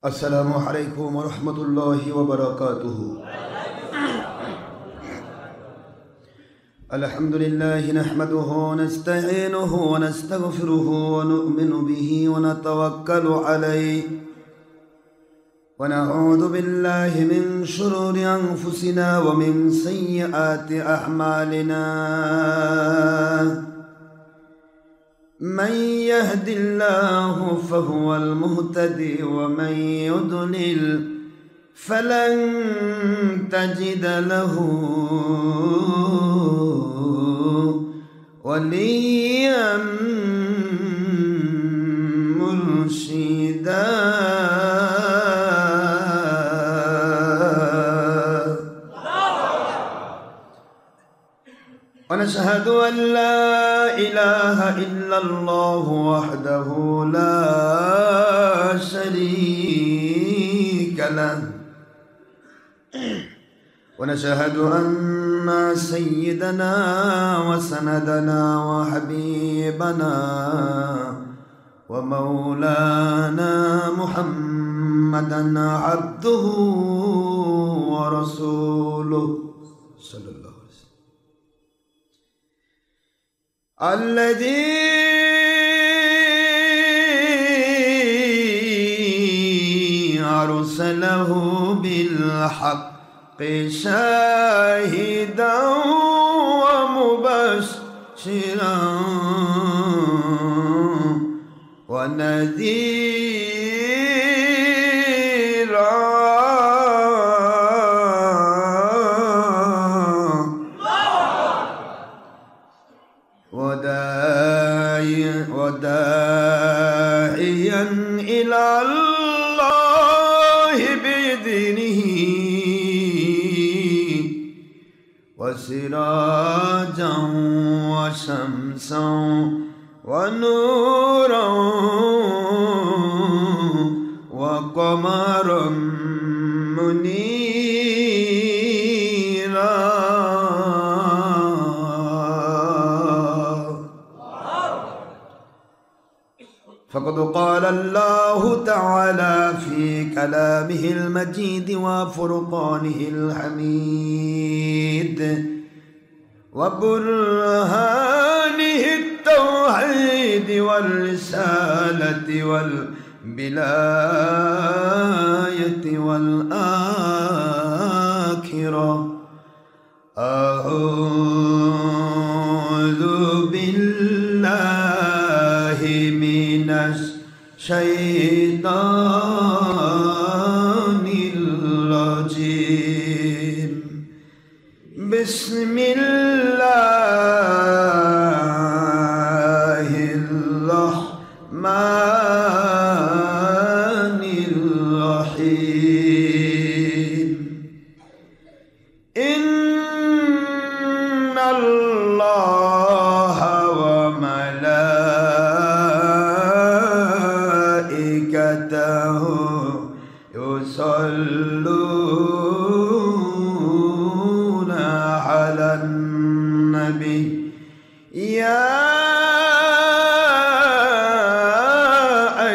अस्सलामु अलैकुम वरहमतुल्लाहि वबरकातुहू। अल्हम्दुलिल्लाहि नहमदुहू वनस्तईनुहु वनस्तगफिरुहु वनुअमिनु बिही वनतवक्कलु अलैहि वनऊज़ु बिल्लाहि मिन शुरूरि अंफुसिना व मिन सय्यिआति अअमालिना। मन यहदिल्लाहु फहुवल मुहतदी व मन युद्लिल फलन तजिद लहू वलिय्यन मुर्शिदा। ونشهد أن لا إله إلا الله وحده لا شريك له ونشهد أن سيدنا وسندنا وحبيبنا ومولانا محمدا عبده ورسوله صلى الله عليه وسلم الذي أرسله بالحق شاهدا ومبشرا ونذيرا وداعيا إلى الله بإذنه وسراجا وشمسا ونورا وقمرا منيرا. فقد قال الله تعالى في كلامه المجيد وفرقانه الحميد وبرهانه التوحيد والرسالة والبلاية والآخرة. أعوذ بالله من الشيطان الرجيم. بسم الله الرحمن الرحيم. إن الله وملائكته يصلون على النبي يا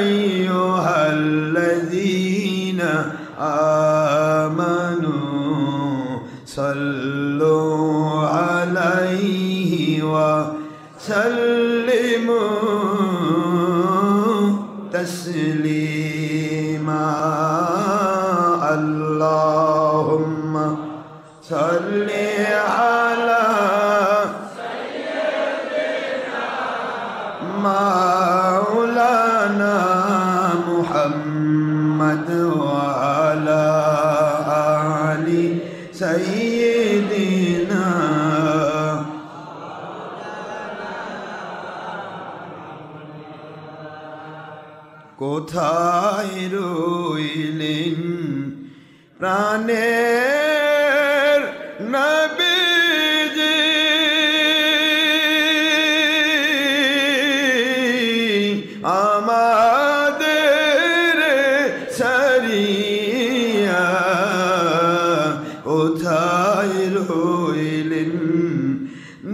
أيها الذين آمنوا صلوا عليه وسلموا تسليما. اللهم صل على سيدنا مولانا محمد وعلى آل سيدنا কোথায় রইলেন প্রাণের নবীজি আমাদের সারিয়া কোথায় রইলেন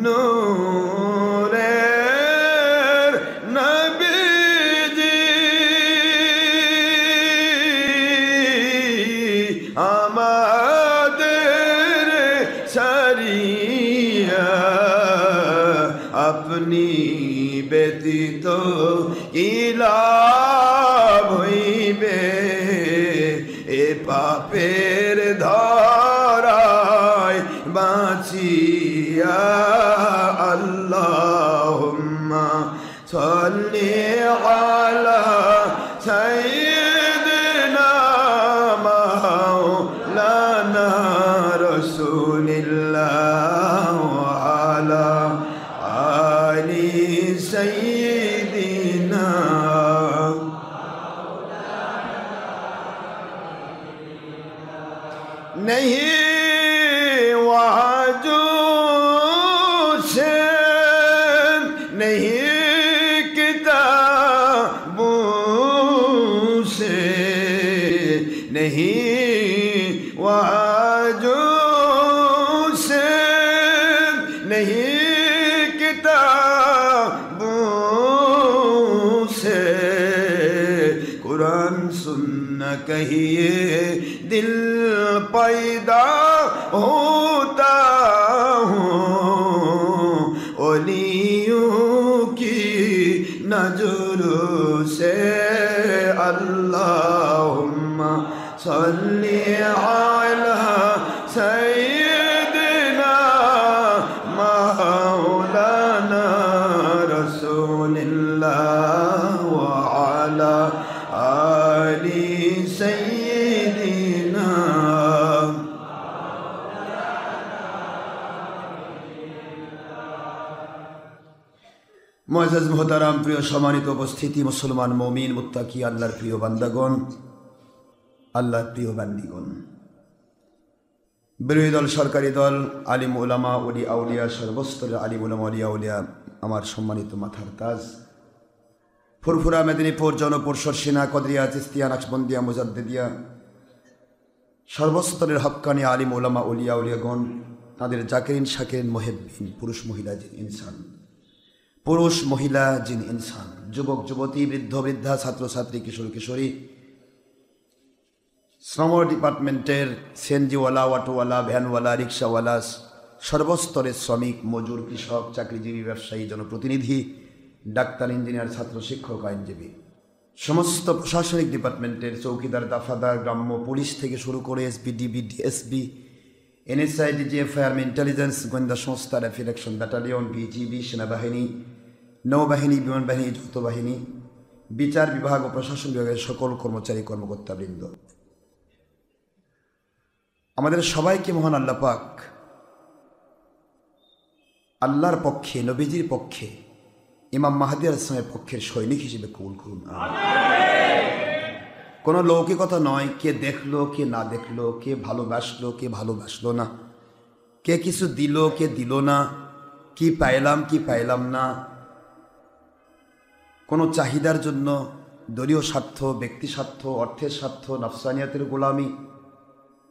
নূরের নবীজি আপনি ব্যতীত কি লাভ হইবে এ পাপের ধরায় বাঁচিয়া আল্লাহুম্মা সাল্লি আলা সাইয়্যিদিনা মাওলানা রাসূলিল্লাহ ওয়া আলা আলি সাইয়্যিদিনা नहीं वहाँ से नहीं किताबों से नहीं वहाँ से नहीं किताबों से कुरान सुनना कहिए दिल पैदा होता हूँ ओलियों की नजरों से अल्लाहुम्मा सल्ली अला सय्यिदिना मौलाना रसूलिल्लाह व अला आलि सय्यिदिना মুআজ্জাজ মুহতারাম প্রিয় সম্মানিত উপস্থিতি মুসলমান মুমিন মুত্তাকি আল্লাহর প্রিয় বান্দাগণ আল্লাহর প্রিয় বান্দিগণ বিরোধী দল সরকারি দল আলিম উলামা ওলি আউলিয়া সর্বস্তরের আলিম উলামা ওলি আউলিয়া আমার সম্মানিত মাথার তাজ ফুরফুরা মেদিনীপুর জনপরিষদ সিনা কদরিয়া চিস্তিয়া নাকশবন্দিয়া মুজাদ্দিদিয়া সর্বস্তরের হক্কানি আলিম উলামা ওলি আউলিয়াগণ তাদের জাকিরিন শাকিরিন মুহিব্বিন পুরুষ মহিলা জিন ইনসান পুরুষ মহিলা জিন ইনসান যুবক যুবতী বৃদ্ধ বৃদ্ধা ছাত্রছাত্রী কিশোর কিশোরী শ্রম ডিপার্টমেন্টের সিএনজিওয়ালা অটোওয়ালা ভ্যানওয়ালা রিক্সাওয়ালা সর্বস্তরের শ্রমিক মজুর কৃষক চাকরিজীবী ব্যবসায়ী জনপ্রতিনিধি ডাক্তার ইঞ্জিনিয়ার ছাত্র শিক্ষক আইনজীবী সমস্ত প্রশাসনিক ডিপার্টমেন্টের চৌকিদার দাফাদার গ্রাম্য পুলিশ থেকে শুরু করে SP DB DSP NSI DGFI army intelligence গোয়েন্দা সংস্থা র্যাপিড অ্যাকশন ব্যাটালিয়ন বিজিবি সেনাবাহিনী নৌবাহিনী বিমান বাহিনী যৌথ বাহিনী বিচার বিভাগ ও প্রশাসন বিভাগের সকল কর্মচারী কর্মকর্তাবৃন্দ আমাদের সবাইকে মহান আল্লাহ পাক আল্লাহর পক্ষে নবীজির পক্ষে ইমাম মাহদী আলাইহিস সালামের পক্ষের সৈনিক হিসেবে কবুল করুন। কোনো লৌকিকতা নয়, কে দেখলো কে না দেখলো, কে ভালোবাসলো কে ভালোবাসলো না, কে কিছু দিল কে দিল না, কি পাইলাম কি পাইলাম না, কোনো চাহিদার জন্য দলীয় স্বার্থ ব্যক্তি স্বার্থ অর্থের স্বার্থ নফসানিয়াতের গোলামি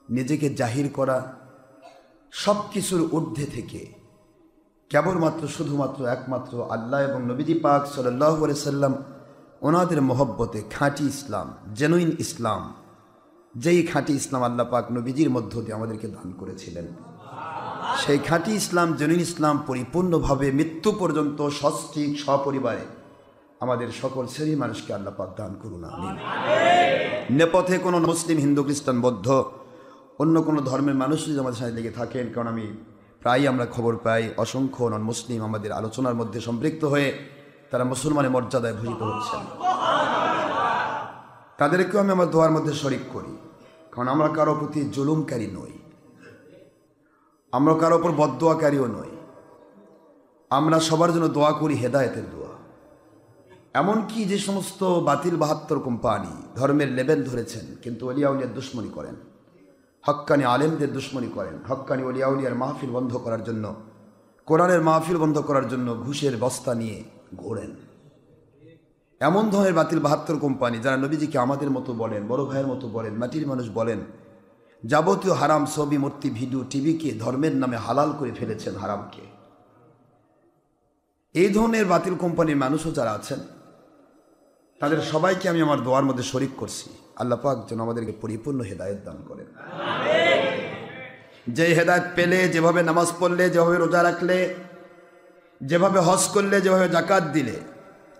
নিজেকে জাহির করা সব কিছুর ঊর্ধ্বে থেকে কেবলমাত্র শুধুমাত্র একমাত্র আল্লাহ এবং নবীজি পাক সাল্লাল্লাহু আলাইহি সাল্লাম ওনাদের মহব্বতে খাঁটি ইসলাম জেনুইন ইসলাম, যেই খাঁটি ইসলাম আল্লাহ পাক নবীজির মধ্য দিয়ে আমাদেরকে দান করেছিলেন, সেই খাঁটি ইসলাম জেনুইন ইসলাম পরিপূর্ণভাবে মৃত্যু পর্যন্ত সস্ত্রীক সপরিবারে আমাদের সকল শ্রেণীর মানুষকে আল্লাহ পাক দান করুন আমিন। নেপথ্যে কোনো মুসলিম হিন্দু খ্রিস্টান বৌদ্ধ অন্য কোনো ধর্মের মানুষ যদি আমাদের সাথে লেগে থাকেন, কারণ আমি প্রায় আমরা খবর পাই অসংখ্য নন মুসলিম আমাদের আলোচনার মধ্যে সম্পৃক্ত হয়ে তারা মুসলমানের মর্যাদায় ভূষিত হচ্ছেন, তাদেরকেও আমি আমার দোয়ার মধ্যে শরিক করি, কারণ আমরা কারো প্রতি জুলুমকারী নই, আমরা কারো ওপর বদদোয়াকারীও নই, আমরা সবার জন্য দোয়া করি হেদায়েতের দোয়া। এমনকি যে সমস্ত বাতিল ৭২ কোম্পানি ধর্মের লেবেল ধরেছেন কিন্তু ওলিয়া উলিয়ার দুশ্মনী করেন, হক্কানি আলেমদের দুশ্মনী করেন, হক্কানি ওলিয়া উলিয়ার মাহফিল বন্ধ করার জন্য কোরআনের মাহফিল বন্ধ করার জন্য ঘুষের বস্তা নিয়ে ঘোরেন, এমন ধরনের বাতিল ৭২ কোম্পানি যারা নবীজিকে আমাদের মতো বলেন, বড় ভাইয়ের মতো বলেন, মাটির মানুষ বলেন, যাবতীয় হারাম ছবি মূর্তি ভিডিও টিভিকে ধর্মের নামে হালাল করে ফেলেছেন হারামকে। এই ধরনের বাতিল কোম্পানির মানুষও যারা আছেন তাদের সবাইকে আমি আমার দোয়ার মধ্যে শরিক করছি, আল্লাহ পাক যেন আমাদেরকে পরিপূর্ণ হেদায়েত দান করেন। যে হেদায়েত পেলে, যেভাবে নামাজ পড়লে, যেভাবে রোজা রাখলে, যেভাবে হজ করলে, যেভাবে জাকাত দিলে,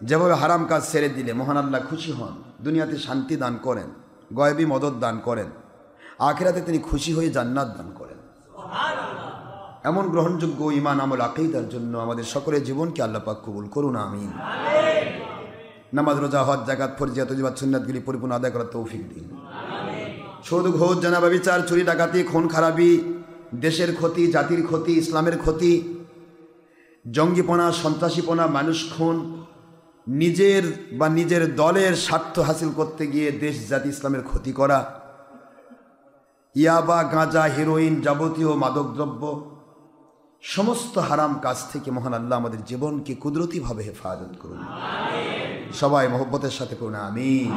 যেভাবে হারাম কাজ ছেড়ে দিলে মহান আল্লাহ খুশি হন, দুনিয়াতে শান্তি দান করেন, গয়বী মদত দান করেন, আখিরাতে তিনি খুশি হয়ে জান্নাত দান করেন। এমন গ্রহণযোগ্য ঈমান আমল আকীদার জন্য আমাদের সকলের জীবনকে আল্লাহ পাক কবুল করুন, আমিন। নামাজ, রোজা, হজ, জাকাত, ফরজিয়াত, ওয়াজিবাত, সুন্নাতগুলি পরিপূর্ণ আদায় করার তৌফিক দিন। সুদ, ঘুষ, জেনা, ব্যভিচার, চুরি, ডাকাতি, খুন খারাপি, দেশের ক্ষতি, জাতির ক্ষতি, ইসলামের ক্ষতি, জঙ্গিপনা, সন্ত্রাসীপনা, মানুষ খুন, নিজের বা নিজের দলের স্বার্থ হাসিল করতে গিয়ে দেশ জাতি ইসলামের ক্ষতি করা, ইয়াবা, গাঁজা, হেরোইন, যাবতীয় মাদকদ্রব্য, সমস্ত হারাম কাজ থেকে মহান আল্লাহ আমাদের জীবনকে কুদরতিভাবে হেফাজত করুন। সবাই মহব্বতের সাথে করুন, আমিন।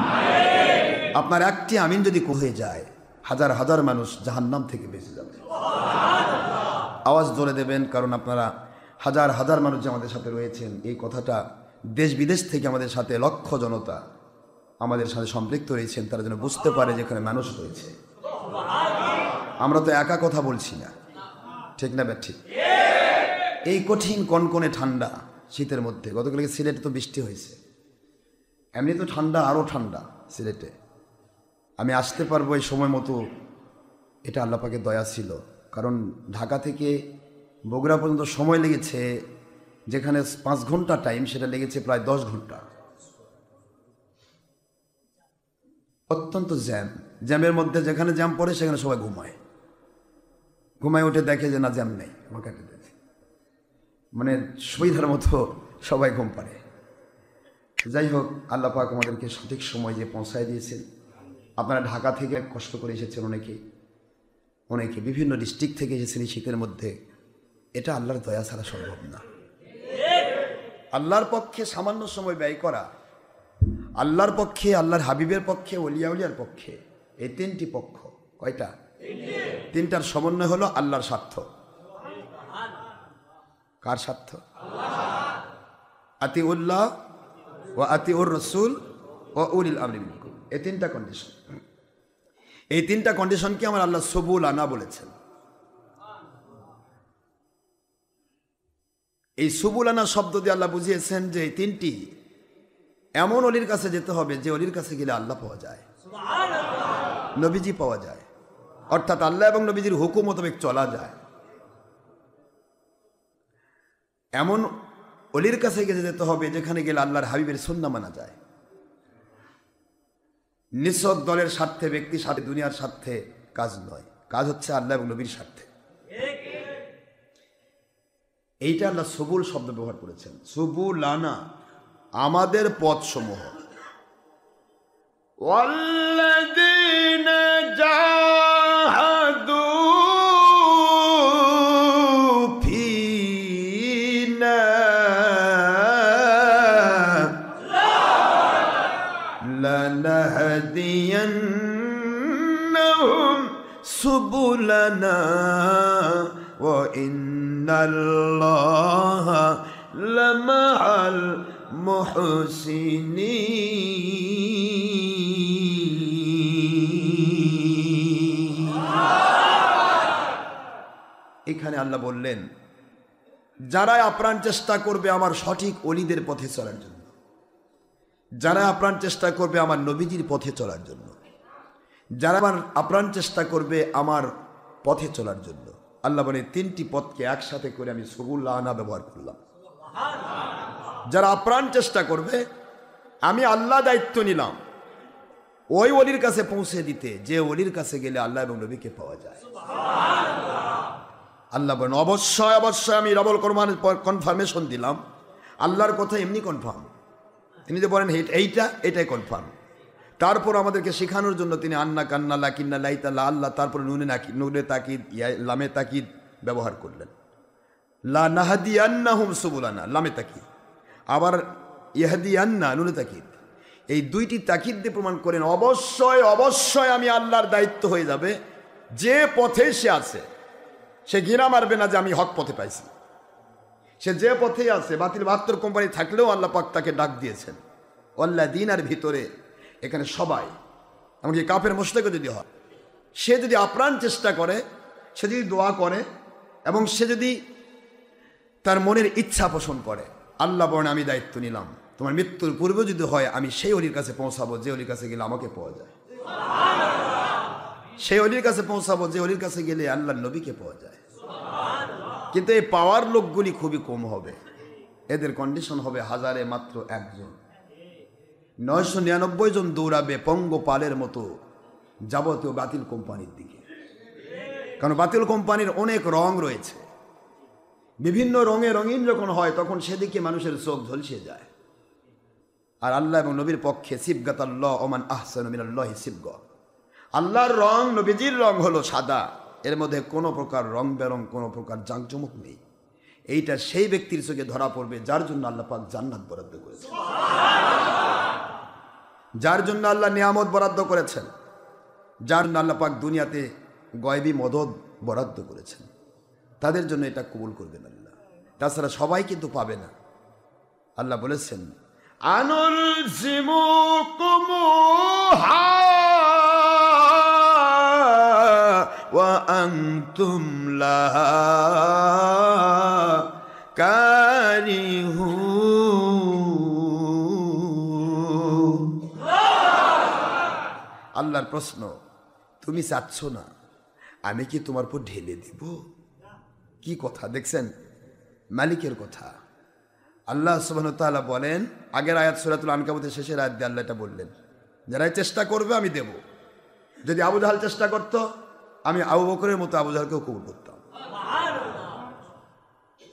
আপনার একটি আমিন যদি হয়ে যায়, হাজার হাজার মানুষ জাহান্নাম থেকে বেঁচে যাবে। আওয়াজ ধরে দেবেন, কারণ আপনারা হাজার হাজার মানুষ যে আমাদের সাথে রয়েছেন, এই কথাটা দেশ বিদেশ থেকে আমাদের সাথে লক্ষ জনতা আমাদের সাথে সম্পৃক্ত রয়েছেন, তারা যেন বুঝতে পারে যে এখানে মানুষ রয়েছে। আমরা তো একা কথা বলছি না, ঠিক না ঠিক? এই কঠিন কনকনে ঠান্ডা শীতের মধ্যে, গতকালকে সিলেটে তো বৃষ্টি হয়েছে, এমনি তো ঠান্ডা, আরও ঠান্ডা সিলেটে। আমি আসতে পারবো এই সময় মতো, এটা আল্লাহ পাকের দয়া ছিল। কারণ ঢাকা থেকে বগুড়া পর্যন্ত সময় লেগেছে, যেখানে 5 ঘন্টা টাইম, সেটা লেগেছে প্রায় 10 ঘন্টা। অত্যন্ত জ্যামের মধ্যে, যেখানে জ্যাম পড়ে সেখানে সবাই ঘুমায় উঠে দেখে যে না, জ্যাম নেই, আমার কাটে দেখে, মানে সুবিধার মতো সবাই ঘুম পাড়ে। যাই হোক, আল্লাহ পাক আমাদেরকে সঠিক সময় যে পৌঁছায় দিয়েছেন। আপনারা ঢাকা থেকে কষ্ট করে এসেছেন, অনেকে বিভিন্ন ডিস্ট্রিক্ট থেকে এসেছেন এই শীতের মধ্যে। এটা আল্লাহর দয়া ছাড়া সম্ভব না। আল্লাহর পক্ষে সামান্য সময় ব্যয় করা, আল্লাহর পক্ষে, আল্লাহর হাবিবের পক্ষে, ওলিয়াউলিয়ার পক্ষে, এই 3টি পক্ষ। কয়টা? 3টার সমন্বয় হলো আল্লাহর স্বার্থ। কার স্বার্থ? আতিউল্লাহ ওয়া আতিউর রাসূল ওয়া উলিল আমরি মিনকুম। এই 3টা কন্ডিশন। এই 3টা কন্ডিশনকে আমার আল্লাহ সুবুলানা বলেছেন। এই সুবুলানা শব্দ দিয়ে আল্লাহ বুঝিয়েছেন যে এই 3টি এমন অলির কাছে যেতে হবে যে অলির কাছে গেলে আল্লাহ পাওয়া যায়, নবীজি পাওয়া যায়, অর্থাৎ আল্লাহ এবং নবীজির হুকুম মোতাবেক চলা যায়। এমন অলির কাছে গিয়ে যেতে হবে যেখানে গেলে আল্লাহর হাবিবের সুন্নাহ মানা যায়। নিছক দলের স্বার্থে, ব্যক্তির স্বার্থে, দুনিয়ার স্বার্থে কাজ নয়, কাজ হচ্ছে আল্লাহ এবং নবীর স্বার্থে। এইটা আল্লাহ সুবুল শব্দ ব্যবহার করেছেন। সুবুলানা, আমাদের পথ সমূহ। ওয়াল্লাযীনা জাহাদু ফীনা লানাহদিয়ান্নাহুম সুবুলানা ওয়া ইন্নাল্লাহা লামাআল মুহসিনিন। এখানে আল্লাহ বললেন, যারা আপ্রাণ চেষ্টা করবে আমার সঠিক ওলিদের পথে চলার জন্য, যারা আপ্রাণ চেষ্টা করবে আমার নবীজির পথে চলার জন্য, যারা আপ্রাণ চেষ্টা করবে আমার পথে চলার জন্য, আল্লাহ বলে 3টি পথকে একসাথে করে আমি সুবুলানা ব্যবহার করলাম। যারা আপ্রাণ চেষ্টা করবে, আমি আল্লাহ দায়িত্ব নিলাম ওই ওলির কাছে পৌঁছে দিতে, যে ওলির কাছে গেলে আল্লাহ এবং নবীকে পাওয়া যায়। আল্লাহ বলেন, অবশ্যই অবশ্যই আমি ডবল কনফার্মেশন দিলাম। আল্লাহর কথা এমনি কনফার্ম, তিনি যে বলেন এইটাই কনফার্ম। তারপর আমাদেরকে শেখানোর জন্য তিনি আন্না কান্না লাকিন্না লাইতাল্লাহ আল্লাহ, তারপরে নুনে তাকিদ, লামে তাকিদ ব্যবহার করলেন। লা নাহদিয়ান্নাহুম সুবুলানা, লামে তাকিদ, আবার ইহদিয়ান্না, নুনে তাকিদ। এই 2টি তাকিদ দিয়ে প্রমাণ করেন অবশ্যই অবশ্যই আমি আল্লাহর দায়িত্ব হয়ে যাবে। যে পথে সে আছে, সে ঘৃণা মারবে না যে আমি হক পথে পাইছি। সে যে পথেই আছে, বাতিল 72 কোম্পানি থাকলেও আল্লাহ পাক তাকে ডাক দিয়েছেন ওয়াল্লাযীনার ভিতরে। এখানে সবাই, এমনকি কাফের মুশরিকও যদি হয়, সে যদি আপ্রাণ চেষ্টা করে, সে যদি দোয়া করে এবং সে যদি তার মনের ইচ্ছা পোষণ করে। আল্লাহ বলেন আমি দায়িত্ব নিলাম, তোমার মৃত্যুর পূর্বে যদি হয় আমি সেই অলির কাছে পৌঁছাবো যে অলির কাছে গেলে আমাকে পাওয়া যায়, সেই অলির কাছে পৌঁছাবো যে অলির কাছে গেলে আল্লাহর নবীকে পাওয়া যায়। কিন্তু এই পাওয়ার লোকগুলি খুবই কম হবে, এদের কন্ডিশন হবে হাজারে মাত্র একজন, 999 জন দৌড়াবে পঙ্গপালের মতো যাবতীয় বাতিল কোম্পানির দিকে। কারণ বাতিল কোম্পানির অনেক রং রয়েছে, বিভিন্ন রঙে রঙিন যখন হয় তখন সেদিকে মানুষের চোখ ঝলসে যায়। আর আল্লাহ এবং নবীর পক্ষে সিবগাতাল্লাহ ওমান আহসানু মিনাল্লাহি সিবগা, আল্লাহর রং নবীজির রং হলো সাদা, এর মধ্যে কোনো প্রকার রং বেরং কোনো প্রকার জাঁকজমক নেই। এইটা সেই ব্যক্তির চোখে ধরা পড়বে যার জন্য আল্লাহ পাক জান্নাত বরাদ্দ করেছেন, যার জন্য আল্লাহ নিয়ামত বরাদ্দ করেছেন, যার জন্য আল্লাহ পাক দুনিয়াতে গয়বী মদদ বরাদ্দ করেছেন, তাদের জন্য এটা কবুল করবেন আল্লাহ। তাছাড়া সবাই কিন্তু পাবে না। আল্লাহ বলেছেন আনুলজিমুকুমুহা ওয়া আনতুম লাহা কারিহুন। আল্লাহর প্রশ্ন, তুমি চাচ্ছ না আমি কি তোমার উপর ঢেলে দিব? কি কথা দেখছেন, মালিকের কথা। আল্লাহ সুবহানাহু ওয়া তাআলা বলেন, আগের আয়াত সূরাতুল আনকাবুতের শেষের আয়াত দিয়ে আল্লাহ এটা বললেন, যারা চেষ্টা করবে আমি দেব। যদি আবু জাহাল চেষ্টা করত, আমি আবু বকরের মতো আবু জাহালকেও কবুল করতাম।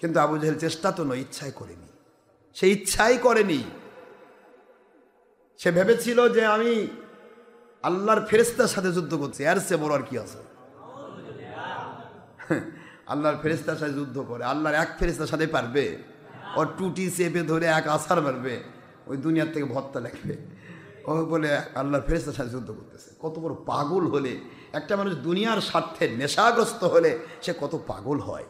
কিন্তু আবু জাহেল চেষ্টা তো নয়, ইচ্ছাই করেনি, সে ইচ্ছাই করেনি। সে ভেবেছিল যে আমি আল্লাহর ফেরেশতার সাথে যুদ্ধ করছি, এর চেয়ে বড় আর কি আছে। আল্লাহর ফেরেশতার সাথে যুদ্ধ করে, আল্লাহর এক ফেরেশতার সাথে পারবে? ওর টুটি চেপে ধরে এক আছাড় মারবে, ওই দুনিয়ার থেকে ভত্তা লাগবে। ও বলে আল্লাহর ফেরেশতার সাথে যুদ্ধ করতেছে। কত বড় পাগল হলে একটা মানুষ দুনিয়ার স্বার্থে নেশাগ্রস্ত হলে সে কত পাগল হয়।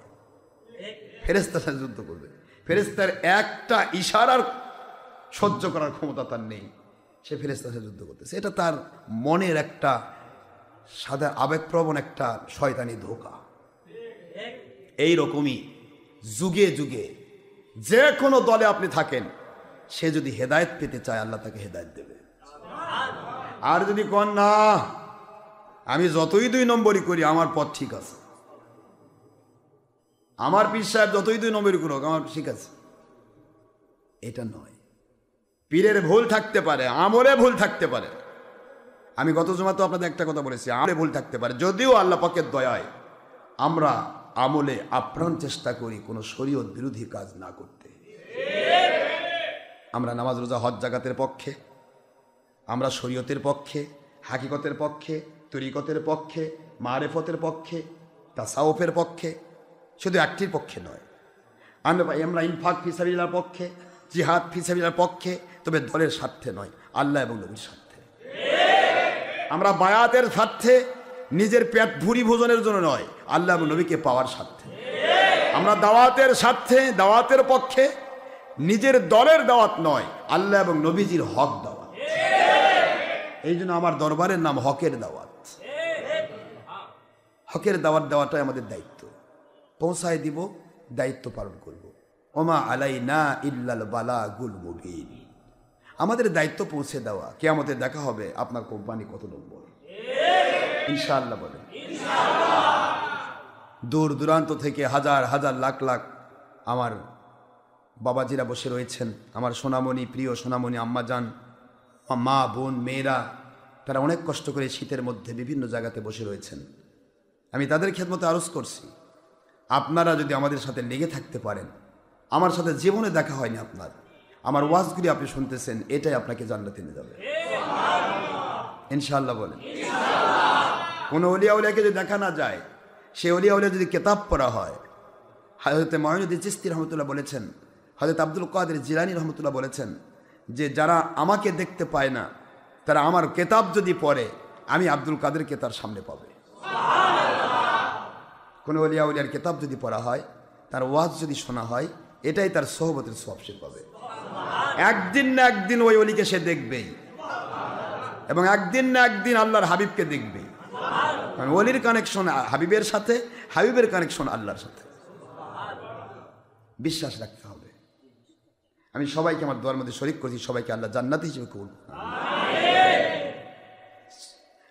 ফেরেশতার সাথে যুদ্ধ করবে, ফেরেশতার একটা ইশারার সহ্য করার ক্ষমতা তার নেই, সে ফেরেশতার সাথে যুদ্ধ করতেছে। এটা তার মনের একটা সাদা আবেগপ্রবণ একটা শয়তানি ধোঁকা। এই রকমই যুগে যুগে যে কোনো দলে আপনি থাকেন, সে যদি হেদায়েত পেতে চায় আল্লাহ তাকে হেদায়েত দেবে। আর যদি কোন না আমি যতই 2 নম্বরই করি আমার পথ ঠিক আছে, আমার পীর সাহেব যতই 2 নম্বরই করুক আমার ঠিক আছে, এটা নয়। পীরের ভুল থাকতে পারে, আমলে ভুল থাকতে পারে। আমি গত জুমা তো আপনাদের একটা কথা বলেছি, আমলে ভুল থাকতে পারে, যদিও আল্লাহ পাকের দয়ায় আমরা আমলে আপ্রাণ চেষ্টা করি কোনো শরীয়ত বিরোধী কাজ না করতে। আমরা নামাজ রোজা হজ জাকাতের পক্ষে, আমরা শরীয়তের পক্ষে, হাকিকতের পক্ষে, তরিকতের পক্ষে, মারেফতের পক্ষে, তাসাউফের পক্ষে, শুধু একটির পক্ষে নয়। আমরা ইনফাক ফি সাবিলিল্লাহর পক্ষে, জিহাদ ফি সাবিলিল্লাহর পক্ষে, তবে দলের স্বার্থে নয়, আল্লাহ এবং নবীর স্বার্থে। আমরা বায়াতের স্বার্থে, নিজের পেট ভুরি ভোজনের জন্য নয়, আল্লাহ এবং নবীকে পাওয়ার স্বার্থে। আমরা দাওয়াতের স্বার্থে, দাওয়াতের পক্ষে, নিজের দলের দাওয়াত নয়, আল্লাহ এবং নবীজির হক দাওয়াত। এই জন্য আমার দরবারের নাম হকের দাওয়াত। হকের দাওয়াত দেওয়াটাই আমাদের দায়িত্ব। পৌঁছায় দিব, দায়িত্ব পালন করব। ওমা আলাইনা ইল্লাল বালাগুল মুবিন। আমাদের দায়িত্ব পৌঁছে দেওয়া। কিয়ামতে দেখা হবে আপনার কোম্পানি কত নম্বর, ইনশাআল্লাহ বলেন। দূর দূরান্ত থেকে হাজার হাজার লাখ লাখ আমার বাবাজিরা বসে রয়েছেন, আমার সোনামণি, প্রিয় সোনামণি আম্মাজান, মা বোন মেয়েরা, তারা অনেক কষ্ট করে শীতের মধ্যে বিভিন্ন জায়গাতে বসে রয়েছেন। আমি তাদের খেদমতে আরজ করছি, আপনারা যদি আমাদের সাথে লেগে থাকতে পারেন, আমার সাথে জীবনে দেখা হয়নি আপনার, আমার ওয়াজগুলি আপনি শুনতেছেন, এটাই আপনাকে জান্নাতে নিয়ে যাবে ইনশাআল্লাহ বলেন। কোনো অলিয়া উলিয়াকে যদি দেখা না যায়, সে অলিয়া উলিয়া যদি কেতাব পড়া হয়, হযরত মুঈনুদ্দিন চিশতি রহমতুল্লাহ বলেছেন, হযরত আব্দুল কাদের জিলানী রহমতুল্লাহ বলেছেন যে যারা আমাকে দেখতে পায় না তারা আমার কেতাব যদি পড়ে, আমি আব্দুল কাদেরকে তার সামনে পাবে। কোনো অলিয়া উলিয়ার কেতাব যদি পড়া হয়, তার ওয়াজ যদি শোনা হয়, এটাই তার সোহবতের সওয়াব সে পাবে। একদিন না একদিন ওই অলিকে সে দেখবেই, এবং একদিন না একদিন আল্লাহর হাবিবকে দেখবেই। কারণ ওলির কানেকশন হাবিবের সাথে, হাবিবের কানেকশন আল্লাহর সাথে। বিশ্বাস রাখতে হবে। আমি সবাইকে আমার দোয়ার মধ্যে শরীক করছি, সবাইকে আল্লাহ জান্নাতি হিসেবে কবুল করুন।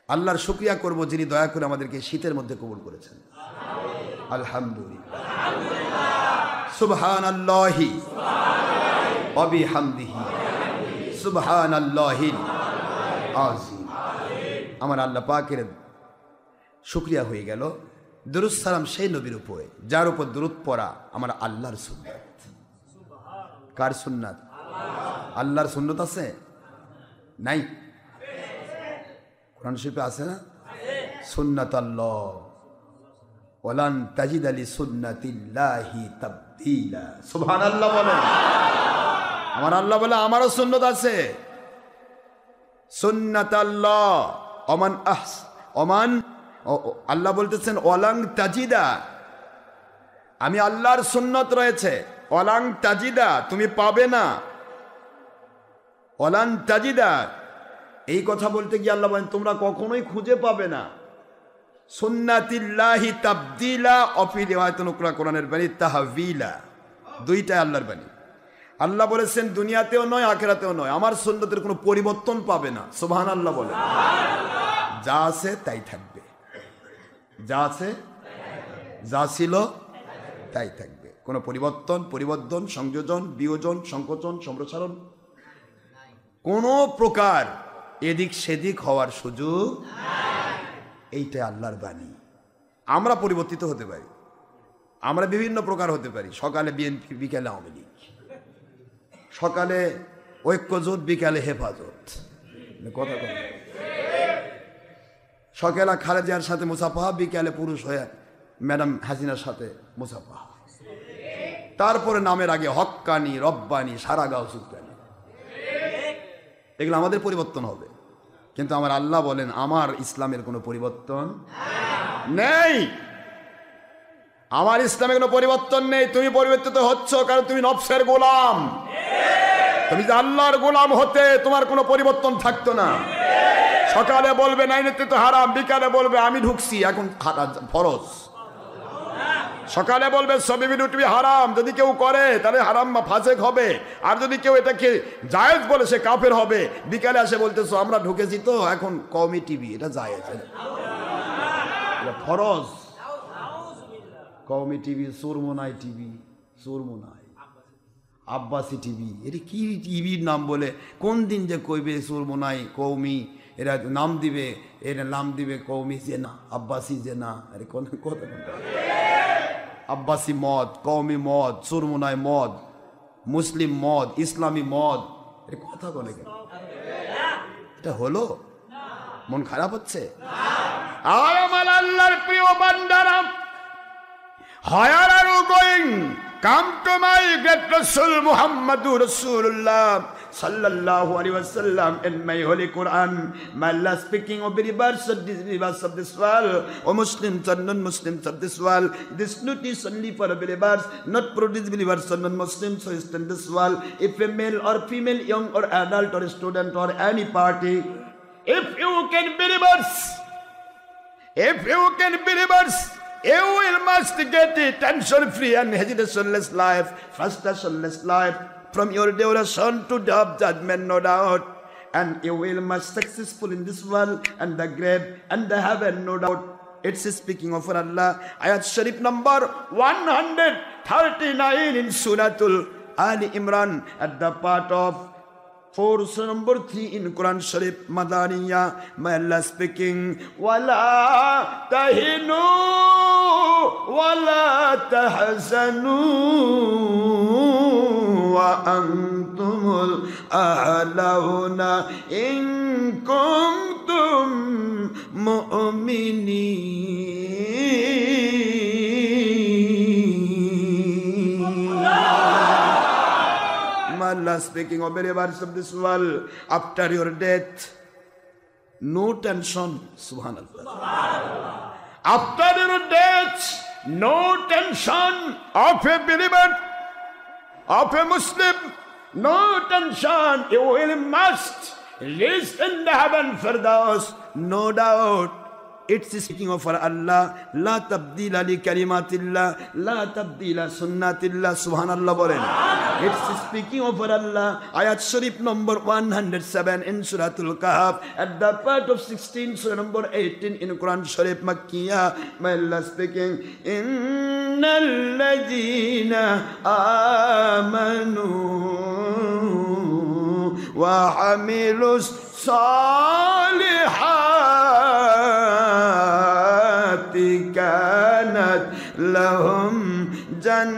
আল্লাহর শুকরিয়া করব যিনি দয়া করে আমাদেরকে শীতের মধ্যে কবুল করেছেন। আলহামদুলিল্লাহ, সুবহানাল্লাহি ওয়া বিহামদিহি সুবহানাল্লাহিল আযীম। আমার আল্লাহ পাকের শুকরিয়া হয়ে গেল। দুরূদ সালাম সেই নবীর উপরে যার উপর দুরূদ পড়া আমার আল্লাহর সুন্নাত। কার সুন্নাত? আল্লাহর সুন্নাত আছে নাই? কোরআন শরীফে আছে না? সুন্নাতাল্লাহ ওয়ালান তাজিদ লি সুন্নাতিল্লাহি তাবদীলা। সুবহানাল্লাহ বলেন। আমার আল্লাহ বলে আমারও সুন্নাত আছে। সুন্নাতাল্লাহ ওমান আল্লাহ বলতেছেন ওয়ালাং তাজিদা, আমি আল্লাহর সুন্নত রয়েছে। ওয়ালাং তাজিদা, তুমি পাবে না। ওয়ালান তাজিদা, এই কথা বলতে গিয়ে আল্লাহ বলেন তোমরা কখনোই খুঁজে পাবে না। সুন্নাতিল্লাহি তাবদীলা, অফি রিওয়ায়াতুন উকরা কোরআনের বাণী তাহবিলা, দুইটাই আল্লাহর বাণী। আল্লাহ বলেছেন দুনিয়াতেও নয় আখিরাতেও নয়, আমার সুন্নতের কোনো পরিবর্তন পাবে না। সুবহানাল্লাহ বলেন। যা আছে তাই থাকবে, যা আছে যা ছিল তাই থাকবে। কোনো পরিবর্তন সংযোজন বিয়োজন সংকোচন সম্প্রসারণ কোনো প্রকার এদিক সেদিক হওয়ার সুযোগ এইটা আল্লাহর বাণী। আমরা পরিবর্তিত হতে পারি, আমরা বিভিন্ন প্রকার হতে পারি। সকালে বিএনপি, বিকালে আওয়ামী লীগ, সকালে ঐক্যজোট, বিকালে হেফাজত, কথা কথা। সকালে খালেদার সাথে মুসাফা, বিকালে পুরুষ হয়ে ম্যাডাম হাসিনার সাথে মুসাফা, তারপরে নামের আগে হক্কানি, রব্বানি, সারা গাও সুলতানি। এগুলো আমাদের পরিবর্তন হবে, কিন্তু আমার আল্লাহ বলেন আমার ইসলামের কোনো পরিবর্তন নেই। আমার ইসলামে কোনো পরিবর্তন নেই। তুমি পরিবর্তিত হচ্ছ কারণ তুমি নফসের গোলাম। তুমি যে আল্লাহর গোলাম হতে তোমার কোনো পরিবর্তন থাকতো না। সকালে বলবে নাই নেতৃত্ব হারাম, বিকালে বলবে আমি ঢুকছি এখন ফরজ। সকালে বলবে সবই বিরুটি হারাম, যদি কেউ করে তাহলে হারাম বা ফাসেক হবে, আর যদি কেউ এটাকে জায়েজ বলে সে কাফের হবে। বিকালে আসে বলতেছো আমরা ঢুকেছি তো এখন কওমি টিভি, এটা জায়েজ, এটা ফরজ। কওমি টিভি, সুরমোনাই টিভি, সুরমোনাই আব্বাসি টিভি, এটা কি টিভির নাম বলে কোন দিন যে কইবে সুরমোনাই কওমি, এরা নাম দিবে, এরা নাম দিবে কওমি জেনা, আব্বাসি জেনা। আরে কোন কথা, আব্বাসি মদ, কওমি মদ, সুরমোনাই মদ, মুসলিম মদ, ইসলামী মদ, এর কথা বলে কেন? এটা হলো? মন খারাপ হচ্ছে? আর আমার আল্লাহর প্রিয় বান্দারা, where are you going? Come to my great Rasul Muhammadur Rasulullah sallallahu alaihi wasallam in my holy Quran. My Allah speaking of believers of this world, O Muslims and non-Muslims of this world. This notice only for believers, not for disbelievers or non-Muslims who is in this world. If a male or female, young or adult or student or any party, if you can believers, you will must get a tension-free and hesitation-less life, frustration-less life, from your duration to the judgment, no doubt. And you will must successful in this world and the grave and the heaven, no doubt. It's speaking of Allah. Ayat Sharif number 139 in Suratul Ali Imran at the part of 4 number 3 in Quran Sharif Madaniya. My Allah speaking, wala tahinu wala tahzanu wa antumul a'launa in kuntum mu'minin. Allah speaking of believers of this world, after your death, no tension. Subhanallah. After your death, no tension of a believer, of a Muslim, no tension. You will must live in the heaven for those, no doubt. It's speaking of Allah. La tabdila li kalimatillah, la tabdila sunnatillah. Subhanallah bolen. It's speaking of Allah. Ayat Sharif number 107 in Suratul Kahf, at the part of 16, Surah number 18 in Quran Sharif Makkiyah. My Allah speaking, Innal ladhina amanu wa amilus salihati kanat lahum jannatul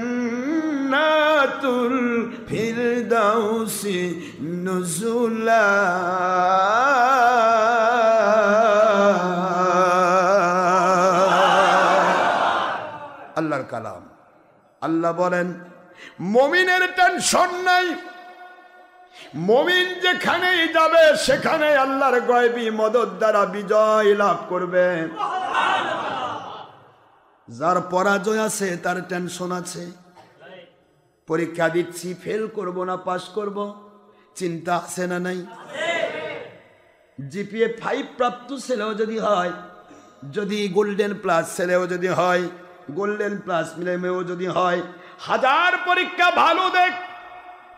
firdausi nuzula. আল্লাহর কালাম। আল্লাহ বলেন মুমিনের tension নাই, মুমিন যেখানেই যাবে সেখানে আল্লাহর গায়বী মদদ দ্বারা বিজয় লাভ করবে। যার পরাজয় আছে তার টেনশন আছে, পরীক্ষা দিচ্ছি ফেল করব না পাস করব, চিন্তা আছে না নাই? জিপিএ 5 প্রাপ্ত ছেলেও যদি হয়, যদি গোল্ডেন প্লাস ছেলেও যদি হয়, গোল্ডেন প্লাস মেয়েও যদি হয়, 1000 পরীক্ষা ভালো দেখ,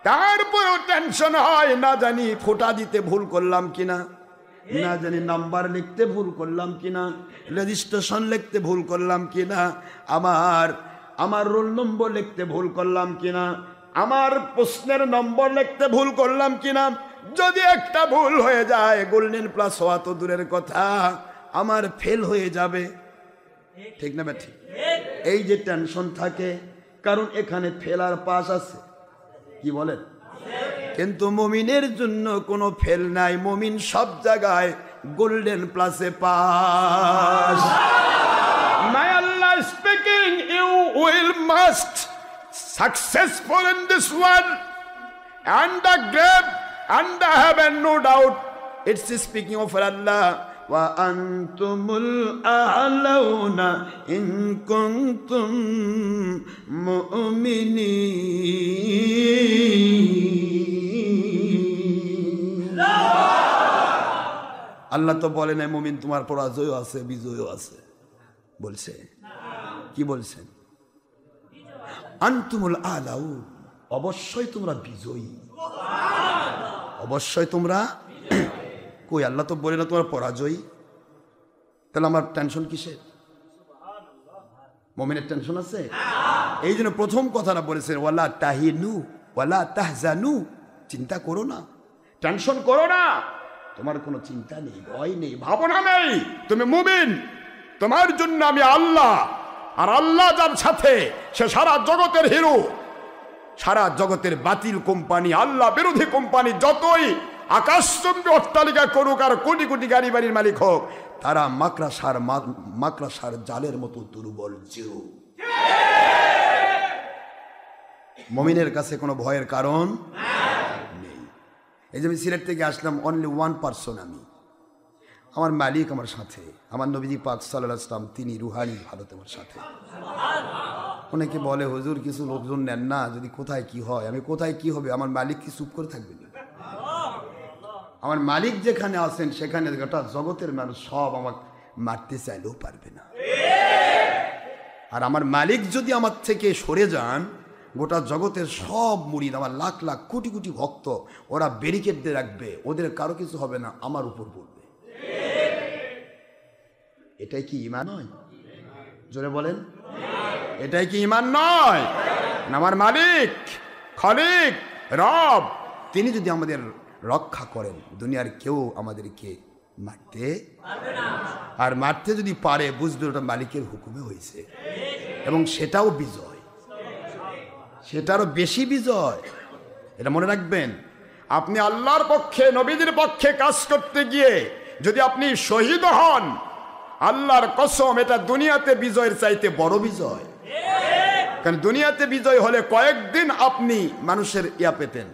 তারপরেও টেনশন হয়, না জানি ফোঁটা দিতে ভুল করলাম কিনা, না জানি নাম্বার লিখতে ভুল করলাম কিনা, রেজিস্ট্রেশন লিখতে ভুল করলাম কিনা, আমার রোল নম্বর লিখতে ভুল করলাম কিনা, আমার প্রশ্নের নম্বর লিখতে ভুল করলাম কিনা। যদি একটা ভুল হয়ে যায়, গোল্ডেন প্লাস হওয়া তো দূরের কথা, আমার ফেল হয়ে যাবে। ঠিক না ঠিক? এই যে টেনশন থাকে, কারণ এখানে ফেল আর পাস আছে, কি বলেন? কিন্তু মুমিনের জন্য কোনো ফেল নাই, মুমিন সব জায়গায় গোল্ডেন প্লাসে pass. My Allah is speaking, you will must successful in this world and the grave and the heaven, no doubt. It's speaking of Allah. Wa antumul a'launa in kuntum mu'minin. আল্লাহ তো বলে না মুমিন তোমার পরাজয় আছে বিজয়ও আছে, বলছে কি বলছেন? আনতুমুল আলাউন, অবশ্যই তোমরা বিজয়ী, অবশ্যই তোমরা। কই আল্লাহ তো বলে না তোমার পরাজয়ী, তাহলে আমার টেনশন কিসের? মুমিনের টেনশন আছে। এই জন্য প্রথম কথাটা বলেছেন ওয়ালা তাহিনু ওয়ালা তাহজানু, চিন্তা করো না, টেনশন করো না, তোমার কোনো চিন্তা নেই, ভয় নেই, ভাবনা নেই, তুমি মুমিন, তোমার জন্য আমি আল্লাহ, আর আল্লাহ যার সাথে সে সারা জগতের হিরো। সারা জগতের বাতিল কোম্পানি, আল্লাহ বিরোধী কোম্পানি যতই আকাশচুম্বী অট্টালিকা করুক আর কোটি কোটি গাড়ি বাড়ির মালিক হোক, তারা মাকড়াসার জালের মতো দুর্বল জিরো। মুমিনের কাছে কোনো ভয়ের কারণ নেই। এই যে আমি সিলেট থেকে আসলাম, অনলি 1 আমি, আমার মালিক আমার সাথে, আমার নবীজি পাক সাল্লাল্লাহু আলাইহি ওয়াসাল্লাম, তিনি রুহানি হালতে আমার সাথে। অনেকে বলে হুজুর কিছু লোকজন নেন না, যদি কোথায় কি হয়, আমি কোথায় কি হবে, আমার মালিক কি চুপ করে থাকবে না? আমার মালিক যেখানে আছেন সেখানে গোটা জগতের মানুষ সব আমাকে মারতে চাইলেও পারবে না। আর আমার মালিক যদি আমার থেকে সরে যান, গোটা জগতের সব মুরিদ, আমার লাখ লাখ কোটি কোটি ভক্ত, ওরা ব্যারিকেড দিয়ে রাখবে, ওদের কারো কিছু হবে না, আমার উপর পড়বে। এটাই কি ঈমান নয়? জোরে বলেন, এটাই কি ঈমান নয়? আমার মালিক, খালিক, রব, তিনি যদি আমাদের রক্ষা করেন, দুনিয়ার কেউ আমাদেরকে মারতে পারবে না। আর মারতে যদি পারে, বুঝবে ওটা মালিকের হুকুমে হয়েছে, এবং সেটাও বিজয়, সেটারও বেশি বিজয়। এটা মনে রাখবেন। আপনি আল্লাহর পক্ষে, নবীদের পক্ষে কাজ করতে গিয়ে যদি আপনি শহীদ হন, আল্লাহর কসম, এটা দুনিয়াতে বিজয়ের চাইতে বড় বিজয়। কারণ দুনিয়াতে বিজয় হলে কয়েকদিন আপনি মানুষের ইয়া পেতেন,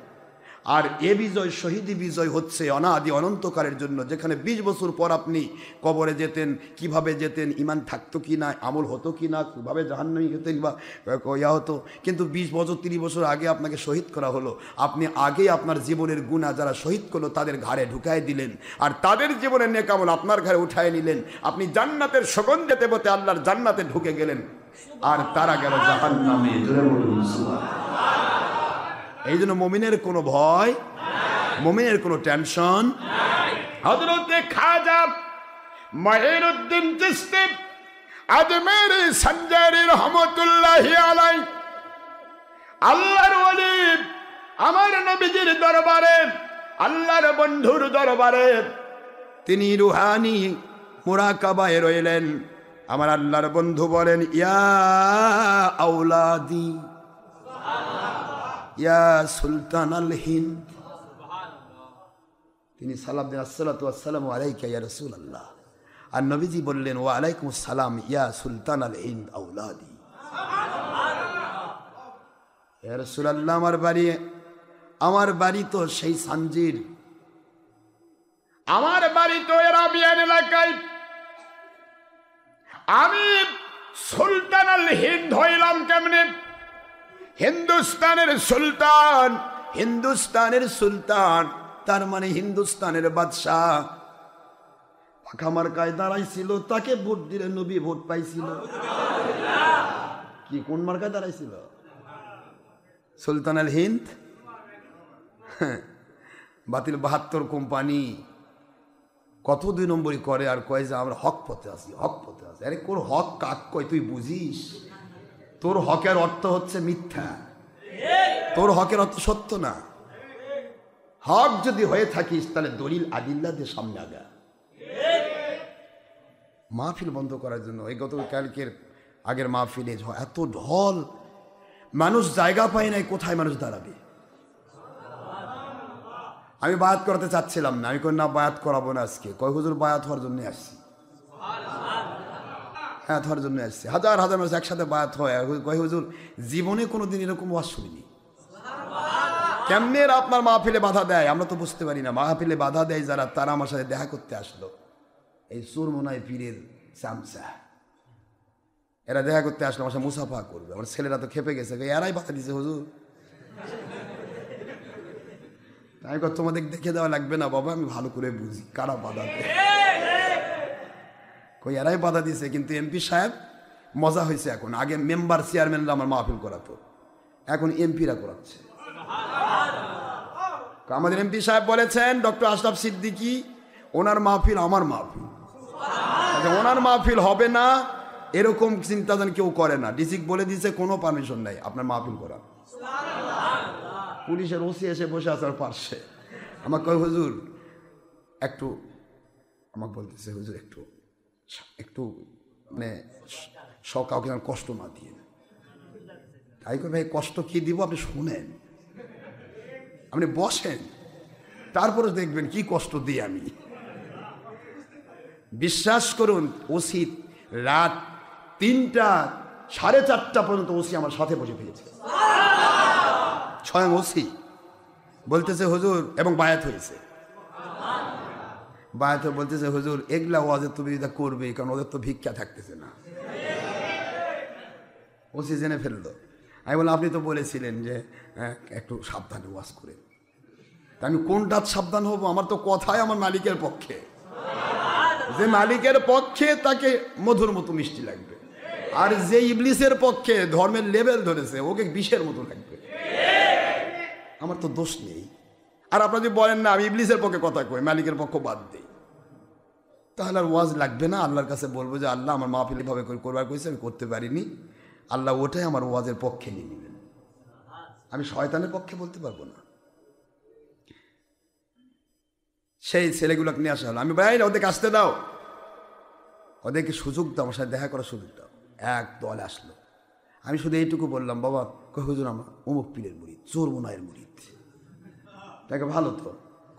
আর এ বিজয়, শহীদি বিজয় হচ্ছে অনাদি অনন্তকালের জন্য। যেখানে 20 বছর পর আপনি কবরে যেতেন, কিভাবে যেতেন, ইমান থাকতো কি না, আমল হতো কি না, কীভাবে জাহান্নামী হতেন বা ইয়া হতো, কিন্তু 20 বছর 30 বছর আগে আপনাকে শহীদ করা হলো। আপনি আগেই আপনার জীবনের গুনাহ যারা শহীদ করলো তাদের ঘাড়ে ঢুকাই দিলেন, আর তাদের জীবনের নেক আমল আপনার ঘাড়ে উঠায় নিলেন। আপনি জান্নাতের সুগন্ধে পেতে আল্লাহর জান্নাতে ঢুকে গেলেন, আর তারা গেল জাহান্নামে। এই জন্য মুমিনের কোনো ভয়, মুমিনের কোনো টেনশন। হযরতে খাজা মঈনুদ্দিন চিশতি আজমেরি সঞ্জারি রহমাতুল্লাহি আলাইহি, আল্লাহর ওলি, আমার নবীজির দরবারে, আল্লাহর বন্ধুর দরবারে তিনি রুহানি মুরাকাবায় রইলেন। আমার আল্লাহর বন্ধু বলেন, ইয়া আওলাদি ইয়া সুলতান আল হিন্দ। তিনি সালাম দিন, আসসালাতু ওয়াসসালামু আলাইকা ইয়া রাসূলুল্লাহ। আর নবীজি বললেন, ওয়া আলাইকুমুস সালাম ইয়া সুলতান আল হিন্দ আওলাদি। ইয়া রাসূলুল্লাহ, আমার বাড়ি তো সেই সানজির, আমার বাড়ি তো আরাবিয়ান এলাকায়। আমি সুলতান আল হিন্দ হইলাম কেমনে? হিন্দুস্তানের সুলতান, হিন্দুস্তানের সুলতান তার মানে হিন্দুস্তানের বাদশাহ। পাখা মার্কায় দাঁড়াইছিল, তাকে ভোট দিলে নবী ভোট পাইছিল। কি কোন মার্কায় দাঁড়াইছিল? সুলতান আল হিন্দ। বাতিল 72 কোম্পানি কত 2 নম্বরই করে আর কয় যে আমরা হক পথে আছি, হক পথে আছি। আরে কোন হক কাক কয় তুই বুঝিস? তোর হকের অর্থ হচ্ছে মিথ্যা, তোর হকের অর্থ সত্য না। হক যদি হয়ে থাকিস তাহলে দলিল আদিল্লা দিয়ে সামনে আগা। মাহফিল বন্ধ করার জন্য এই গতকালকের আগের মাহফিলে এত ঢল, মানুষ জায়গা পায় নাই, কোথায় মানুষ দাঁড়াবে। আমি বায়াত করাতে চাচ্ছিলাম না, আমি কই না বায়াত করাবো না আজকে। কয় হুজুর বায়াত হওয়ার জন্য আসছি, হ্যাঁ হওয়ার জন্য আসছি। হাজার হাজার মানুষ একসাথে বায়াত হয়। কয় হুজুর জীবনে কোনোদিন এরকম ওয়াজ শুনিনি। কেমনে আপনার মাহফিলে বাধা দেয় আমরা তো বুঝতে পারি না। মাহফিলে বাধা দেয় যারা, তারা আমার সাথে দেখা করতে আসলো। এই সুরমনায় পীরের চামচা, এরা দেখা করতে আসলো, আমার সাথে মুসাফা করবে। আমার ছেলেরা তো খেপে গেছে, এরাই বাধা দিছে হুজুর। আমি তোমাদের দেখে দেওয়া লাগবে না বাবা, আমি ভালো করে বুঝি কারা বাধা দেয়। কই এরাই বাধা দিছে। কিন্তু এমপি সাহেব মজা হয়েছে এখন। আগে মেম্বার চেয়ারম্যানরা আমার মাহফিল করাতো, এখন এমপিরা করাচ্ছে। আমাদের এমপি সাহেব বলেছেন, ডক্টর আশরাফ সিদ্দিকী, ওনার মাহফিল আমার মাহফিল, ওনার মাহফিল হবে না এরকম চিন্তা যেন কেউ করে না। ডিসি বলে দিয়েছে কোনো পারমিশন নাই আপনার মাহফিল করা। পুলিশের ওসি এসে বসে আছে আর পার্শ্বে। আমাকে কয় হুজুর একটু, আমাকে বলতেছে হুজুর একটু একটু মানে কাউকে যেন কষ্ট না দিয়ে। তাই কই ভাই কষ্ট কি দিব, আপনি শুনেন, আপনি বসেন, তারপরে দেখবেন কি কষ্ট দিই আমি। বিশ্বাস করুন, ওসি রাত 3টা 4:30 পর্যন্ত ওসি আমার সাথে বসে পেয়েছে, স্বয়ং ওসি বলতেছে হুজুর, এবং বায়াত হয়েছে। বায়াত বলতেছে হুজুর এগুলা ওয়াজের তুমি এটা করবে, কারণ ওদের তো ভিক্ষা থাকতেছে না। ওসি জেনে ফেললো। আমি বললাম আপনি তো বলেছিলেন যে একটু সাবধানে ওয়াজ করে। আমি কোনটা সাবধান হব? আমার তো কথাই আমার মালিকের পক্ষে। যে মালিকের পক্ষে তাকে মধুর মতো মিষ্টি লাগবে, আর যে ইবলিসের পক্ষে ধর্মের লেভেল ধরেছে ওকে বিষের মতো লাগবে। আমার তো দোষ নেই। আর আপনারা যদি বলেন না আমি ইবলিসের পক্ষে কথা কই, মালিকের পক্ষ বাদ দেই, তাহলে আর ওয়াজ লাগবে না। আল্লাহর কাছে বলবো যে আল্লাহ আমার মাহফিল ভাবে করবার কইছে, আমি করতে পারিনি, আল্লাহ ওটাই আমার ওয়াজের পক্ষে নিয়ে নেবেন। আমি শয়তানের পক্ষে বলতে পারবো না। সেই ছেলেগুলোকে নিয়ে আসা হলো। আমি ভাই ওদেরকে আসতে দাও, ওদেরকে সুযোগ দাও, আমার সাথে দেখা করার সুযোগ দাও। এক দল আসলো। আমি শুধু এইটুকু বললাম, বাবা কই হুজুর আমরা অমুক পীরের মুরিদ, চোরমোনায়ের মুরিদ। তাকে ভালো তো,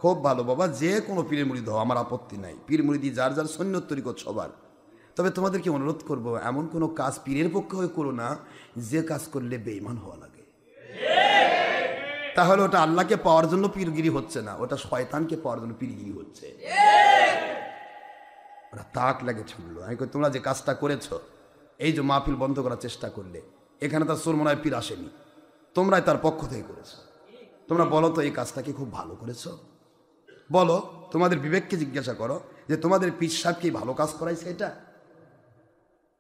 খুব ভালো বাবা, যে কোনো পীরের মুরিদ হও আমার আপত্তি নাই। পীর মুরিদি যার যার সন্ন্যত তরিকত সবার। তবে তোমাদেরকে অনুরোধ করব, এমন কোনো কাজ পীরের পক্ষে হয়ে করো না যে কাজ করলে বেঈমান হওয়া লাগে। তাহলে ওটা আল্লাহকে পাওয়ার জন্য পীরগিরি হচ্ছে না, ওটা শয়তানকে পাওয়ার জন্য পীরগিরি হচ্ছে। ওরা তাক লাগে ছুটলো। আমি কই, তোমরা যে কাজটা করেছ, এই যে মাহফিল বন্ধ করার চেষ্টা করলে, এখানে তার সোর মনে হয় পীর আসেনি, তোমরাই তার পক্ষ থেকে করেছো। তোমরা বলো তো এই কাজটা কি খুব ভালো করেছো? বলো, তোমাদের বিবেককে জিজ্ঞাসা করো যে তোমাদের পীর সাহেব কি ভালো কাজ করাইছে এটা?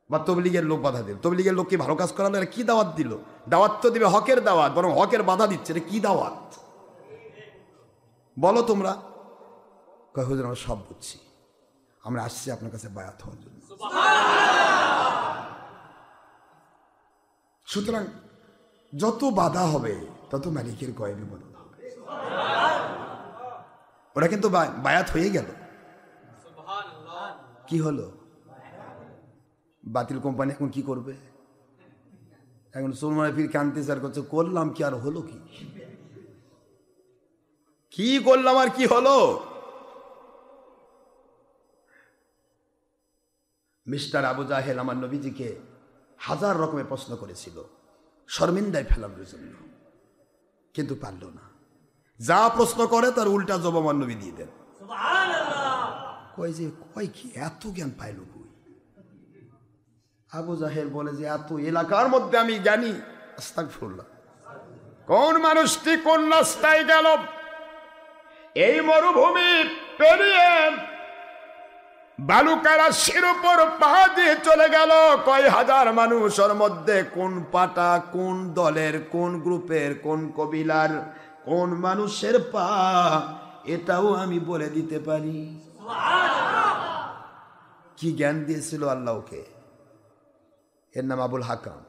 বা তবলিগের লোক বাধা দিল, তবলিগের লোক কি ভালো কাজ করালো? এটা কি দাওয়াত দিল? দাওয়াত তো দিবে হকের দাওয়াত, বরং হকের বাধা দিচ্ছে, এটা কি দাওয়াত? বলো তোমরা। কয় হুজুর আমরা সব বুঝছি, আমরা আসছি আপনার কাছে বায়াত হওয়ার জন্য। সুতরাং যত বাধা হবে তত মালিকের গয়েবে মদত হবে। ওরা কিন্তু বায়াত হয়ে গেল। কি হলো? বাতিল কোম্পানি এখন কি করবে? এখন সোলমানে ফির কানতে চার করছে, করলাম কি আর হলো কি? কি করলাম আর কি হলো? মিস্টার আবু জাহেল আমার নবীজিকে হাজার রকমের প্রশ্ন করেছিল শর্মিন্দায় ফেলানোর জন্য, কিন্তু পারল না। যা প্রশ্ন করে তার উল্টা জবাব আমার নবী দিয়ে দেন। কয় যে কয় কি এত জ্ঞান পাইল কই? আবু জাহেল বলে যে এত এলাকার মধ্যে আমি জ্ঞানী। আস্তাগফিরুল্লাহ। কোন মানুষটি কোন রাস্তায় গেল, এই মরুভূমি পেরিয়ে বালুকারাশির উপর পা দিয়ে চলে গেল কয় হাজার মানুষের মধ্যে কোন পাটা, কোন দলের, কোন গ্রুপের, কোন কবিলার, কোন মানুষের পা, এটাও আমি বলে দিতে পারি। কি জ্ঞান দিয়েছিল আল্লাহ ওকে। এর নাম আবুল হাকাম।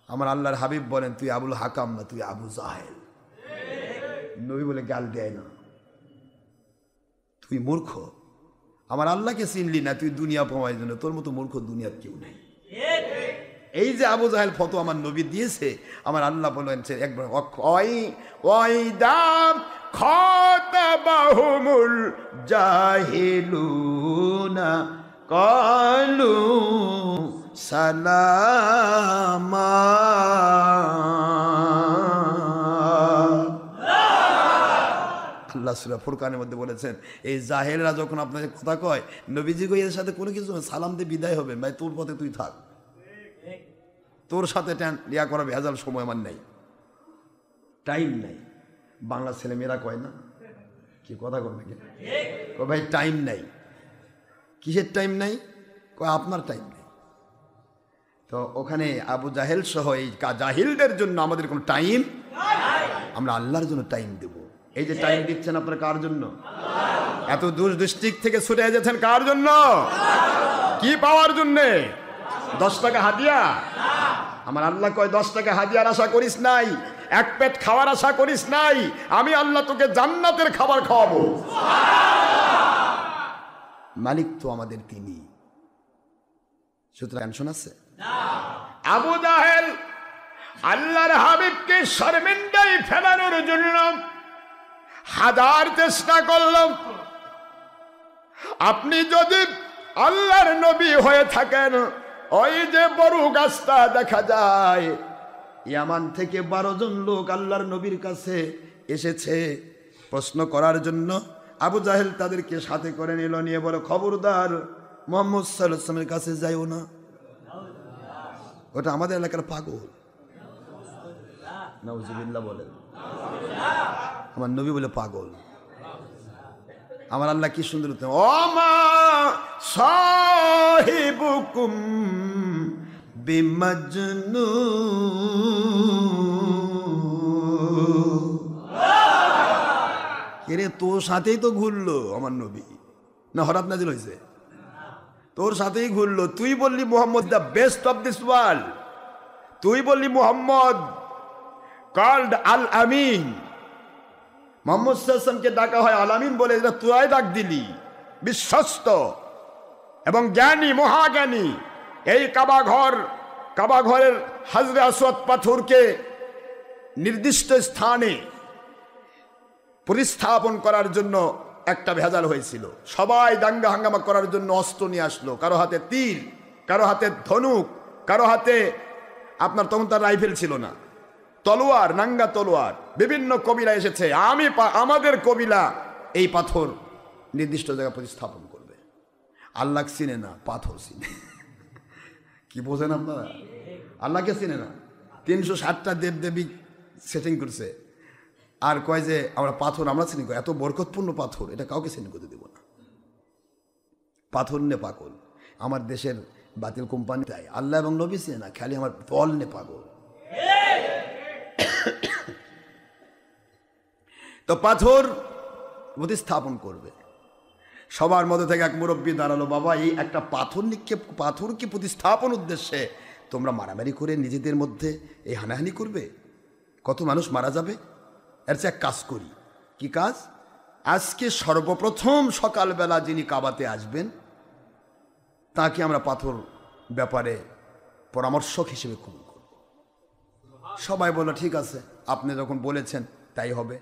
আমার আল্লাহর হাবিব বলেন, তুই আবুল হাকাম না, তুই আবু জাহেল। নবী বলে গাল দেয় না, তুই মূর্খ, আমার আল্লাহকে চিনলি না, তুই দুনিয়া পাওয়ার জন্য, তোর মতো মূর্খ দুনিয়ার কেউ নেই। এই যে আবু জাহেল ফতো আমার নবী দিয়েছে, আমার আল্লাহ বলেন একবার খাতাবাহুমুল জাহিলুনা কালু সালামা। আল্লাহ সূরা ফুরকানের মধ্যে বলেছেন, এই জাহেলরা যখন আপনাকে কথা কয়, নবীজি কই এর সাথে কোনো কিছু সালাম দিয়ে বিদায় হবেন, ভাই তোর পথে তুই থাক, তোর সাথে ইয়া করা ভেজাল সময় আমার নাই, টাইম নাই। বাংলা ছেলে মেয়েরা কয় না, কি কথা কয় নাকি, ভাই টাইম নাই। কিসের টাইম নাই? কয় আপনার টাইম নেই। তো ওখানে আবু জাহেল সহ এই জাহিলদের জন্য আমাদের কোনো টাইম, আমরা আল্লাহর জন্য টাইম দেব। এই যে টাইম দিচ্ছেন আপনারা কার জন্য? এত দূর ডিস্ট্রিক্ট থেকে ছুটে এসেছেন কার জন্য? কি পাওয়ার জন্যে? 10 টাকা হাদিয়া? আমার আল্লাহ কয় 10 টাকা হাদিয়ার আশা করিস নাই, এক পেট খাওয়ার আশা করিস নাই, আমি আল্লাহ তোকে জান্নাতের খাবার খাওয়াবো। মালিক তো আমাদের তিনি। সুতরাং টেনশন আছে? আবু জাহেল আল্লাহর হাবিবকে শর্মিন্দায় ফেলানোর জন্য হাজার চেষ্টা করলাম। আপনি যদি আল্লাহর নবী হয়ে থাকেন, ওই যে বড় গাছটা দেখা যায়, ইয়ামান থেকে 12 জন লোক আল্লাহর নবীর কাছে এসেছে প্রশ্ন করার জন্য। আবু জাহেল তাদেরকে সাথে করে নিল, নিয়ে বলে, খবরদার মুহাম্মদ সাল্লাল্লাহু আলাইহি ওয়াসাল্লামের কাছে যাইও না, ওটা আমাদের এলাকার পাগল। নাউজুবিল্লাহ বলেন। আমার নবী বলে পাগল। আমার আল্লাহ কি সুন্দর, ওমা সাহিবুকুম বিমাজনুন। এরে তোর সাথেই তো ঘুরলো আমার নবী, না হঠাৎ নাজিল হয়েছে? তোর সাথেই ঘুরলো। তুই বললি Muhammad the best of this world, তুই বললি মুহাম্মদ কল্ড আল আমিন, মুহাম্মদ সাল্লাল্লাহু আলাইহি ওয়াসাল্লামকে ডাকা হয় আল আমিন বলে, এটা তুই ডাক দিলি। বিশ্বস্ত এবং জ্ঞানী, মহাজ্ঞানী। এই কাবা ঘরের হাজরে আসওয়াদ পাথরকে নির্দিষ্ট স্থানে প্রতিস্থাপন করার জন্য একটা ভেজাল হয়েছিল। সবাই দাঙ্গা হাঙ্গামা করার জন্য অস্ত্র নিয়ে আসলো, কারো হাতে তীর, কারো হাতে ধনুক, কারো হাতে আপনার তখন তার রাইফেল ছিল না, তলোয়ার, নাঙ্গা তলোয়ার। বিভিন্ন কবিরা এসেছে, আমাদের কবিলা এই পাথর নির্দিষ্ট জায়গায় প্রতিস্থাপন করবে। আল্লাহ চিনে না, পাথর চিনে। কি বোঝেন আপনারা? আল্লাহকে চিনে না, 360টা দেবদেবী সেটিং করছে, আর কয় যে আমরা পাথর আমরা চিনি, এত বরকতপূর্ণ পাথর, এটা কাউকে চিনি করতে দেব না। পাথর নে পাগল, আমার দেশের বাতিল কোম্পানি তাই আল্লাহ এবং নবী চিনে না, খালি আমার দল নে পাগল। তো পাথর প্রতিস্থাপন করবে। সবার মধ্যে থেকে এক মুরব্বী দাঁড়ালো, বাবা এই একটা পাথর নিক্ষেপ, পাথরকে প্রতিস্থাপন উদ্দেশ্যে তোমরা মারামারি করে নিজেদের মধ্যে এই হানাহানি করবে, কত মানুষ মারা যাবে। এর চেয়ে এক কাজ করি। কি কাজ? আজকে সর্বপ্রথম সকালবেলা যিনি কাবাতে আসবেন তাকে আমরা পাথর ব্যাপারে পরামর্শক হিসেবে কবুল করব। সবাই বলল ঠিক আছে, আপনি যখন বলেছেন তাই হবে।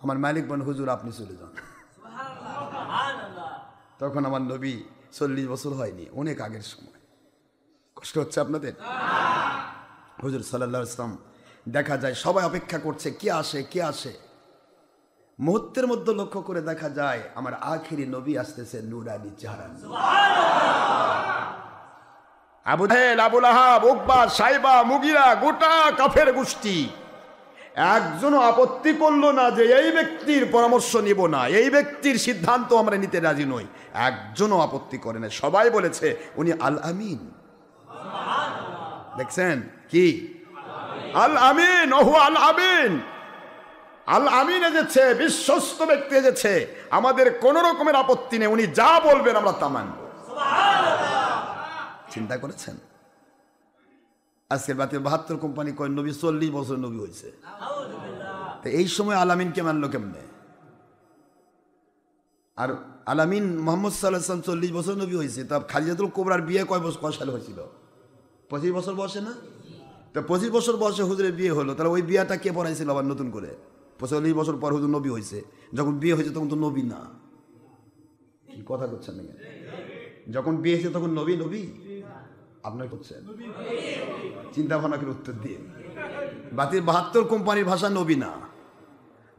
আমার মালিক বলেন, হুজুর আপনি চলে যান। তখন আমার নবী 40 বছর হয়নি, অনেক আগের সময়। কষ্ট হচ্ছে আপনাদের? হুজুর সাল্লাল্লাহু আলাইহি ওয়াসাল্লাম দেখা যায় সবাই অপেক্ষা করছে, কে আসে কে আসে। মুহূর্তের মধ্যে লক্ষ্য করে দেখা যায় আমার আখিরি নবী আসতেছে নূরানি চেহারা। আবু জাহেল, আবু লাহাব, উকবা, সাইবা, মুগিরা, গোটা কাফের গোষ্ঠী একজনও আপত্তি করলো না যে এই ব্যক্তির পরামর্শ নিব না, এই ব্যক্তির সিদ্ধান্ত আমরা নিতে রাজি নই। একজনও আপত্তি করে না, সবাই বলেছে উনি আল আমিন। দেখছেন কি? আল আমিন, ওহু আল আমিন। আল আমিন এসেছে, বিশ্বস্ত ব্যক্তি এসেছে, আমাদের কোন রকমের আপত্তি নেই, উনি যা বলবেন আমরা তা মানব। চিন্তা করেছেন? আজকের বাতে 72 কোম্পানি কয় নবী 40 বছর নবী হয়েছে, তো এই সময় আলামিনকে মানলো কেমনে? আর আলামিন মোহাম্মদ সাল্লাল্লাহু আলাইহি ওয়াসাল্লাম 40 বছর নবী হয়েছে, তা খাদিজাতুল কুবরার বিয়ে কয় সালে হয়েছিল? 25 বছর বয়সে না? তো 25 বছর বয়সে হুজুরের বিয়ে হলো, তাহলে ওই বিয়েটা কে পড়াইছিল আবার নতুন করে? 40 বছর পর হুজুর নবী হয়েছে, যখন বিয়ে হয়েছে তখন তো নবী না। কি কথা করছেন না? যখন বিয়ে হয়েছে তখন নবী নবী আপনার করছেন চিন্তা ভাবনা করে উত্তর দিয়ে। বাতিল 72 কোম্পানির ভাষা নবী না,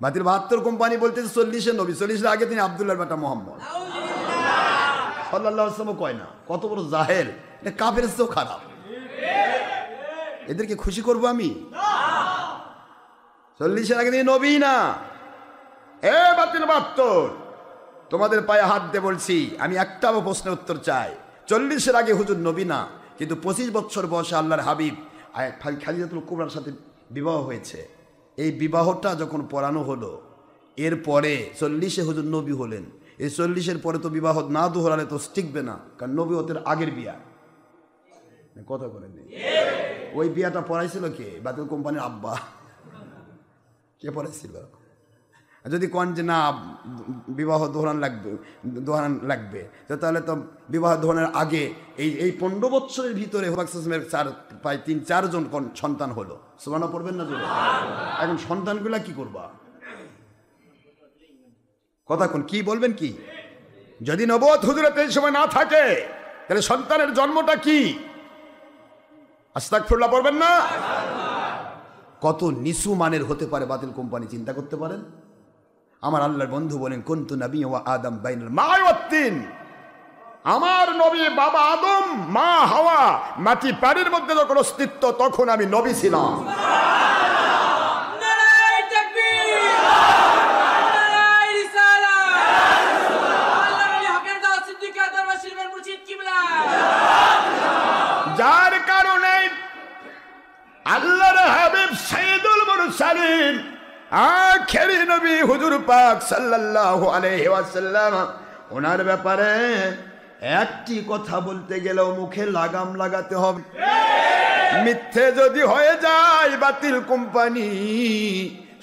বাতিল 72 কোম্পানি বলতে 40-এ নবী, 40-এর আগে তিনি আব্দুল্লাহর বেটা মোহাম্মদ সাল্লাল্লাহু আলাইহি ওয়াসাল্লাম কয় না। কত বড় জাহেল, এটা কাফের চেয়েও খারাপ। এদেরকে খুশি করবো আমি? 40-এর আগে তিনি নবী না। এ বাতিল 72, তোমাদের পায়ে হাত দিয়ে বলছি, আমি একটাও প্রশ্নের উত্তর চাই। 40-এর আগে হুজুর নবী না, কিন্তু 25 বছর বয়সে আল্লাহর হাবিব খাদিজাতুল কুবরার সাথে বিবাহ হয়েছে। এই বিবাহটা যখন পড়ানো হলো, এরপরে 40-এ হুজুর নবী হলেন। এই 40-এর পরে তো বিবাহ না দোহরালে তো টিকবে না, কারণ নবুয়তের আগের বিয়া। কথা বলেন, ওই বিয়াটা পড়াইছিল কে? বাতিল কোম্পানির আব্বা। কে পড়াইছিল? যদি কোন যে না বিবাহ দোহরান লাগবে, তাহলে তো বিবাহ দোহরানের আগে এই 15 বছরের ভিতরে প্রায় 3-4 জন সন্তান হলো। সুবহানাল্লাহ পড়বেন না? এখন সন্তানগুলা কি করবা? কথা কোন কি বলবেন? কি যদি নবুয়ত হুজুরের এই সময় না থাকে, তাহলে সন্তানের জন্মটা কি? আস্তাগফিরুল্লাহ পড়বেন না? কত নিচু মানের হতে পারে বাতিল কোম্পানি, চিন্তা করতে পারেন? আমার আল্লাহর বন্ধু বলেন, কুনতু নবী ওয়া আদম বাইনাল মা'i ওয়াত তিন। আমার নবী বাবা আদম, মা হাওয়া, মাটি পানির মধ্যে যখন অস্তিত্ব, তখন আমি নবী ছিলাম। নারায়ে তাকবীর, নারায়ে রিসালাত, আল্লাহর নবী হকের দাওয়াত সিদ্দিক আকবর শরীফের মুর্শিদ কিবলা। যার কারণে আল্লাহর হাবিব সাইয়্যিদুল মুরসালিন আখেরি নবী হুজুর পাক সাল্লাল্লাহু আলাইহি ওয়াসাল্লাম, ওনার ব্যাপারে একটি কথা বলতে গেলেও মুখে লাগাম লাগাতে হবে। মিথ্যে যদি হয়ে যায় বাতিল কোম্পানি,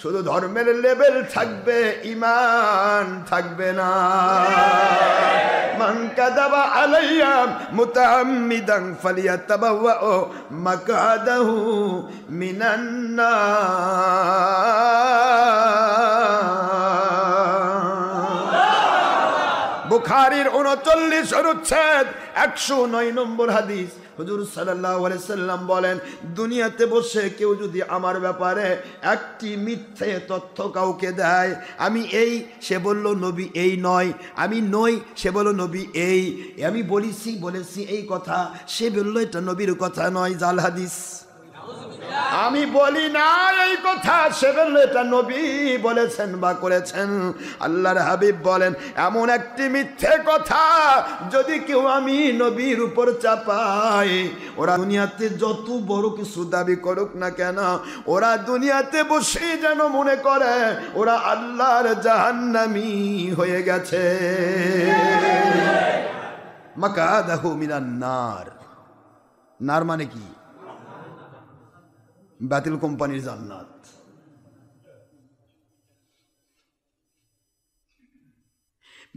শুধু ধর্মের লেভেল থাকবে, ঈমান থাকবে না। মান কাযাবা আলাইয়া মুতাআম্মিদান ফালিয়াতাবাওয়া মাকআদাহু মিনান নার। বুখারী বুখারীর 39 অনুচ্ছেদ 109 নম্বর হাদিস। হুজুর সাল্লাল্লাহু আলাইহি সাল্লাম বলেন, দুনিয়াতে বসে কেউ যদি আমার ব্যাপারে একটি মিথ্যে তথ্য কাউকে দেয়, আমি এই, সে বলল নবী এই নয়, আমি নই, সে বলল নবী এই, আমি বলেছি এই কথা, সে বলল এটা নবীর কথা নয়, জাল হাদিস। আমি বলি না এই কথা, সে বলল এটা নবী বলেছেন বা করেছেন। আল্লাহর হাবিব বলেন, এমন একটি মিথ্যে কথা যদি কেউ আমি নবীর উপর চাপাই, ওরা দুনিয়াতে যত বড় কিছু দাবি করুক না কেন, ওরা দুনিয়াতে বসে যেন মনে করে ওরা আল্লাহর জাহান্নামী হয়ে গেছে। মাকাদাহু মিনান নার। নার মানে কি? বাতিল কোম্পানির জান্নাত।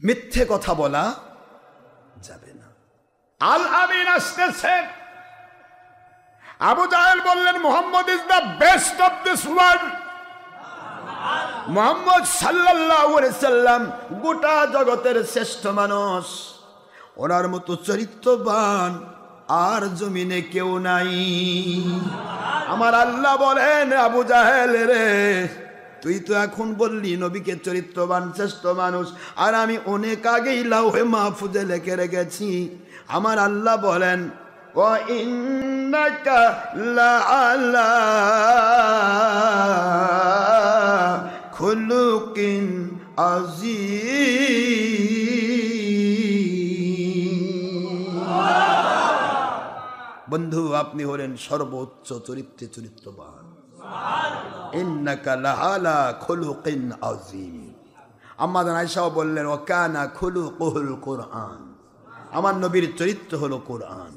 মিথ্যে কথা বলা যাবে না। আল আমিন আসতেছে। আবু জাহেল বললেন, Muhammad is the best of this world. Muhammad সাল্লাল্লাহু আলাইহি সাল্লাম গোটা জগতের শ্রেষ্ঠ মানুষ, ওনার মতো চরিত্রবান আর জমিনে কেউ নাই। আমার আল্লাহ বলেন, আবু জাহেল রে, তুই তো এখন বললি নবীকে চরিত্রবান শ্রেষ্ঠ মানুষ, আর আমি অনেক আগেই লাউহে মাহফুজে লিখে রেখেছি। আমার আল্লাহ বলেন, ওয়া ইন্নাকা লাআলা খুলুকিন আযীম। বন্ধু, আপনি হলেন সর্বোচ্চ চরিত্রে চরিত্রবান। ইন্নাকা লাআলা খুলুকিন আযীম। আম্মা জান আয়েশা বললেন, ওয়া কানা খুলুকুল কুরআন। আমার নবীর চরিত্র হলো কোরআন।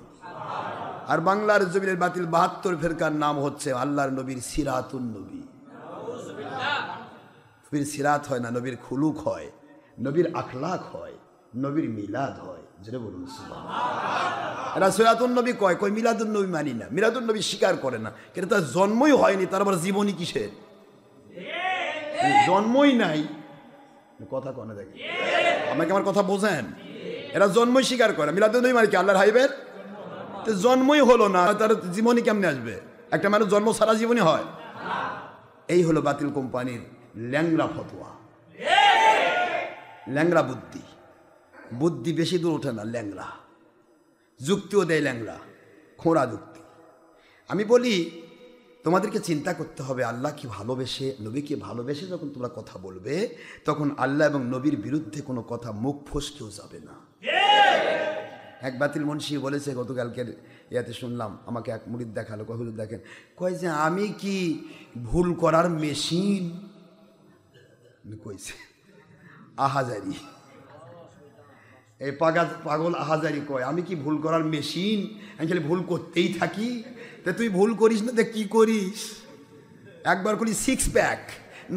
আর বাংলার জমিনের বাতিল 72 ফেরকার নাম হচ্ছে আল্লাহর নবীর সিরাতুন নবী। নবীর সিরাত হয় না, নবীর খুলুক হয়, নবীর আখলাক হয়, নবীর মিলাদ হয়। যেটা বলুন সুবহানাল্লাহ। এরা সিরাতুন নবী কয়, কই মিলাদুন নবী মানি না, মিলাদুন নবী স্বীকার করে না, কিন্তু তার জন্মই হয়নি, তার আবার জীবনী কিসের? জন্মই নাই। কথা কনে দেখেন, আমাকে আমার কথা বোঝেন? এরা জন্মই স্বীকার করে, মিলাদুন নবী মানে কি? আল্লাহর হাবিবের জন্মই হলো না, তার জীবনী কেমনে আসবে? একটা মানুষ জন্ম ছাড়া জীবনী হয়? এই হলো বাতিল কোম্পানির ল্যাংড়া ফতোয়া, ল্যাংড়া বুদ্ধি। বুদ্ধি বেশি দূর ওঠে না, ল্যাংড়া যুক্তিও দেয়, ল্যাংড়া খোঁড়া যুক্তি। আমি বলি, তোমাদেরকে চিন্তা করতে হবে, আল্লাহ কি ভালোবেসে, নবীকে ভালোবেসে যখন তোমরা কথা বলবে, তখন আল্লাহ এবং নবীর বিরুদ্ধে কোনো কথা মুখ ফসকেও যাবে না। এক বাতিল মুন্সি বলেছে, গতকালকের ইয়াতে শুনলাম, আমাকে এক মুরিদ দেখালো, হুজুর দেখেন, কয় যে আমি কি ভুল করার মেশিন? কইছে আহাজারি, এই পাগল আহাজারি কয়, আমি কি ভুল করার মেশিন? আমি খালি ভুল করতেই থাকি। তা তুই ভুল করিস না, তা কি করিস? একবার করি 6 প্যাক,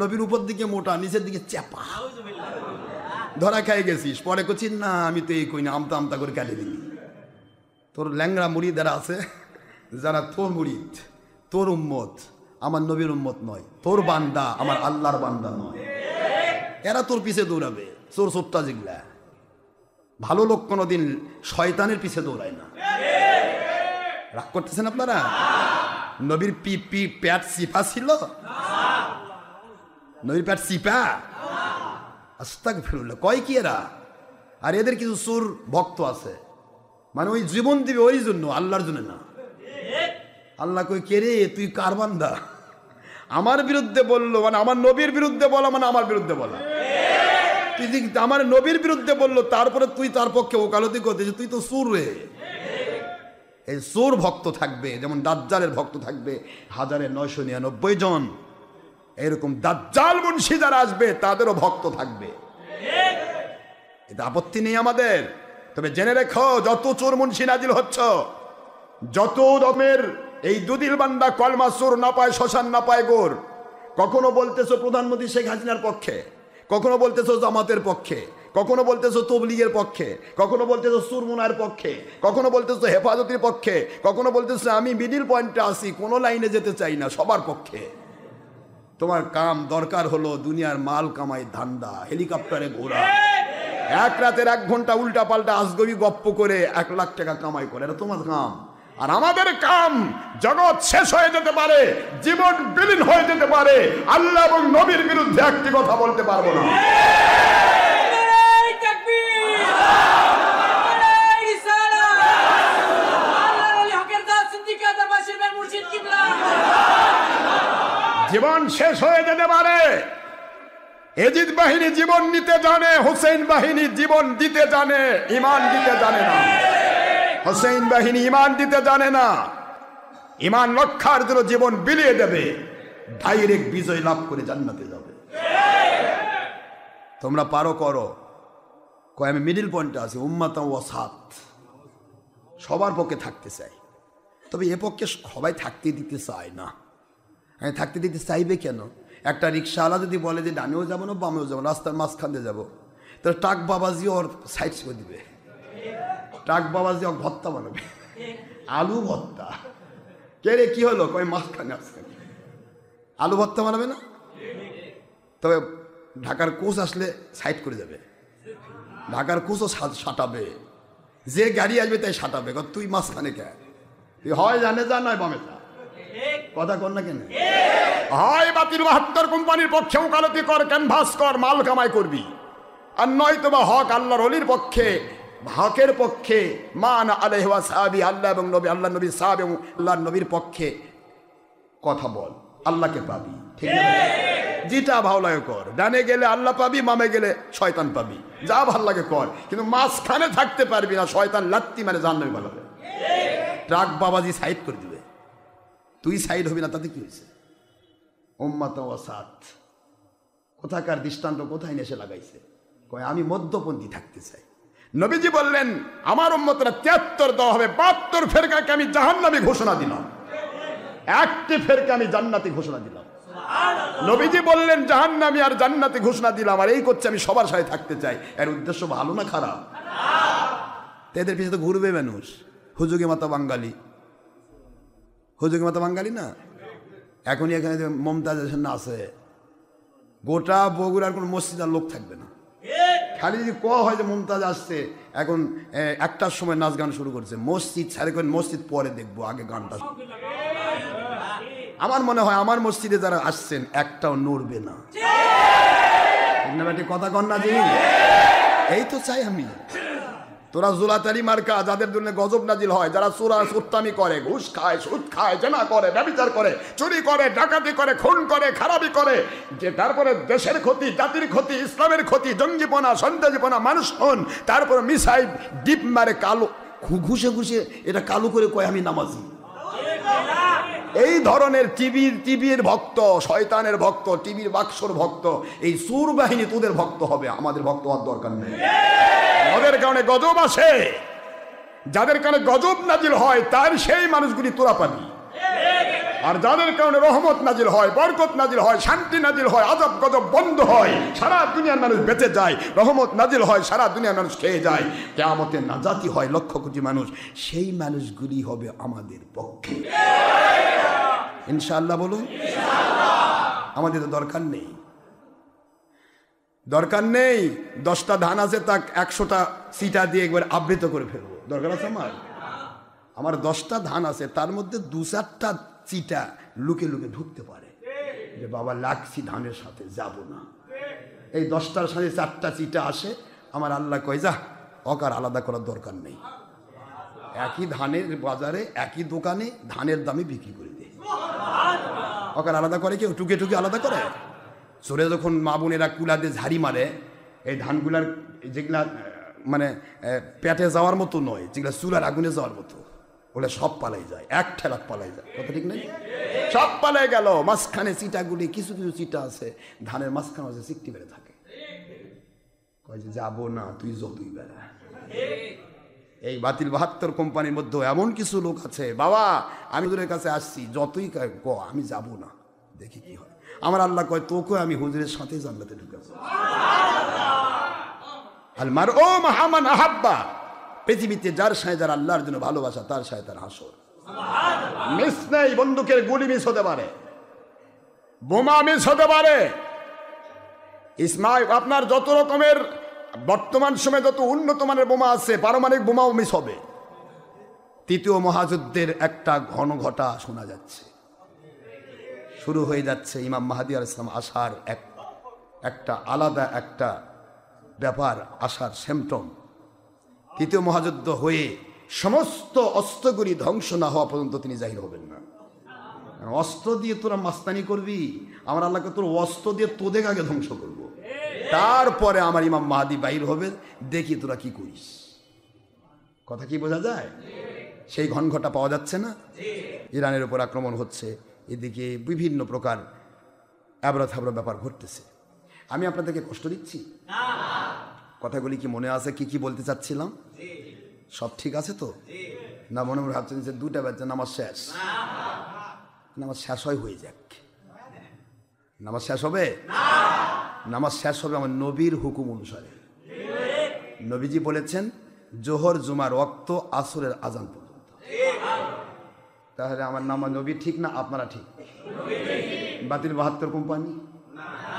নবীর উপর দিকে মোটা, নিচের দিকে চাপা, ধরা খাই গেছিস। পরে করছিস না আমি তো এই কই না, আমতা আমতা করে কাটে দিবি। তোর ল্যাংড়া মুড়িদ যারা আছে, যারা তোর মুড়িদ, তোর উম্মত, আমার নবীর উম্মত নয়, তোর বান্দা আমার আল্লাহর বান্দা নয়, এরা তোর পিছে দৌড়াবে। চোর সোট্টা যেগুলা, ভালো লোক কোনোদিন শয়তানের পিছে দৌড়ায় না। রাগ করতেছেন আপনারা? নবীর প্যাট চিপা ছিল? নবীর প্যাট চিপা? আস্তাগফিরুল্লাহ, কয় কি এরা? আর এদের কিছু চোর ভক্ত আছে, মানে ওই জীবন দিবে ওই জন্য, আল্লাহর জন্য না। আল্লাহ কই, কে রে তুই কার বান্দা? আমার বিরুদ্ধে বললো মানে আমার নবীর বিরুদ্ধে বলা মানে আমার বিরুদ্ধে বলা। তুই আমার নবীর বিরুদ্ধে বললো, তারপরে তুই তার পক্ষে ওকালতি করতেছিস, তুই তো চোর রে। এই চোর ভক্ত থাকবে, যেমন দাজ্জালের ভক্ত থাকবে 1999 জন, এরকম দাজ্জাল মুন্সি যারা আসবে তাদেরও ভক্ত থাকবে। এটা আপত্তি নেই আমাদের। তবে জেনে রেখো, যত চোর মুন্সি নাজিল হচ্ছ, যত রকমের এই দুদিল বান্দা কলমা চোর না পায় শ্মশান না পায় গোর, কখনো বলতেছো প্রধানমন্ত্রী শেখ হাসিনার পক্ষে, কখনো বলতেছো জামাতের পক্ষে, কখনো বলতেছো তবলিগের পক্ষে, কখনো বলতেছো সুরমুনার পক্ষে, কখনো বলতেছো হেফাজতের পক্ষে, কখনো বলতেছো আমি মিডিল পয়েন্টে আসি, কোনো লাইনে যেতে চাই না, সবার পক্ষে। তোমার কাম দরকার হলো দুনিয়ার মাল কামাই ধান্দা, হেলিকপ্টারে ঘোরা, এক রাতের 1 ঘন্টা উল্টা পাল্টা আজগবি গপ্প করে 1 লাখ টাকা কামাই করে, এটা তোমার কাম। আর আমাদের কাম, জগৎ শেষ হয়ে যেতে পারে, জীবন বিলীন হয়ে যেতে পারে, আল্লাহ এবং নবীর বিরুদ্ধে একটি কথা বলতে পারবো না। জীবন শেষ হয়ে যেতে পারে। এজিদ বাহিনী জীবন নিতে জানে, হুসেইন বাহিনী জীবন দিতে জানে, ইমান দিতে জানে না। হুসেইন বাহিনী ইমান দিতে জানে না, ইমান রক্ষার জন্য জীবন বিলিয়ে দেবে, ডাইরেক্ট বিজয় লাভ করে জান্নাতে যাবে। তোমরা পারো করো, কয় আমি মিডিল পয়েন্টে আছি, উম্মাতা ওয়াসাত, সবার পক্ষে থাকতে চাই। তবে এ পক্ষে সবাই থাকতে দিতে চায় না। আমি থাকতে দিতে চাইবে কেন? একটা রিক্সাওয়ালা যদি বলে যে ডানেও যাবো না বামেও যাবো, রাস্তার মাঝখান দিয়ে যাবো, তাহলে ট্রাক বাবাজি ওর সাইড করে দিবে, ট্রাক বাবাজি ওর ভর্তা বানাবে, আলু ভর্তা। কে রে কি হলো? কয় মাঝখানে আসছে, আলু ভর্তা বানাবে না? তবে ঢাকার কোচ আসলে সাইড করে যাবে, ঢাকার কোচও সাঁটাবে, যে গাড়ি আসবে তাই সাঁটাবে, তুই মাঝখানে কে, তুই হয় জানে যা, নয় বামে যা। কথা কর না কেন? হয় বাতিল 72 কোম্পানির পক্ষে ওকালতি কর, ক্যানভাস কর, মাল কামাই করবি, আর নয়তো বা হক আল্লাহর ওলির পক্ষে, হকের পক্ষে, মান আলাইহি ওয়া সাহাবী, আল্লাহ এবং নবী, আল্লাহ নবী সাহাবী এবং আল্লাহর নবীর পক্ষে কথা বল, আল্লাহকে পাবি। ঠিক না? যেটা ভালো লাগে কর, ডানে গেলে আল্লাহ পাবি, বামে গেলে শয়তান পাবি, যা ভালো লাগে কর, কিন্তু মাঝখানে থাকতে পারবি না, শয়তান লাত্তি মানে জাহান্নামে পালাবে। ট্রাক বাবাজি সাইড করে দিবে, তুই সাইড হবি না, তাতে কি হয়েছে? উম্মাত ওয়াসাত কোথাকার দৃষ্টান্ত কোথায় এসে লাগাইছে? কয় আমি মধ্যপন্থী থাকতে চাই। নবীজি বললেন আমার উম্মতরা 73 দেওয়া হবে, 72 ফেরকাকে আমি জাহান্নামী ঘোষণা দিলাম, 1টি ফেরকা আমি জান্নাতি ঘোষণা দিলাম। নবীজি বললেন জাহান্নামী আর জান্নাতি ঘোষণা দিলাম, আর এই করছে আমি সবার সাথে থাকতে চাই। এর উদ্দেশ্য ভালো না খারাপ? এদের পিছনে তো ঘুরবে মানুষ। হুজুগে মাতা বাঙালি, হুজুগে মাতা বাঙালি না, এখনই এখানে যে মমতাজ না আছে, গোটা বগুড়ার কোনো মসজিদ আর লোক থাকবে না। খালি যদি হয় যে মমতাজ আসছে, এখন 1টার সময় নাচ গান শুরু করছে, মসজিদ ছাড়ে করে মসজিদ পরে দেখবো, আগে গানটা। আমার মনে হয় আমার মসজিদে যারা আসছেন একটাও নড়বে না। কথা কন না যিনি, এই তো চাই আমি। তোরা জুলাতারি মার্কা, যাদের জন্য গজব নাজিল হয়, যারা চোরা সুত্তামি করে, ঘুষ খায়, সুদ খায়, জেনা করে, ব্যভিচার করে, চুরি করে, ডাকাতি করে, খুন করে, খারাপি করে, যে তারপরে দেশের ক্ষতি, জাতির ক্ষতি, ইসলামের ক্ষতি, জঙ্গিপনা, সন্ত্রাসীপনা, মানুষ হন, তারপরে মিসাইল ডিপ মারে, কালো ঘুষে ঘুষে এটা কালো করে কয় আমি নামাজি। এই ধরনের টিভির ভক্ত, শয়তানের ভক্ত, টিভির বাক্সর ভক্ত, এই সুর বাহিনী তোদের ভক্ত হবে, আমাদের ভক্ত হওয়ার দরকার নেই। ওদের কারণে গজব আসে, যাদের কারণে গজব নাজিল হয় তার সেই মানুষগুলি তোরা পাবি, আর যাদের কারণে রহমত নাজিল হয়, বরকত নাজিল হয়, শান্তি নাজিল হয়, আযাব গজব বন্ধ হয়, সারা দুনিয়ার মানুষ বেঁচে যায়, রহমত নাজিল হয়, সারা দুনিয়ার মানুষ খেয়ে যায়, কিয়ামতে নাজাতি হয় লক্ষ কোটি মানুষ, সেই মানুষগুলি হবে আমাদের পক্ষে ইনশাআল্লাহ। বলুন আমাদের তো দরকার নেই, দরকার নেই 10টা ধান আছে তা 100টা চিটা দিয়ে একবার আবৃত করে ফেলবো, দরকার আছে আমার 10টা ধান আছে, তার মধ্যে 2-4টা চিটা লুকে লুকে ঢুকতে পারে, যে বাবা লাগছি ধানের সাথে যাব না। এই 10টার সাথে 4টা চিটা আসে, আমার আল্লাহ কয় যা অকার আলাদা করার দরকার নেই, একই ধানের বাজারে একই দোকানে ধানের দামে বিক্রি করে দেয়। অকার আলাদা করে কেউ? টুকে টুকে আলাদা করে? চোরে যখন মা বোনেরা কুলা দিয়ে ঝাড়ি মারে, এই ধানগুলার যেগুলা মানে পেটে যাওয়ার মতো নয়, যেগুলা চুলার আগুনে যাওয়ার মতো, ওগুলো সব পালাই যায়, এক ঠেলাক পালাই যায়, কথা ঠিক নেই? সব পালাই গেল, মাঝখানে চিটাগুলি, কিছু কিছু চিটা আছে ধানের মাঝখানে আছে, চিকটি বেড়ে থাকে, কয় যে যাবো না, তুই যতই বেড়া। এই বাতিল 72 কোম্পানির মধ্যে এমন কিছু লোক আছে, বাবা আমি হুজুরের কাছে আসছি, যতই আমি যাব না, দেখি কি হয়। আমার আল্লাহ কয় তোকে আমি হুজুরের সাথে জান্নাতে ঢুকাবো। আল মারউ মা'a মান আহাব্বা, পৃথিবীতে যার সাথে যার আল্লাহর জন্য ভালোবাসা, তার সাথে তার হাসর। মিস নেই, বন্দুকের গুলি মিস হতে পারে, বোমা মিস হতে পারে, ইসমাইল আপনার যত রকমের বর্তমান সময়ে যত উন্নত মানের বোমা আছে পারমাণবিক বোমাও মিস হবে। তৃতীয় মহাযুদ্ধের একটা ঘন ঘটা শোনা যাচ্ছে, শুরু হয়ে যাচ্ছে। ইমাম মাহদী আলাইহিস সালাম আসার একটা আলাদা একটা ব্যাপার, আসার সিম্পটম। তৃতীয় মহাযুদ্ধ হয়ে সমস্ত অস্ত্রগুলি ধ্বংস না হওয়া পর্যন্ত তিনি জাহির হবেন না। অস্ত্র দিয়ে তোরা মাস্তানি করবি, আমার আল্লাহকে তোর অস্ত্র দিয়ে তোদের আগে ধ্বংস করব, তারপরে আমার ইমাম মাহদী বাহির হবে, দেখি তোরা কি করিস। কথা কি বোঝা যায়? সেই ঘনঘটা পাওয়া যাচ্ছে না। ইরানের উপর আক্রমণ হচ্ছে, এদিকে বিভিন্ন প্রকার অ্যাবরা থাবরা ব্যাপার ঘটতেছে। আমি আপনাদেরকে কষ্ট দিচ্ছি? কথাগুলি কি মনে আছে? কি কি বলতে চাচ্ছিলাম? সব ঠিক আছে তো? না মনে মনে ভাবছেন যে দুটা বাচ্চা নামাজ শেষ, নামাজ শেষ হয়ে যাক। নামাজ শেষ হবে? নামাজ শেষ হবে আমার নবীর হুকুম অনুসারে। নবীজি বলেছেন জোহর জুমার ওয়াক্ত আসরের আজান পর্যন্ত। তাহলে আমার নামা নবী ঠিক না আপনারা ঠিক? বাতিল 72 কোম্পানি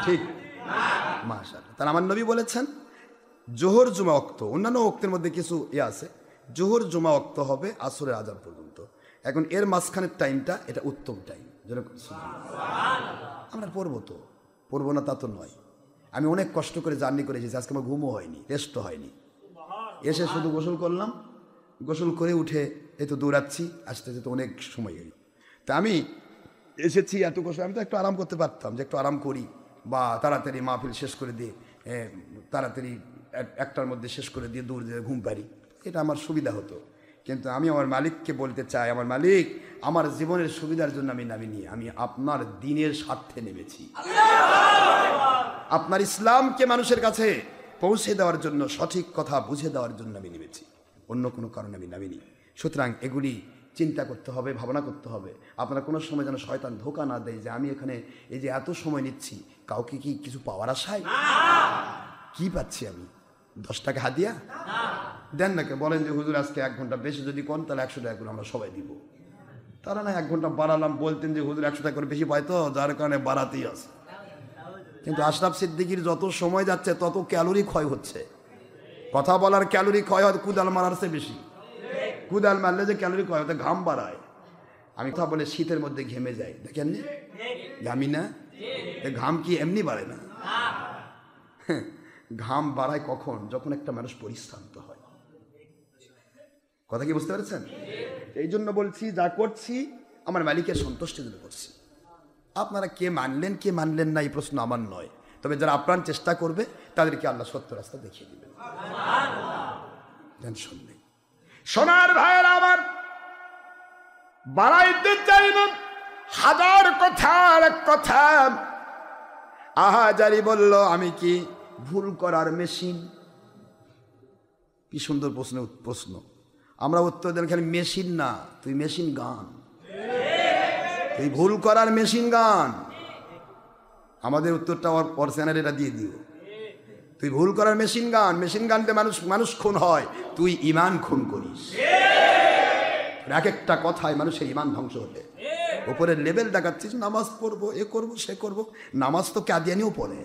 ঠিক? মাশাআল্লাহ। তাহলে আমার নবী বলেছেন জোহর জুমা ওয়াক্ত, অন্যান্য ওয়াক্তের মধ্যে কিছু আছে, জোহর জুমা ওয়াক্ত হবে আসরের আজান পর্যন্ত। এখন এর মাঝখানের টাইমটা এটা উত্তম টাইম, আমরা পড়বো না তা তো নয়। আমি অনেক কষ্ট করে জার্নি করে এসেছি, আজকে আমার ঘুমও হয়নি, রেস্টও হয়নি। এসে শুধু গোসল করলাম, গোসল করে উঠে এই তো দৌড়াচ্ছি, আসতে যেতে অনেক সময় গেল। তা আমি এসেছি এত কষ্ট, আমি তো একটু আরাম করতে পারতাম, যে একটু আরাম করি বা তাড়াতাড়ি মাহফিল শেষ করে দিয়ে তাড়াতাড়ি 1টার মধ্যে শেষ করে দিয়ে দৌড় দিয়ে ঘুম পারি, এটা আমার সুবিধা হতো। কিন্তু আমি আমার মালিককে বলতে চাই, আমার মালিক, আমার জীবনের সুবিধার জন্য আমি নামিনি, আমি আপনার দ্বীনের স্বার্থে নেমেছি। আপনার ইসলামকে মানুষের কাছে পৌঁছে দেওয়ার জন্য, সঠিক কথা বুঝে দেওয়ার জন্য আমি নেমেছি, অন্য কোনো কারণে আমি নামিনি। সুতরাং এগুলি চিন্তা করতে হবে, ভাবনা করতে হবে। আপনারা কোনো সময় যেন শয়তান ধোঁকা না দেয় যে আমি এখানে এই যে এত সময় নিচ্ছি, কাউকে কি কিছু পাওয়ার আশায়? কি পাচ্ছি আমি? 10 টাকা হাদিয়া দেন নাকি? বলেন যে হুজুর আজকে 1 ঘন্টা বেশি যদি কোন, তাহলে 100 টাকা করে আমরা সবাই দিব। তারা না 1 ঘন্টা বাড়ালাম, বলতেন যে হুজুর 100 টাকা করে বেশি পায় তো, যার কারণে বাড়াতেই আছে। কিন্তু আশরাফ সিদ্দিকীর যত সময় যাচ্ছে তত ক্যালোরি ক্ষয় হচ্ছে। কথা বলার ক্যালোরি ক্ষয় হয় কুদাল মারার চেয়ে বেশি। কুদাল মারলে যে ক্যালোরি ক্ষয় হতে ঘাম বাড়ায়। আমি কথা বলে শীতের মধ্যে ঘেমে যাই, দেখেন নি? ঘামি না? ঘাম কি এমনি বাড়ে না? ঘাম বাড়ায় কখন? যখন একটা মানুষ পরিশ্রান্ত হয়। কথা কি বুঝতে পেরেছেন? এই জন্য বলছি, যা করছি আমার মালিকের সন্তুষ্টির জন্য করছি। আপনারা কে মানলেন কে মানলেন না এই প্রশ্ন আমার নয়, তবে যারা আপ্রাণ চেষ্টা করবে তাদেরকে আল্লাহ সত্য রাস্তা দেখিয়ে দিবেন। টেনশন নেই। সোনার ভাইয়েরা আমার, বাড়াইতে চাই না, হাজার কথার এক কথা। আহাজারি বলল আমি কি ভুল করার মেশিন? কি সুন্দর প্রশ্ন। আমরা উত্তর দেন খালি মেশিন না, তুই মেশিন গান, তুই ভুল করার মেশিন গান। আমাদের উত্তরটা ওর চ্যানেলে এটা দিয়ে দিও, তুই ভুল করার মেশিন গান। মেশিন গানতে মানুষ খুন হয়, তুই ইমান খুন করিস। এক একটা কথায় মানুষের ইমান ধ্বংস হতে। উপরের লেভেল দেখাচ্ছিস, নামাজ পড়বো, এ করবো সে করবো। নামাজ তো কাদিয়ানিও পড়ে,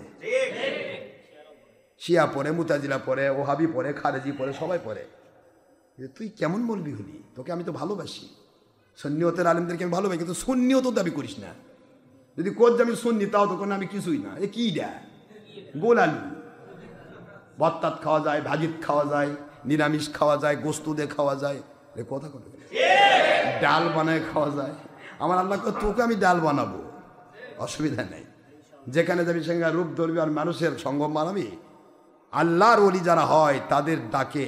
শিয়া পড়ে, মুতাজিলা পড়ে, ওহাবি পড়ে, খারেজি পড়ে, সবাই পড়ে। তুই কেমন বলবি হলি? তোকে আমি তো ভালোবাসি, সুন্নিয়তের আলেমদেরকে আমি ভালোবাসি, কিন্তু সুন্নিয়ত দাবি করিস না। যদি কোচ আমি শুননি তাও তো কোনো আমি কিছুই না। এ কি দেয়? গোল আলু ভর্তাত খাওয়া যায়, ভাজিত খাওয়া যায়, নিরামিষ খাওয়া যায়, গোস্ত দিয়ে খাওয়া যায়, এ কথা কথা ডাল বানায় খাওয়া যায়। আমার আল্লাহ তোকে আমি ডাল বানাবো, অসুবিধা নেই। যেখানে যাবি সেখানে রূপ ধরবি আর মানুষের সঙ্গম বানাবি। আল্লাহর ওলি যারা হয় তাদের ডাকে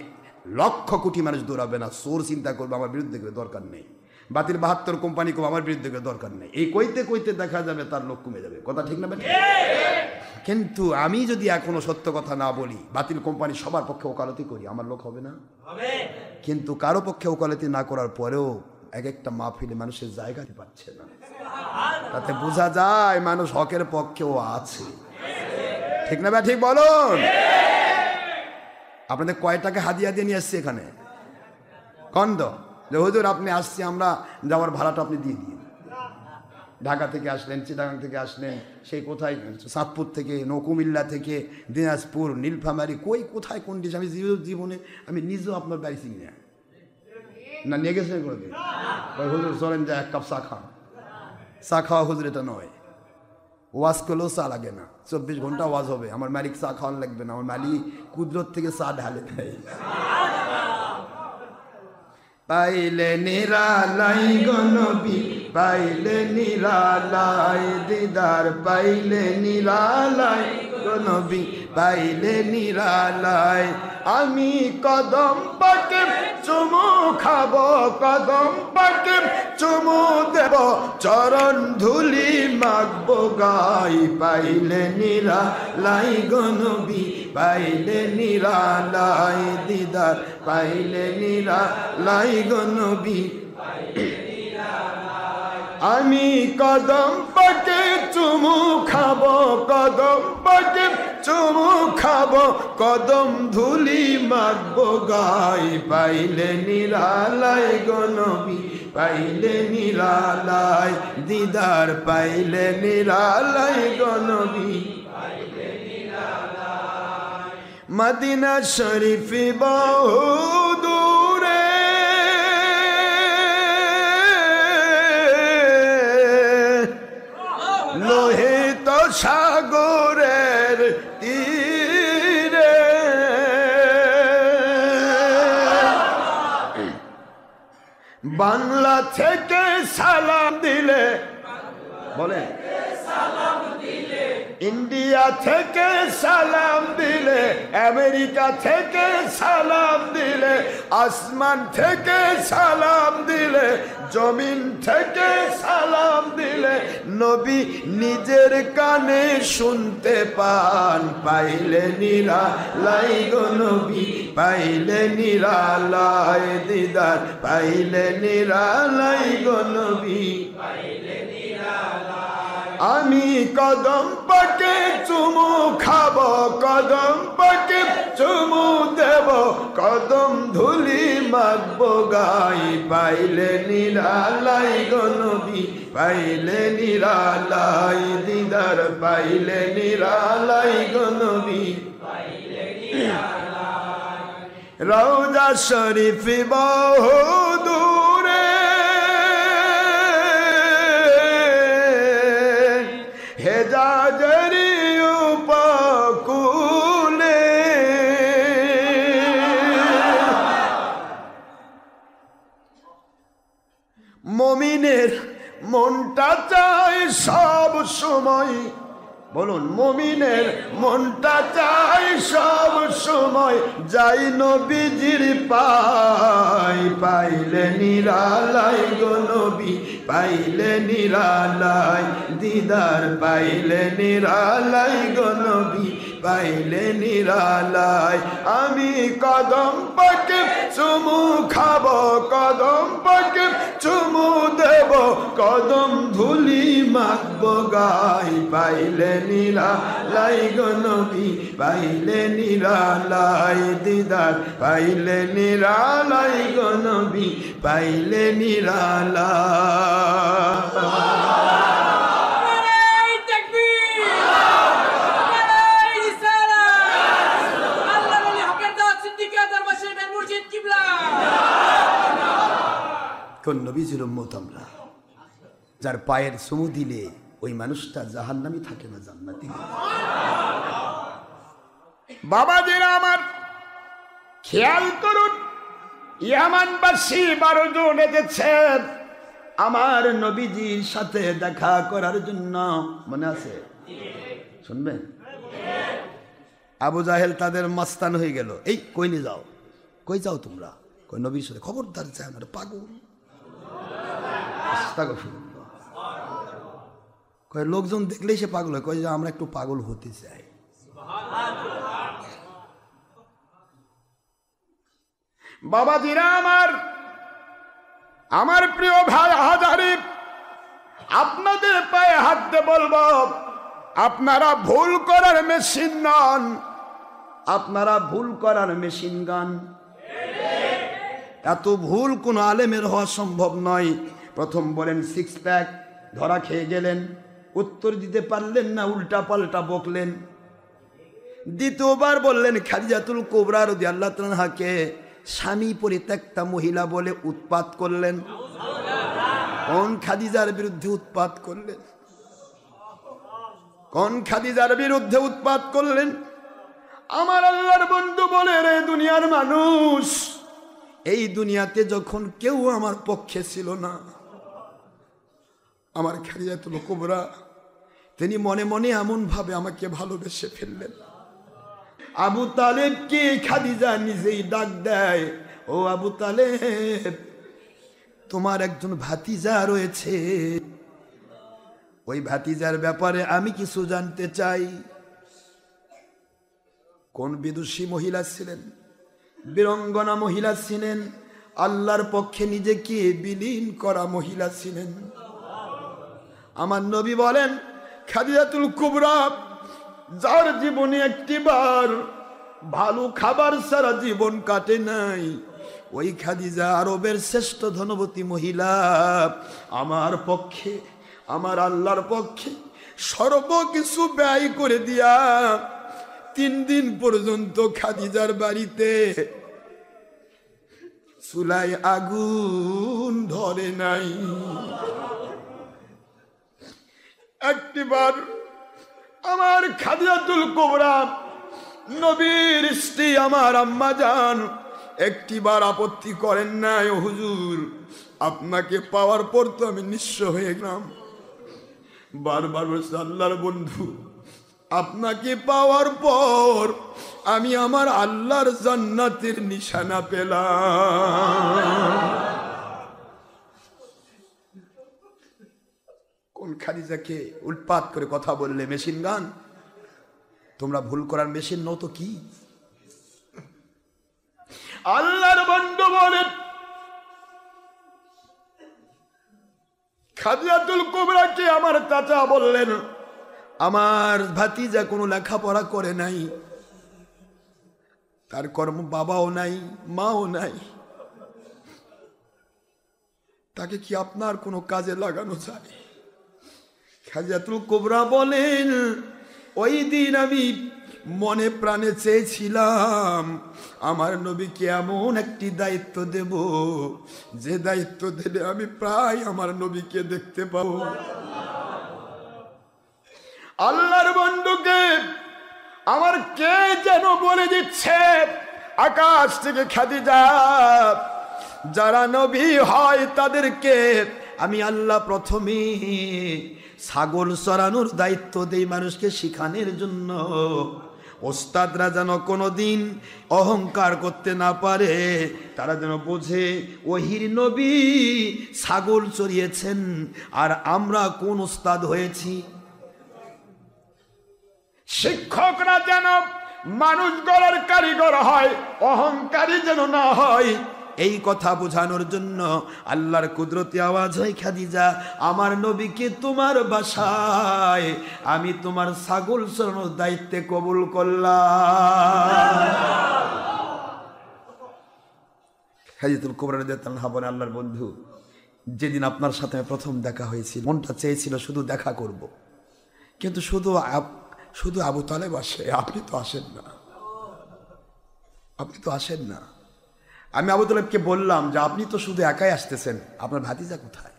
1,00,000 কোটি মানুষ দৌড়াবে না। চোর চিন্তা করবে আমার বিরুদ্ধে করে দরকার নেই, বাতিল 72 কোম্পানি কেউ আমার বিরুদ্ধে করে দরকার নেই। এই কইতে কইতে দেখা যাবে তার লোক কমে যাবে। কথা ঠিক না? কিন্তু আমি যদি এখনো সত্য কথা না বলি, বাতিল কোম্পানি সবার পক্ষে ওকালতি করি, আমার লোক হবে না? কিন্তু কারো পক্ষে ওকালতি না করার পরেও এক একটা মাহফিলে মানুষের জায়গা পাচ্ছে না। তাতে বোঝা যায় মানুষ হকের পক্ষেও আছে। ঠিক না? ঠিক বলুন। আপনাদের কয় টাকা হাদিয়া দিয়ে নিয়ে আসছে এখানে? কন্দ যে হুজুর আপনি আসছি, আমরা যাওয়ার ভাড়াটা আপনি দিয়ে দিন। ঢাকা থেকে আসলেন, চিটাগাং থেকে আসলেন, সেই কোথায় চাঁদপুর থেকে, কুমিল্লা থেকে, দিনাজপুর, নীলফামারী, কোথায় কোন দেশে আমি জীবনে আমি নিজেও আপনার বাড়ি চিনি না নিয়ে গেছেন কোনোদিন? হুজুর চলেন যে এক কাপ চা খান। চা খাওয়া হুজুর এটা নয়, ওয়াজ করলেও চা লাগে না, 24 ঘন্টা ওয়াজ হবে, আমার মালিক চা খাওয়ান লাগবে না, আমার মালিক কুদরত থেকে চা ঢালে দেয়। পাইলে নিরালাই গো নবী, পাইলে নিরালাই দিদার, পাইলে নিরালাই গো নবী, পাইলে নিরালাই। আমি কদম পাকে চুমু খাবো, কদম পাকে চুমু দেব, চরণ ধুলি মাগবো গাই। পাইলে নিরালাই গো নবী, পাইলে নিরালাই দিদার, পাইলে নিরালাই গো নবী। আমি কদম পাকে চুমু খাবো, কদম পাকে চুমু খাবো, কদম ধুলি মাগবো গাই। পাইলে নিরালাই গো নবী, পাইলে নিরালাই দিদার, পাইলে নিরালাই গো নবী। মদিনা শরীফ বহু দূরে, লোহিত সাগরের তীরে, বাংলা থেকে সালাম দিলে, বলে ইন্ডিয়া থেকে সালাম দিলে, আমেরিকা থেকে সালাম দিলে, আসমান থেকে সালাম দিলে, জমিন থেকে সালাম দিলে, নবী নিজের কানে শুনতে পান। পাইলে নিরালাই গো নবী, পাইলে নিরালাই দিদার, পাইলে নিরালাই গো নবী। আমি কদম পাকে চুমু খাবো, কদম পাকে চুমু দেব, কদম ধুলি মাগবো গাই। পাইলে নিরালাই গো নবী, পাইলে নিরালাই দিদার, পাইলে নিরালাই গো নবী। রওজা শরীফ বহু দূরে, হেজাজের উপকূলে, মুমিনের মনটা চায় সব সময়, বলুন মুমিনের মনটা চায় সব সময়, যাই নবীজির পাই। পাইলে নিরালাই গো নবী, পাইলে নিরালাই দিদার, পাইলে নিরালাই গো নবী, পাইলে নিরালাই। আমি কদম পাকে চুমু খাবো, কদম পাকে চুমু দেব, কদম ধুলি মাগবো গাই। পাইলে নিরালাই গো নবী, পাইলে নিরালাই দিদার, পাইলে নিরালাই গো নবী, পাইলে নিরালাই। কোন নবীজির উম্মত আমরা, যার পায়ের চুমু দিলে ওই মানুষটা জাহান্নামী থাকে না, জান্নাতি। বাবাজিরা আমার খেয়াল করুন, ইয়ামানবাসী 12 জন এসেছেন আমার নবীজির সাথে দেখা করার জন্য, মনে আছে? শুনবেন? আবু জাহেল তাদের মাস্তান হয়ে গেল, এই কইলে যাও, কই যাও তোমরা? কই নবীর সাথে। খবরদার চায় না, পাগল। কয় লোকজন দেখলেই সে পাগল হয়, কয় যে আমরা একটু পাগল হতে চাই। বাবাজিরা আমার প্রিয় ভাই হাজারি, আপনাদের পায়ে হাত দিয়ে বলবো, আপনারা ভুল করার মেশিন নন, আপনারা ভুল করার মেশিন গান। এত ভুল কোন আলেমের হওয়া সম্ভব নয়। প্রথম বলেন 6 প্যাক, ধরা খেয়ে গেলেন, উত্তর দিতে পারলেন না, উল্টা পাল্টা বকলেন। দ্বিতীয়বার বললেন খাদিজাতুল কুবরা রাদিয়াল্লাহু তাআলা আনহাকে স্বামী পরিত্যক্তা মহিলা বলে উৎপাত করলেন। কোন খাদিজার বিরুদ্ধে উৎপাত করলেন? কোন খাদিজার বিরুদ্ধে উৎপাত করলেন? আমার আল্লাহর বন্ধু বলে, রে দুনিয়ার মানুষ, এই দুনিয়াতে যখন কেউ আমার পক্ষে ছিল না, আমার খাদিজাতুল কুবরা তিনি মনে মনে এমন ভাবে আমাকে ভালোবেসে ফেললেন। আবু তালেবকে খাদিজা নিজেই ডাক দেয়, ও আবু তালেব, তোমার একজন ভাতিজা রয়েছে, ওই ভাতিজার ব্যাপারে আমি কিছু জানতে চাই। কোন বিদুষী মহিলা ছিলেন, বীরঙ্গনা মহিলা ছিলেন, আল্লাহর পক্ষে নিজেকে বিলীন করা মহিলা ছিলেন। আমার নবী বলেন খাদিজাতুল কুবরা, যার জীবনে একটিবার ভালো খাবার ছাড়া জীবন কাটে নাই, ওই খাদিজা আরবের শ্রেষ্ঠ ধনবতী মহিলা। আমার পক্ষে, আমার আল্লাহর পক্ষে সর্বকিছু ব্যয় করে দিয়া 3 দিন পর্যন্ত খাদিজার বাড়িতে চুলায় আগুন ধরে নাই। একটিবার আমার খাদিজাতুল কুবরা নবীর স্ত্রী আমার আম্মা জান একটিবার আপত্তি করেন নাই, ও হুজুর, আপনাকে পাওয়ার পর তো আমি নিঃস্ব হয়ে গেলাম। বারবার বলছে, আল্লাহর বন্ধু, আপনাকে পাওয়ার পর আমি আমার আল্লাহর জান্নাতের নিশানা পেলাম। কোন খাদিজাকে উৎপাত করে কথা বললে মেশিন গান? তোমরা ভুল করার মেশিন নও তো কি? আল্লাহর বন্ধু বলেন খাদিজাতুল কুবরাকে আমার চাচা বললেন, আমার ভাতিজা কোনো লেখাপড়া করে নাই, তার কর্ম বাবাও নাই, মাও নাই, তাকে কি আপনার কোনো কাজে লাগানো যায়? খাদিজাতুল কুবরা বলেন, ওই দিন আমি মনে প্রাণে চেয়েছিলাম আমার নবীকে এমন একটি দায়িত্ব দেব, যে দায়িত্ব দিলে আমি প্রায় আমার নবীকে দেখতে পাবো। আল্লাহর বন্ধুকে আমার কে যেন বলে দিচ্ছে আকাশ থেকে, খাদিজা, যারা নবী হয় তাদেরকে আমি আল্লাহ প্রথমে ছাগল চড়ানোর দায়িত্ব দেই মানুষকে শিখানোর জন্য। ওস্তাদরা যেন কোনোদিন অহংকার করতে না পারে, তারা যেন বোঝে ওহির নবী ছাগল চড়িয়েছেন আর আমরা কোন ওস্তাদ হয়েছি। শিক্ষকরা যেন মানুষ গড়ার কারিগর হয়, অহংকারী যেন না হয়, এই কথা বোঝানোর জন্য আল্লাহর কুদরতি আওয়াজ হয়, খাদিজা, আমার নবীকে তোমার বাসায় আমি তোমার ছাগল চড়ানোর দায়িত্বে কবুল করলাম। খাদিজাতুল কুবরা রাদিয়াল্লাহু আনহা বলেন, আল্লাহর বন্ধু, যেদিন আপনার সাথে প্রথম দেখা হয়েছিল মনটা চেয়েছিল শুধু দেখা করব, কিন্তু শুধু আবু তালেব আসে, আপনি তো আসেন না, আপনি তো আসেন না। আমি আবু তালেবকে বললাম যে আপনি তো শুধু একাই আসতেছেন, আপনার ভাতিজা কোথায়?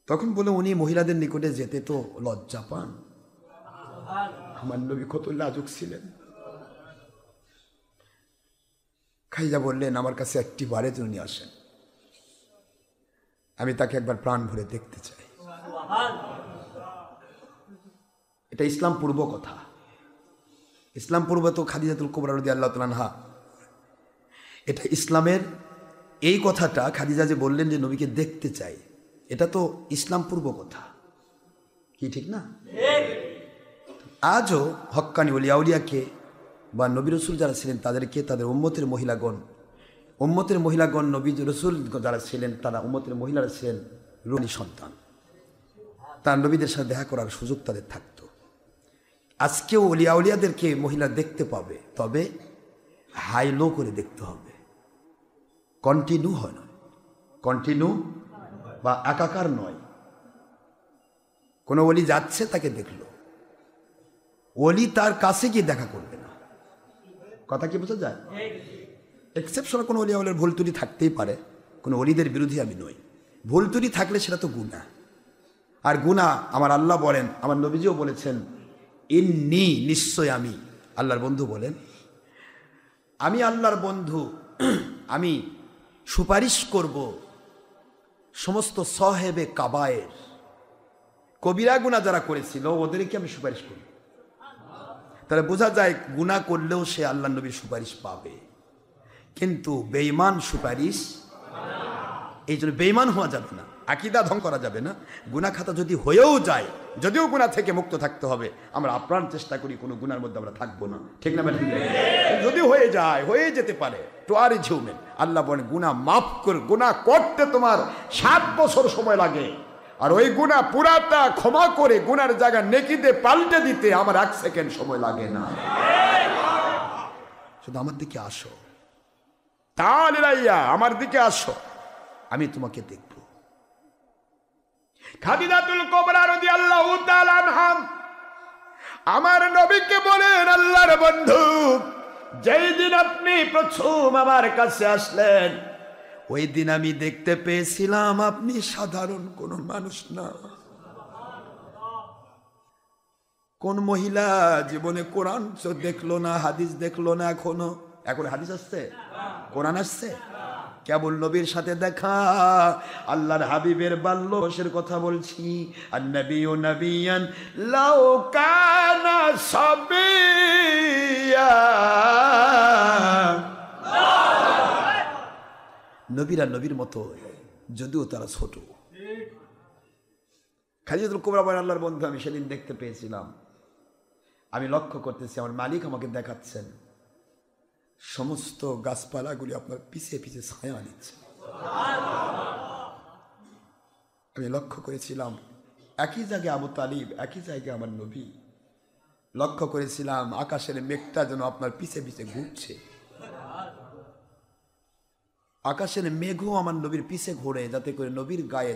তখন বলে উনি মহিলাদের নিকটে যেতে তো লজ্জা পান। আমার নবী কত লাজুক ছিলেন। খাদিজা বললেন, আমার কাছে একটি বারে উনি আসেন, আমি তাকে একবার প্রাণ ভরে দেখতে চাই। এটা ইসলাম পূর্ব কথা। ইসলাম পূর্ব তো খাদিজাতুল কুবরা রাদিয়াল্লাহু তাআলা আনহা, এটা ইসলামের এই কথাটা খাদিজা যে বললেন যে নবীকে দেখতে চাই, এটা তো ইসলাম পূর্ব কথা, কি ঠিক না? আজও হক্কানি ওলিয়া উলিয়াকে বা নবী রসুল যারা ছিলেন তাদেরকে তাদের উম্মতের মহিলাগণ নবী রসুল যারা ছিলেন তারা উম্মতের মহিলারা ছিলেন রুনি সন্তান, তার নবীদের সাথে দেখা করার সুযোগ তাদের থাকতো। আজকেও ওলিয়া উলিয়াদেরকে মহিলা দেখতে পাবে, তবে হাই লো করে দেখতে হবে, কন্টিনিউ হয় না, কন্টিনিউ বা একাকার নয়। কোনো ওলি যাচ্ছে তাকে দেখলো, ওলি তার কাছে গিয়ে দেখা করবে না। কথা কি বোঝা যায়? এক্সেপশন কোনো ওলি আমলের ভুল ত্রুটি থাকতেই পারে, কোনো ওলিদের বিরোধী আমি নই। ভুল ত্রুটি থাকলে সেটা তো গুনাহ, আর গুনাহ আমার আল্লাহ বলেন, আমার নবীজিও বলেছেন, ইন্নী, নিশ্চয় আমি, আল্লাহর বন্ধু বলেন, আমি আল্লাহর বন্ধু, আমি সুপারিশ করব সমস্ত সাহেবে কাবায়ের, কবিরা গুনাহ যারা করেছিল ওদেরকে আমি সুপারিশ করব। তাহলে বোঝা যায় গুনাহ করলেও সে আল্লাহ নবীর সুপারিশ পাবে, কিন্তু বেঈমান সুপারিশ, এই জন্য বেঈমান হওয়া যাবে না, আকীদা ধ্বংস করা যাবে না। গুনাহ খাতা যদি হয়েও যায়, যদিও গুনাহ থেকে মুক্ত থাকতে হবে, আমরা আপ্রাণ চেষ্টা করি কোনো গুনার মধ্যে আমরা থাকবো না, ঠিক না? যদি হয়ে যায়, হয়ে যেতে পারে, তো আর ঝিউমেন আল্লাহ বলেন গুনাহ মাফ করে, গুনাহ করতে তোমার 7 বছর সময় লাগে, আর ওই গুনাহ পুরাটা ক্ষমা করে গুনার জায়গা নেকিতে পাল্টে দিতে আমার 1 সেকেন্ড সময় লাগে না। শুধু আমার দিকে আসো, তাহলে আমার দিকে আসো, আমি তোমাকে দেখব। খাদিজাতুল কুবরা রাদিয়াল্লাহু তাআলা আনহা আমার নবীকে বলেন, আল্লাহর বন্ধু, যেই দিন আপনি প্রথম আমার কাছে আসলেন, ওই দিন আমি দেখতে পেয়েছিলাম আপনি সাধারণ কোন মানুষ না। কোন মহিলা জীবনে কোরআন দেখলো না, হাদিস দেখলো না, এখন হাদিস আসছে, কোরআন আসছে, কেবল নবীর সাথে দেখা, আল্লাহর হাবিবের বাল্য বয়সের কথা বলছি। আন-নবিয়্যু নাবিয়ান লাউ কানা সাবিয়্যা, নবীরা নবীর মতো যদিও তারা ছোট। খাদিজাতুল কুবরা বলেন, আল্লাহর বন্ধু, আমি সেদিন দেখতে পেয়েছিলাম, আমি লক্ষ্য করতেছি আমার মালিক আমাকে দেখাচ্ছেন সমস্ত গাছপালাগুলি আপনার পিছে পিছে ছায়া নিচ্ছে। আমি লক্ষ্য করেছিলাম একই জায়গায় আবু তালিব, একই জায়গায় আমার নবী। লক্ষ্য করেছিলাম আকাশের মেঘটা যেন আপনার পিছে পিছে ঘুরছে, আকাশের মেঘও আমার নবীর পিছে ঘোরে, যাতে করে নবীর গায়ে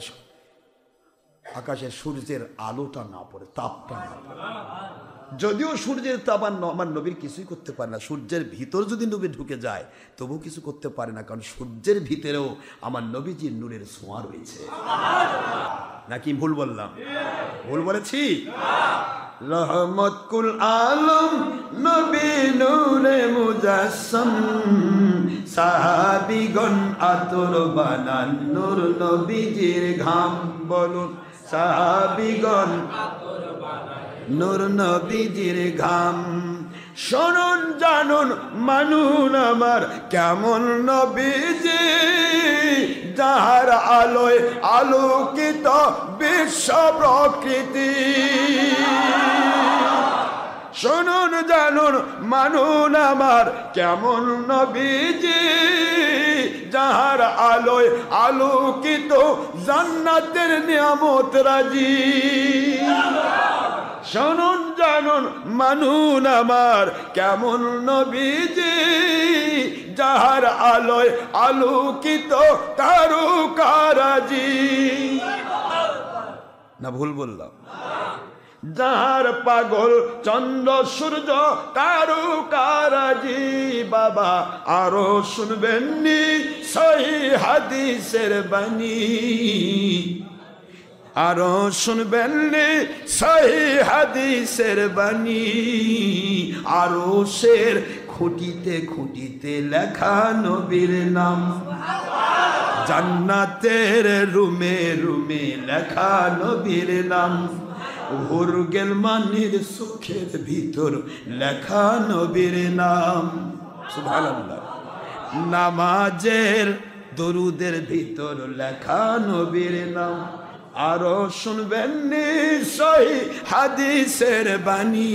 আকাশের সূর্যের আলোটা না পড়ে, তাপটা না পড়ে। যদিও সূর্যের তাপ আমার নবীর কিছুই করতে পারে না, সূর্যের ভিতর যদি নবী ঢুকে যায় তবু কিছু করতে পারে না, কারণ সূর্যের ভিতরেও আমার নবীজির নূরের ছোঁয়া রয়েছে। নাকি ভুল বললাম? ভুল বলেছি? রহমত কুল আলম নবী নূরে মুজাসসাম, সাহাবীগণ আতর বানান নূর নবীজির ঘাম। বলুন, সাহাবীগণ নূর নবীজির ঘাম। শুনুন জানুন মানুন আমার কেমন নবীজি, যাহার আলোয় আলোকিত বিশ্ব প্রকৃতি। শুনুন জানুন মানুন আমার কেমন নবীজি, যাহার আলোয় আলোকিত জান্নাতের নিয়ামত রাজি। শুনুন জানুন মানুন আমার কেমন নবীজি, যাহার আলোয় আলোকিত তারকারাজি। না ভুল বললাম? যাহার পাগল চন্দ্র সূর্য তারকারাজি। বাবা আরো শুনবেননি সহিহ হাদিসের বাণী, আরো শুনবেননি সহিহ হাদিসের বাণী। আরো শের খুঁটিতে খুঁটিতে লেখা নবীর নাম, জান্নাতের রুমে রুমে লেখা নবীর নাম। হুরগেল মানির সুখের ভিতর লেখা নবীর নাম। সুবহানাল্লাহ। নামাজের দরুদের ভিতর লেখা নবীর নাম। আরো শুনবেন সহিহ হাদিসের বাণী,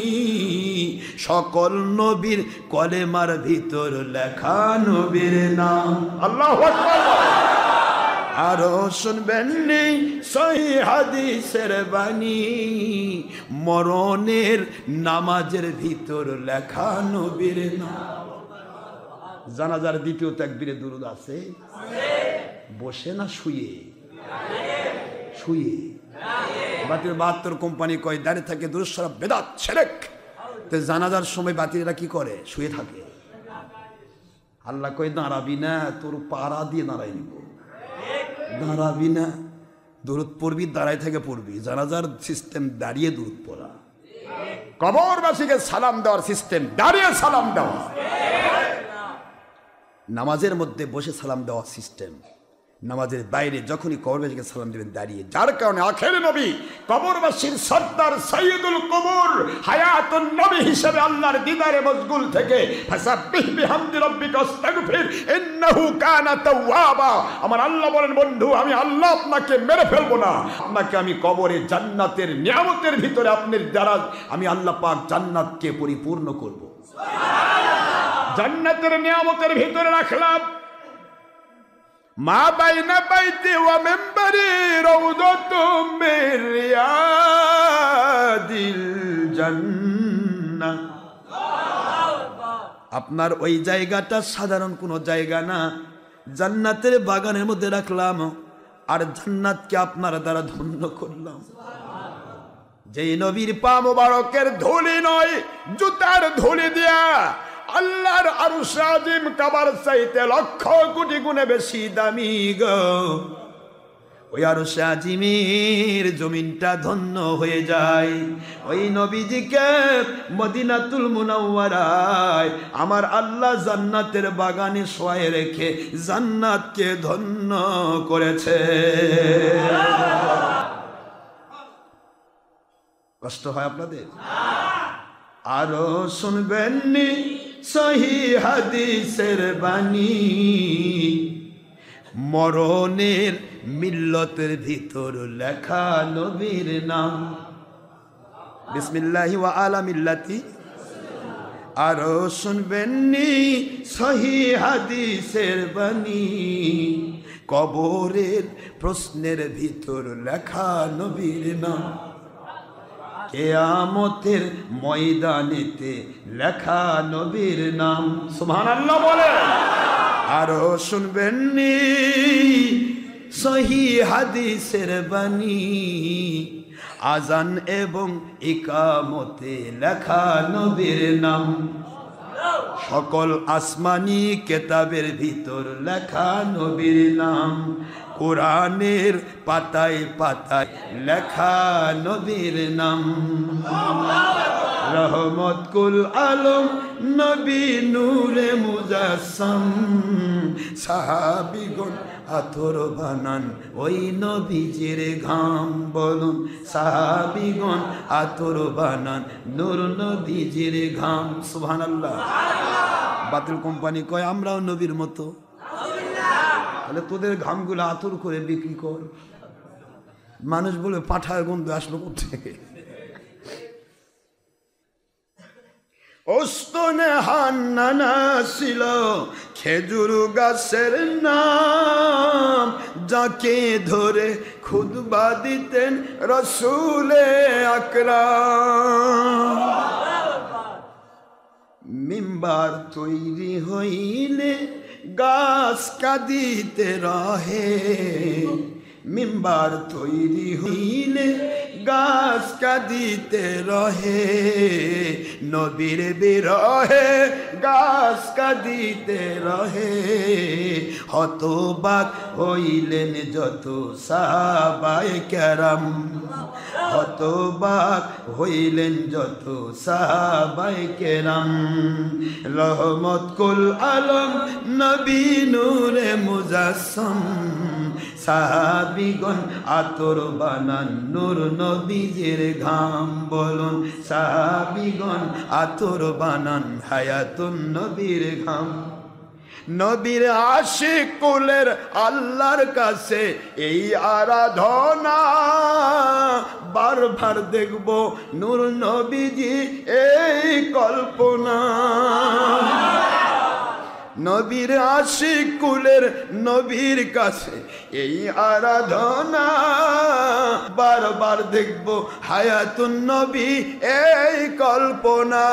সকল নবীর কলেমার ভিতর লেখা নবীর নাম। আল্লাহু আকবার। আরো শুনবেন সহিহ হাদিসের বাণী, মরণের নামাজের ভিতর লেখা নবীর নাম। জানাজার দ্বিতীয় তাকবীরে দুরূদ আছে, বসে না শুয়ে? শুয়ে। বাতিল 72 কোম্পানি কয় দাঁড়িয়ে থাকে দুরুশরাব বেদাত শিরক। তো জানাজার সময় বাতিলরা কি করে? শুয়ে থাকে। আল্লাহ কয় দাঁড়াবি না, তোর পাড়া দিয়ে দাঁড়াই নিব। দাঁড়াবি না, দূরত পড়বি, দাঁড়াই থেকে পড়বি। জানাজার সিস্টেম দাঁড়িয়ে দূরত পড়া, কবরবাসীকে সালাম দেওয়ার সিস্টেম দাঁড়িয়ে সালাম দেওয়া, নামাজের মধ্যে বসে সালাম দেওয়ার সিস্টেম, নামাজের বাইরে যখনই কবরবাসীকে সালাম দেবেন দাঁড়িয়ে। যার কারণে আখের নবী কবরবাসীর সর্দার সাইয়্যিদুল কবর হায়াতুন নবী হিসেবে আল্লাহর দিদারে মশগুল থেকে ফাসাব্বিহ বিহামদি রাব্বিকা ওয়াস্তাগফির ইন্নাহু কানা তাওয়াবা। আমার আল্লাহ বলেন, বন্ধু আমি আল্লাহ আপনাকে মেরে ফেলবো না, আপনাকে আমি কবরে জান্নাতের নিয়ামতের ভিতরে আপনার দ্বারা আমি আল্লাহ পাক জান্নাতকে পরিপূর্ণ করব। সুবহানাল্লাহ। জান্নাতের নিয়ামতের ভিতরে রাখলাম মা বাইনা বাইতি ওয়া মিম্বারি রাউদাতুম মির রিয়াদিল জান্নাহ। আপনার ওই জায়গাটা সাধারণ কোনো জায়গা না, জান্নাতের বাগানের মধ্যে রাখলাম, আর জান্নাতকে আপনার দ্বারা ধন্য করলাম। যেই নবীর পা মোবারকের ধুলি নয়, জুতার ধুলি দিয়া আল্লাহর আরশ আজিম কাবার চাইতে লক্ষ কোটি গুণে বেশি দামি গো। ওই আরশ আজিমের জমিনটা ধন্য হয়ে যায়। ওই নবীজিকে মদিনাতুল মুনাওয়ারায় আমার আল্লাহ জান্নাতের বাগানে শোয়ায় রেখে জান্নাতকে ধন্য করেছে। কষ্ট হয় আপনাদের? আরো শুনবেননি সহি হাদিসের বাণী, মরণের মিল্লতের ভিতর লেখা নবীর নাম। বিসমিল্লাহি ওয়া আলা মিল্লাতি। আরো শুনবেননি সহি হাদিসের বাণী, কবরের প্রশ্নের ভিতর লেখা নবীর নাম। কিয়ামতের ময়দানেতে লেখা নবীর নাম। সুবহানাল্লাহ বলেন। আরো শুনবেননি সহি হাদিসের বাণী, আজান এবং ইকামতে লেখা নবীর নাম। সকল আসমানি কেতাবের ভিতর লেখা নবীর নাম। কোরআনের পাতায় পাতায় লেখা নবীর নাম। রহমত কুল আলম নবী নূরে মুজাসসাম, সাহাবীগণ আতর বানান ওই নবীজির ঘাম। বলুন সাহাবীগণ আতর বানান নূর নবীজির ঘাম। সুবহানাল্লাহ। বাতিল কোম্পানি কয় আমরাও নবীর মতো, তাহলে তোদের ঘামগুলো আতর করে বিক্রি কর। মানুষ বলে পাঠার গন্ধ আসলো কোথেকে? ওস্তনে হান্নানা ছিল খেজুর গাছের নাম, যাকে ধরে খুতবা দিতেন রসুলে আকরাম। মিম্বার তৈরি হইলে গাছ কাঁদিতে রহে, মিম্বার তৈরি হইলে গাছ কাঁদিতে রহে, নবীর বিরহে গাছ কাঁদিতে রহে। হতবাক হইলেন যত সাহাবায়ে কেরাম, হতবাক হইলেন যত সাহাবায়ে কেরাম। রহমত কুল আলম নবী নূরে মুজাসসাম, সাহাবীগণ আতর বানান নূর নবীজির ঘাম। বলুন সাহাবীগণ আতর বানান হায়াতুন নবীর ঘাম। নবীর আশিক কুলের আল্লাহর কাছে এই আরাধনা, বারবার দেখব নূর নবীজি এই কল্পনা। নবীর আশিক কুলের নবীর কাছে এই আরাধনা, বারবার দেখব হায়াতুন নবী এই কল্পনা।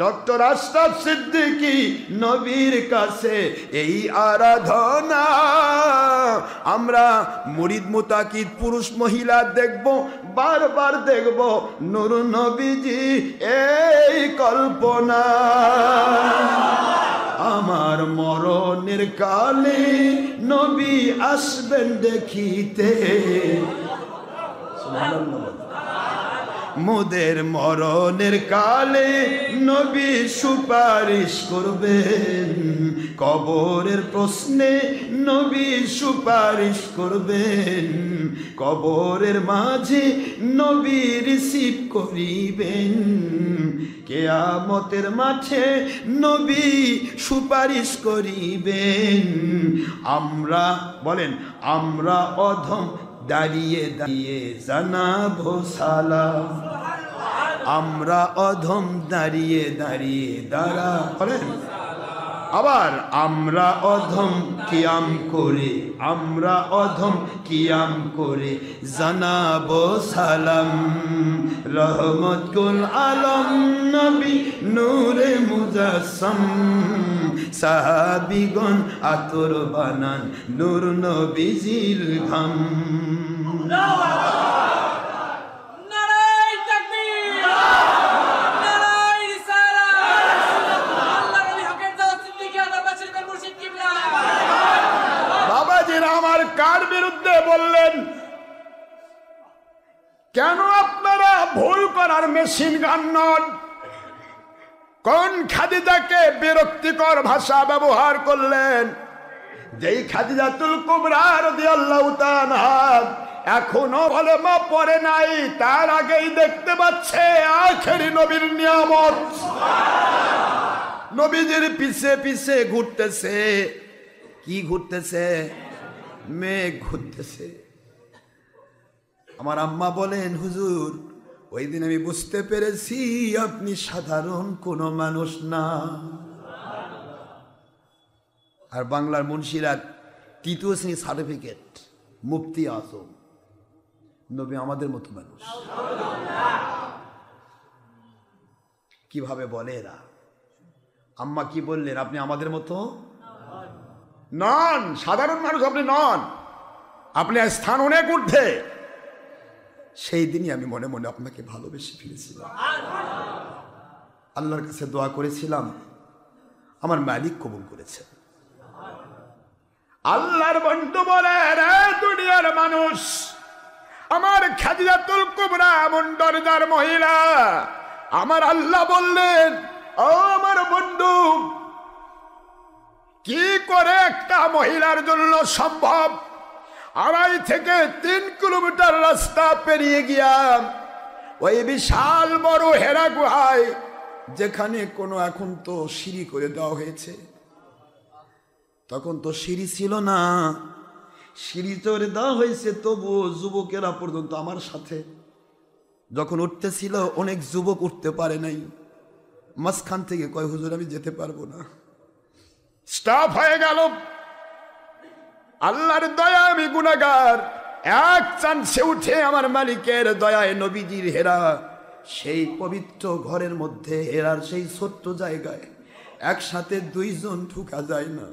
ডক্টর আশরাফ সিদ্দিকী নবীর কাছে এই আরাধনা। আমরা মুরিদ মুতাকিদ পুরুষ মহিলা দেখব, বারবার দেখব নূর নবীজি এই কল্পনা। আমার মরণের কালে নবী আসবেন দেখিতে, সুবহানাল্লাহ। মোদের মরণের কালে নবী সুপারিশ করবেন, কবরের প্রশ্নে নবী সুপারিশ করবেন, কবরের মাঝে নবী রিসিভ করিবেন, কিয়ামতের মাঠে নবী সুপারিশ করিবেন। আমরা বলেন, আমরা অধম দাঁড়িয়ে দাঁড়িয়ে জানাবো সালাম, আমরা অধম দাঁড়িয়ে দাঁড়িয়ে দাঁড়া বলেন। আবার আমরা অধম কিয়াম করে, আমরা অধম কিয়াম করে জানাবো সালাম। রহমতুল আলম নবী নূরে মুজাসসাম, সাহাবীগণ আতর বানান নূর নবীজির ঘাম। আমার কার বিরুদ্ধে বললেন? কেন আপনারা ভুল করার মেশিন গান নন? কোন খাদিজাকে বিরক্তিকর ভাষা ব্যবহার করলেন? যেই খাদিজাতুল কুবরা রাদিয়াল্লাহু তাআলা এখনো কলেমা পড়ে নাই, তার আগেই দেখতে পাচ্ছে আখেরি নবীর নিয়ামত। নবীজির পিছে পিছে ঘুরতেছে। কি ঘুরতেছে? মেঘ ঘুরতেছে। আমার আম্মা বলেন, হুজুর ওই দিন আমি বুঝতে পেরেছি আপনি সাধারণ কোনো মানুষ না। আর বাংলার মুন্সিরা তৃতীয় শ্রেণী সার্টিফিকেট, মুফতি আজম। নবী আমাদের মতো মানুষ। কিভাবে বলে এরা? আম্মা কি বললেন? আপনি আমাদের মতো নন, সাধারণ মানুষ আপনি নন, আপনি স্থান অনেক ঊর্ধ্বে। সেই দিনই আমি মনে মনে আপনাকে ভালোবেসে ফেলেছিলাম। আল্লাহর কাছে দোয়া করেছিলাম, আমার মালিক কবুল করেছে। আল্লাহর বন্ধু বলে, রে দুনিয়ার মানুষ, আমার খাদিজাতুল কুবরা এমন দরজার মহিলা। আমার আল্লাহ বললেন, ও আমার বন্ধু, কি করে একটা মহিলার জন্য সম্ভব 2.5 থেকে 3 কিলোমিটার রাস্তা পেরিয়ে গিয়া ওই বিশাল বড় হেরা গুহায়, যেখানে কোনো এখন তো সিঁড়ি করে দেওয়া হয়েছে, তখন তো সিঁড়ি ছিল না, সিঁড়ি করে দেওয়া হয়েছে, তবুও যুবকেরা পর্যন্ত আমার সাথে যখন উঠতেছিল, অনেক যুবক উঠতে পারে নাই। মাঝখান থেকে কয়, হুজুর আমি যেতে পারবো না, স্টপ হয়ে গেল। আল্লাহর দয়া, আমি গুনাহগার, এক চান্সে উঠে আমার মালিকের দয়ায় নবীজির হেরা সেই পবিত্র ঘরের মধ্যে, হেরার সেই ছোট্ট জায়গায় একসাথে 2 জন ঢুকা যায় না।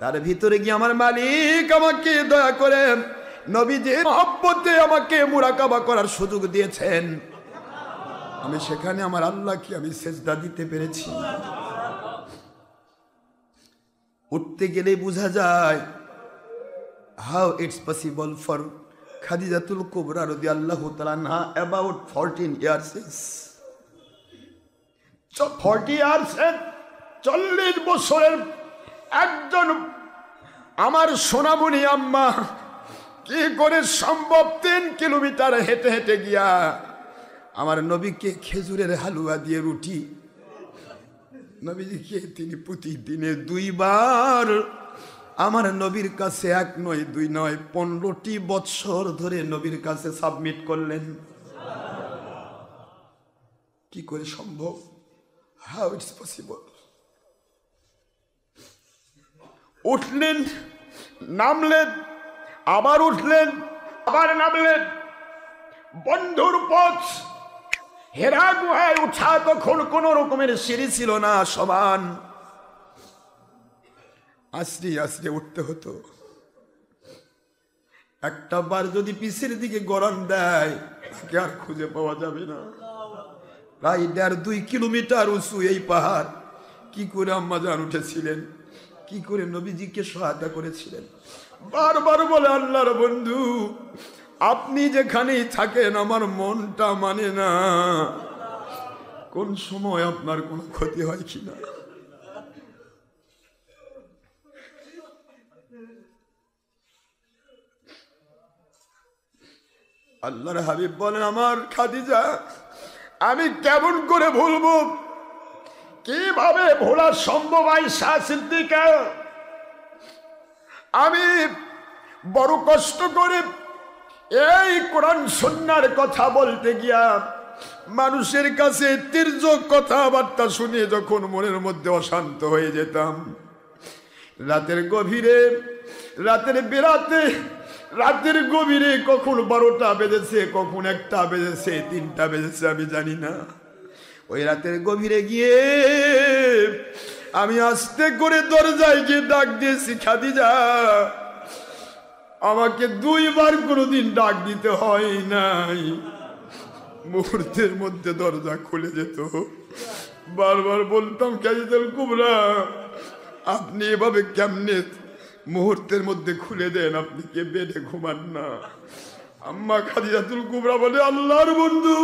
তার ভিতরে গিয়ে আমার মালিক আমাকে দয়া করে নবীজির মহব্বতে আমাকে মুরাকাবা করার সুযোগ দিয়েছেন। আমি সেখানে আমার আল্লাহকে আমি সেজদা দিতে পেরেছি। উঠতে গেলে বোঝা যায় how it's possible for খাদিজাতুল কুবরা রাদিয়াল্লাহু তাআলা আনহা about 14 years 40 years 40 বছরের একজন আমার সোনামণি আম্মা কি করে সম্ভব 3 কিলোমিটার হেঁটে হেঁটে গিয়া আমার নবীকে খেজুরের হালুয়া দিয়ে রুটি, নবীজিকে তিনি প্রতিদিনে 2 বার আমার নবীর কাছে 1 নয় 2 নয় 15টি বৎসর ধরে নবীর কাছে সাবমিট করলেন। কি করে সম্ভব? How it's possible? উঠলেন, নামলেন, আবার উঠলেন, আবার নামলেন। বন্ধুর পথ হেরা গুহায় উঠা তখন কোন রকমের সিঁড়ি ছিল না, সমান আস্তে আস্তে উঠতে হতো। একটা বার যদি পিছের দিকে গড়ান দেয় তাকে আর খুঁজে পাওয়া যাবে না। প্রায় 1.5-2 কিলোমিটার উঁচু এই পাহাড়। কি করে আম্মাজান উঠেছিলেন, কি করে নবীজিকে সহায়তা করেছিলেন। বারবার বলে, আল্লাহর বন্ধু আপনি যেখানেই থাকেন আমার মনটা মানে না, কোন সময় আপনার কোনো ক্ষতি হয় কিনা। আল্লাহর হাবিব বলেন, আমার খাদিজা আমি কেমন করে ভুলবো, কিভাবে ভোলা সম্ভব। আয়েশা সিদ্দিকা, আমি বড় কষ্ট করে এই কোরআন সুন্নাহর কথা বলতে গিয়া মানুষের কাছে তির্যক কথাবার্তা শুনে যখন মনের মধ্যে অশান্ত হয়ে যেতাম, রাতের গভীরে, রাতের বেরাতে, রাতের গভীরে কখন 12টা বেজেছে, কখন 1টা বেজেছে, 3টা বেজেছে আমি জানি না। ওই রাতের গভীরে গিয়ে আমি আস্তে করে দরজায় গিয়ে ডাক দিয়েছি, খাদিজা। আমাকে 2 বার কোনোদিন ডাক দিতে হয় নাই, মুহূর্তের মধ্যে দরজা খুলে যেত। বারবার বলতাম, খাদিজাতুল কুবরা আপনি এভাবে কেমনে মুহূর্তের মধ্যে খুলে দেন, আপনি কে বেডে ঘুমান না। আম্মা খাদিজাতুল কুবরা বলে, আল্লাহর বন্ধু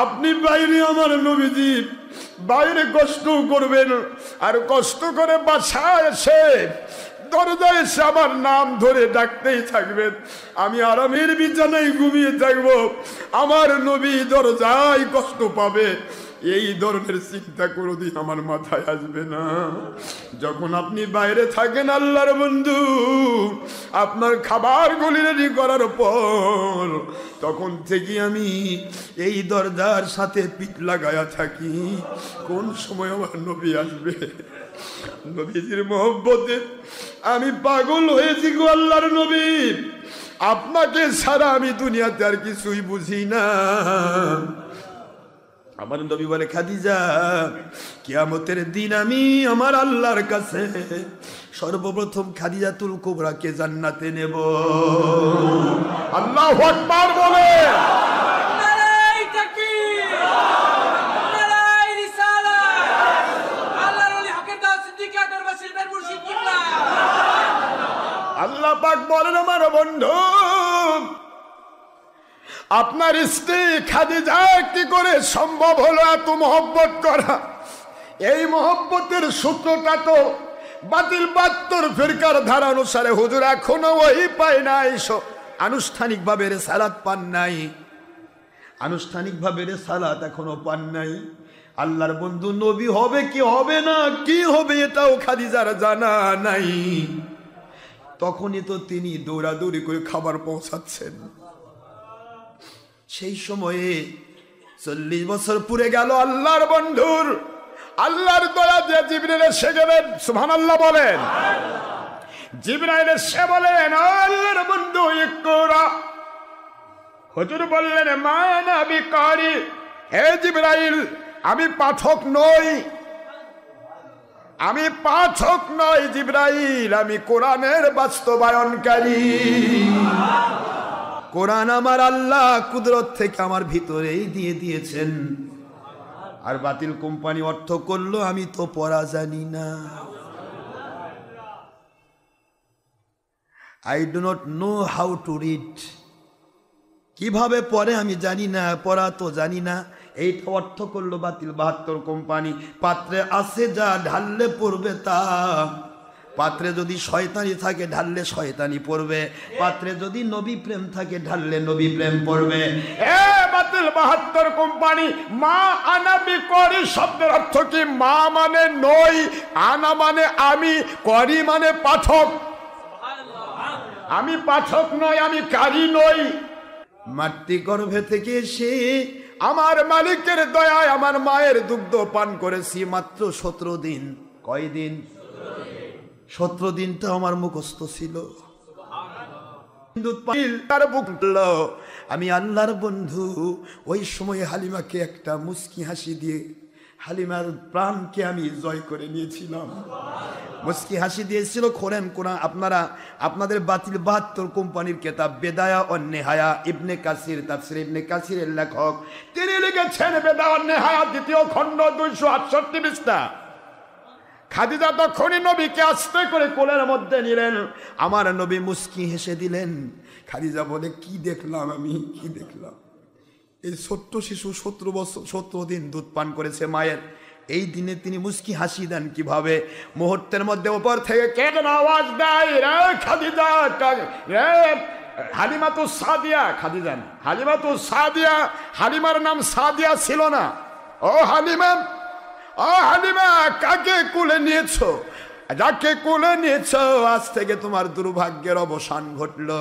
আপনি বাইরে আমার নবীজি বাইরে কষ্ট করবেন, আর কষ্ট করে বাসায় এসে দরজায় এসে আমার নাম ধরে ডাকতেই থাকবেন, আমি আরামের বিছানায় ঘুমিয়ে থাকবো, আমার নবী দরজায় কষ্ট পাবে, এই ধরনের চিন্তা কোনোদিন আমার মাথায় আসবে না। যখন আপনি বাইরে থাকেন আল্লাহর বন্ধু, আপনার খাবারগুলি রেডি করার পর তখন থেকে আমি এই দরজার সাথে পিঠ লাগায়া থাকি, কোন সময় আমার নবী আসবে। নবীজির মহব্বতে আমি পাগল হয়েছি গো আল্লাহর নবী, আপনাকে ছাড়া আমি দুনিয়াতে আর কিছুই বুঝি না। আমার নবী বলে, খাদিজা কিয়ামতের দিন আমি আমার আল্লাহর কাছে সর্বপ্রথম খাদিজাতুল কুবরাকে জান্নাতে নেব। আল্লাহু আকবার বলে। নারায়ে তাকবীর, নারায়ে রিসালাত, আল্লাহর ওলি হকের দাওয়াত সিদ্দিকা দরবার শরীফের মুর্শিদ কিবলা। আল্লাহ পাক বলেন, আমার বন্ধু আপনার স্ত্রী খাদিজা কি করে সম্ভব হলো এত মহব্বত করা। এই মহব্বতের সূত্রটা তো বাতিল 72 ফিরকার ধারা অনুসারে হুজুর এখনো ওই পায় নাই, আনুষ্ঠানিকভাবে রিসালাত পান নাই, আনুষ্ঠানিকভাবে রিসালাত এখনো পান নাই। আল্লাহর বন্ধু নবী হবে কি হবে না, কি হবে এটাও খাদিজার জানা নাই। তখনই তো তিনি দৌড়াদৌড়ি করে খাবার পৌঁছাচ্ছেন। সেই সময়ে 40 বছর পুরে গেল আল্লাহর বন্ধুর, আল্লাহর দয়া যে জিবরাইল এসে গেলেন, সুবহানাল্লাহ বলেন। জিবরাইল এসে বলেন, আল্লাহর বন্ধু ইকরা। হুজুর বললেন, মা আনা বিকারি, হে জিবরাইল আমি পাঠক নই, আমি পাঠক নই জিবরাইল, আমি কোরআনের বাস্তবায়নকারী। কোরআন আমার আল্লাহ কুদরত থেকে আমার ভিতরেই দিয়ে দিয়েছেন। আর বাতিল কোম্পানি অর্থ করলো আমি তো পড়া জানি না। I do not know how to read, কিভাবে পড়ে আমি জানি না, পড়া তো জানি না। এইটা অর্থ করলো বাতিল 72 কোম্পানি। পাত্রে আছে যা ঢাললে পড়বে তা, পাত্রে যদি শয়তানি থাকে ঢাললে শয়তানি পড়বে, পাত্রে যদি নবী প্রেম থাকে ঢাললে নবী প্রেম পড়বে। এ বাতিল 72 কোম্পানি, মা আনা বিকরি শব্দের অর্থ কি? মা মানে নই, আনা মানে আমি, করি মানে পাঠক। আমি পাঠক নই, আমি কারি নই। মাতৃ গর্ভে থেকে এসে আমার মালিকের দয়ায় আমার মায়ের দুগ্ধ পান করেছি মাত্র 17 দিন। কয়দিন? 17 দিনটা আমার মুখস্থ ছিল। দুধ পান তার বুক ফুললো। আমি আল্লাহর বন্ধু ওই সময় হালিমাকে একটা মুস্কি হাসি দিয়ে হালিমার প্রাণকে আমি জয় করে নিয়েছিলাম। মুস্কি হাসি দিয়েছিল। খোরেন কোরআন আপনারা আপনাদের বাতিল 72 কোম্পানির কিতাব বেদায়া ও নেহায়া, ইবনে কাসির, তাফসীর ইবনে কাসিরের লেখক, তিনি লিখেছেন বেদায়া ও নেহায়া 2য় খণ্ড 268 পৃষ্ঠা। খাদিজা তখনই নবীকে আস্তে করে কোলের মধ্যে নিলেন। আমার নবী মুস্কি হেসে দিলেন। খাদিজা বলে, কি দেখলাম আমি, কি দেখলাম? এই ছোট্ট শিশু 17 দিন দুধ পান করেছে মায়ের, এই দিনে তিনি মুস্কি হাসি দেন কিভাবে? মুহূর্তের মধ্যে উপর থেকে কে যেন আওয়াজ দেয়, রে খাদিজা, রে হালিমাতু সাদিয়া। খাদিজা না, হালিমাতু সাদিয়া। হালিমার নাম সাদিয়া ছিল না। ও হালিমা, ও হালিমা, কাকে কোলে নিয়েছো? যাকে কোলে নিয়েছো আজ থেকে তোমার দুর্ভাগ্যের অবসান ঘটলো।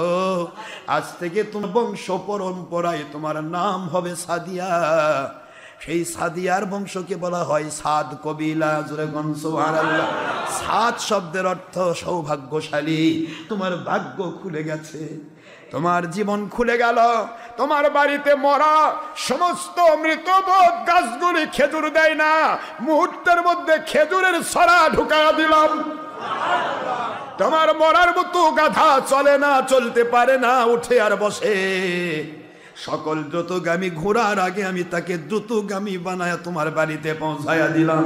আজ থেকে তোমার বংশ পরম্পরায় তোমার নাম হবে সাদিয়া। সেই সাদিয়ার বংশকে বলা হয় সাদ কবিলা। জোরে বলুন সুবহানাল্লাহ। সাদ শব্দের অর্থ সৌভাগ্যশালী। তোমার ভাগ্য খুলে গেছে, তোমার জীবন খুলে গেল। তোমার বাড়িতে মরা সমস্ত মৃতবোধ গাছগুলি খেজুর দেয় না, মুহূর্তের মধ্যে খেজুরের ছড়া ঢুকায়া দিলাম। তোমার মরার মতো গাধা চলে না, চলতে পারে না, উঠে আর বসে। সকল দ্রুতগামী ঘোড়ার আগে আমি তাকে দ্রুতগামী বানায় তোমার বাড়িতে পৌঁছায়া দিলাম।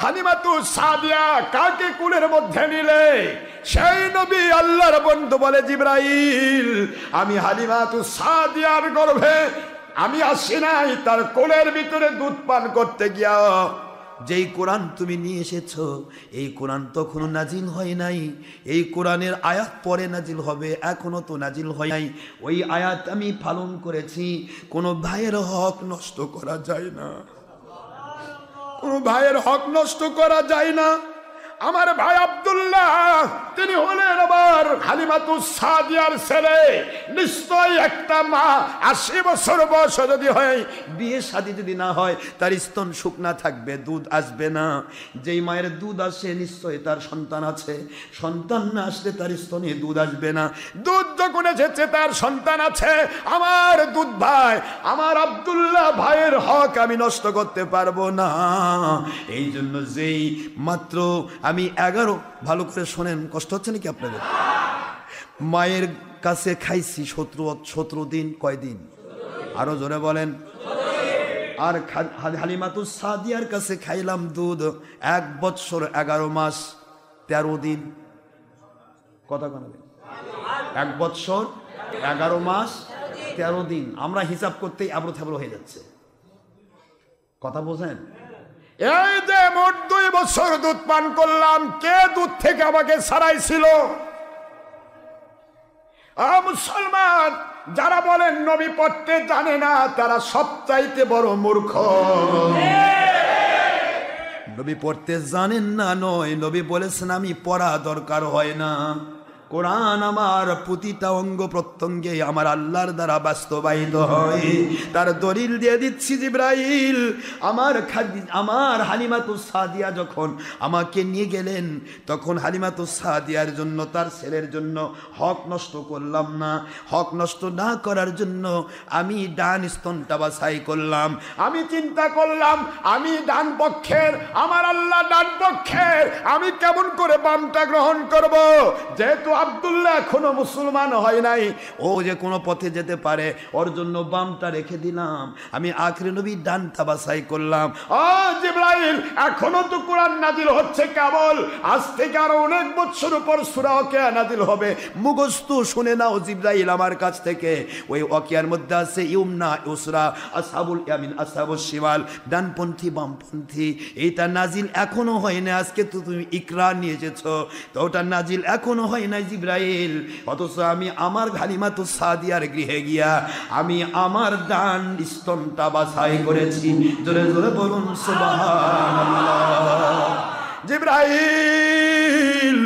হালিমাতু সাদিয়া কাকে কুলের মধ্যে নিলে? সেই নবী আল্লাহর বন্ধু বলে, জিবরাইল, আমি হালিমাতু সাদিয়ার গর্ভে আমি আসি নাই, তার কোলের ভিতরে দুধ পান করতে গিয়া যেই কোরআন তুমি নিয়ে এসেছো, এই কোরআন তখনও নাজিল হয় নাই। এই কোরআনের আয়াত পরে নাজিল হবে, এখনো তো নাজিল হয় নাই। ওই আয়াত আমি পালন করেছি। কোনো ভাইয়ের হক নষ্ট করা যায় না, কোনো ভাইয়ের হক নষ্ট করা যায় না। আমার ভাই আব্দুল্লাহ, তিনি হলেন আবার হালিমাতু সাদিয়ার ছেলে। নিশ্চয় একটা মা 80 বছর বয়স যদি হয়, বিয়ে শাদী যদি না হয়, তার স্তন শুকনা থাকবে, দুধ আসবে না। যেই মায়ের দুধ আসে নিশ্চয় তার সন্তান আছে, সন্তান না আসলে তার স্তনে দুধ আসবে না। দুধ যখন এসেছে তার সন্তান আছে। আমার দুধ ভাই, আমার আব্দুল্লাহ ভাইয়ের হক আমি নষ্ট করতে পারবো না। এই জন্য যেই মাত্র আমি 11, ভালো করে শোনেন, কষ্ট হচ্ছে নাকি আপনাদের? মায়ের কাছে খাইছি 17 দিন। কয়দিন? আরো জোরে বলেন। আর হালিমাতু সাদিয়ার কাছে খাইলাম দুধ 1 বছর 11 মাস 13 দিন। কথা বলেন। 1 বছর 11 মাস 13 দিন। আমরা হিসাব করতেই আবরো থাবরো হয়ে যাচ্ছে। কথা বোঝেন? এই যে মোট 2 বছর দুধ পান করলাম, কে দুধ থেকে আমাকে ছাড়াইছিল? মুসলমান যারা বলেন নবী পড়তে জানে না, তারা সবচাইতে বড় মূর্খ। নবী পড়তে জানেন না নয়, নবী বলেছেন আমি পড়া দরকার হয় না। কোরআন আমার প্রতিটা অঙ্গ প্রত্যঙ্গে আমার আল্লাহর দ্বারা বাস্তবায়িত হয়। তার দলিল দিয়ে দিচ্ছি জিবরাইল। আমার হালিমাতু সাদিয়া যখন আমাকে নিয়ে গেলেন, তখন হালিমাতু সাদিয়ার জন্য, তার ছেলের জন্য হক নষ্ট করলাম না। হক নষ্ট না করার জন্য আমি ডান স্তনটা বাছাই করলাম। আমি চিন্তা করলাম, আমি ডান পক্ষের, আমার আল্লাহ ডান পক্ষের, আমি কেমন করে বামটা গ্রহণ করব? যেহেতু আব্দুল্লাহ এখনো মুসলমান হয় নাই, ও যে কোনো পথে যেতে পারে, ওর জন্য বামটা রেখে দিলাম। আমি আখরি নবী ডানটা বাছাই করলাম। ও জিবরাইল, এখনো তো কোরআন নাজিল হচ্ছে কেবল, আজ থেকে আরো অনেক বছর পর সূরা ওয়াকিয়া নাজিল হবে। মুখস্থ শুনে নাও জিবরাইল আমার কাছ থেকে। ওই ওয়াকিয়ার মধ্যে আছে ইউমনা ইউসরা, আসহাবুল ইয়ামিন আসহাবুশ শিমাল, ডানপন্থী বামপন্থী। এইটা নাজিল এখনো হয় না। আজকে তো তুমি ইকরা নিয়ে এসেছো, তো ওটা নাজিল এখনো হয় না জিবরাইল। অথচ আমি আমার হালিমাতু সাদিয়ার গৃহে গিয়া আমি আমার ডান স্তনটা বাছাই করেছি। জোরে জোরে বলুন সুবহানাল্লাহ। জিবরাইল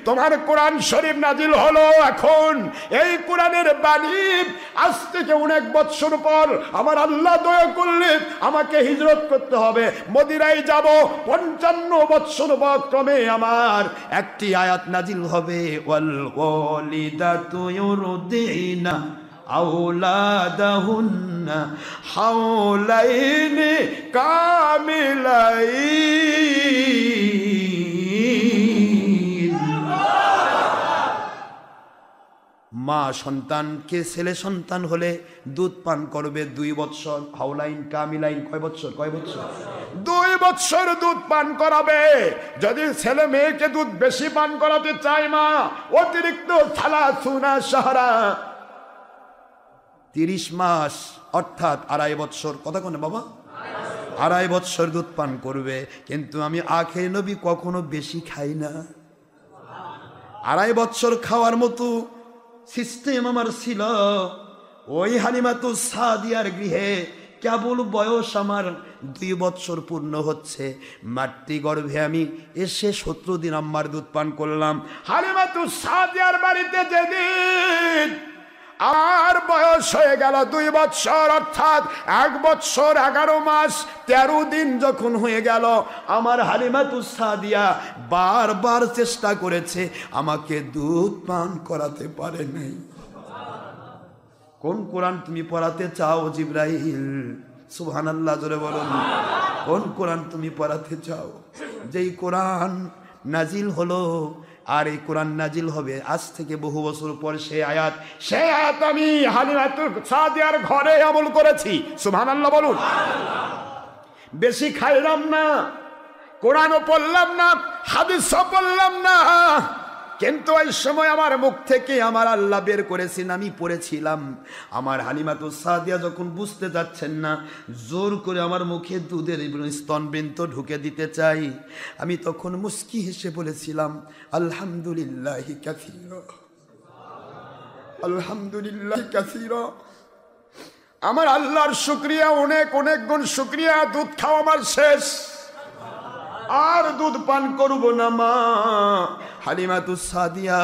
তোমার কোরআন শরীফ নাজিল হলো এখন। এই কোরআনের বাণী আজ থেকে অনেক বছর পর আমার আল্লাহ দয়া করলে আমাকে হিজরত করতে হবে, মদিনায় যাব। 55 বছর ক্রমে আমার একটি আয়াত নাজিল হবে, ওয়াল ওয়ালিদাতু ইউরদিনা আওলাদাহুন্না হাওলাইনি কামিলাইন। মা সন্তানকে ছেলে সন্তান হলে দুধ পান করবে 2 বছর। হাওলাইন কামিলাইন কয় বছর? 2 বছর দুধ পান করাবে। যদি ছেলে মেয়েকে দুধ বেশি পান করাতে চায় মা, অতিরিক্ত সালাসুনা শাহরা 30 মাস অর্থাৎ 2.5 বছর। কথা কোন বাবা? 2.5 বছর দুধ পান করবে। কিন্তু আমি আখের নবী কখনো বেশি খাই না। 2.5 বছর খাওয়ার মতো সিস্টেম আমার ছিল। ওই হালিমাতুস সাদিয়ার গৃহে কেবল বয়স আমার 2 বছর পূর্ণ হচ্ছে, মাতৃগর্ভে আমি এসে 17 দিন আম্মার দুধ পান করলাম। হালিমাতুস সাদিয়ার বাড়িতে যেদিন আর বয়স হয়ে গেল 2 বছর, অর্থাৎ 1 বছর 11 মাস 13 দিন যখন হয়ে গেল, আমার হালিমাতুস সাদিয়া বারবার চেষ্টা করেছে, আমাকে দুধ পান করাতে পারে নাই। কোন কোরআন তুমি পড়াতে চাও জিবরাইল? সুবহানাল্লাহ, জোরে বলুন। কোন কোরআন তুমি পড়াতে চাও? যেই কোরআন নাজিল হলো, আর এই কোরআন নাজিল হবে আজ থেকে বহু বছর পর, সেই আয়াত আমি হালিমাতুস সাদিয়ার ঘরে আমল করেছি। সুবহানাল্লাহ বলুন। বেশি খাইলাম না, কোরআনও পড়লাম না, হাদিসও পড়লাম না, কিন্তু ওই সময় আমার মুখ থেকে আমার আল্লাহ বের করেছেন, আমি পড়েছিলাম। আমার হালিমাতুস সাদিয়া যখন বুঝতে যাচ্ছেন না, জোর করে আমার মুখে দুধের স্তনবৃন্ত ঢুকে দিতে চাই, আমি তখন মুস্কি হেসে বলেছিলাম, আলহামদুলিল্লাহি কাসীরা, আলহামদুলিল্লাহি কাসীরা। আমার আল্লাহর শুকরিয়া, অনেক অনেক গুণ শুকরিয়া। দুধ খাওয়া আমার শেষ, আর দুধ পান করব না মা। হালিমাতুস সাদিয়া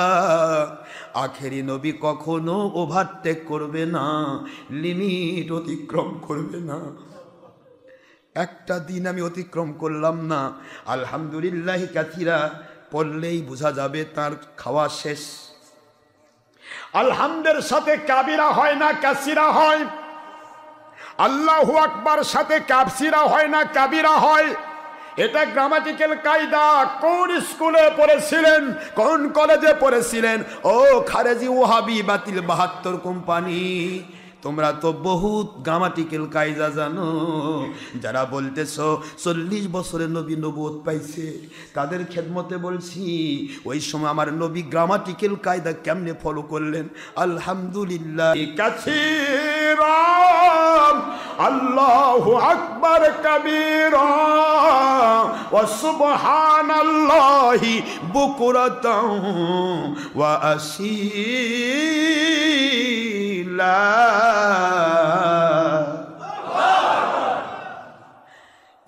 আখেরি নবী কখনো ওভারটেক করবে না, লিমিট অতিক্রম করবে না। একটা দিন আমি অতিক্রম করলাম না। আলহামদুলিল্লাহি কাসীরা পড়লেই বোঝা যাবে তার খাওয়া শেষ। আলহামদের সাথে কাবিরা হয় না, কাসিরা হয়। আল্লাহু আকবার সাথে কাবসিরা হয় না, কাবিরা হয়। এটা গ্রামাটিক্যাল কায়দা। কোন স্কুলে পড়েছিলেন, কোন কলেজে পড়েছিলেন? ও খারেজি ওহাবি বাতিল 72 কোম্পানি, তোমরা তো বহুত গ্রামাটিক্যাল কায়দা জানো। যারা বলতেছো 40 বছরের নবী নবুয়ত পাইছে, তাদের খেদমতে বলছি, ওই সময় আমার নবী গ্রামাটিক্যাল কায়দা কেমনে ফলো করলেন? আলহামদুলিল্লাহ কাসীরা, আল্লাহু আকবার কাবীরা, ওয়া সুবহানাল্লাহি বুকরাতাও ওয়া আসীলা।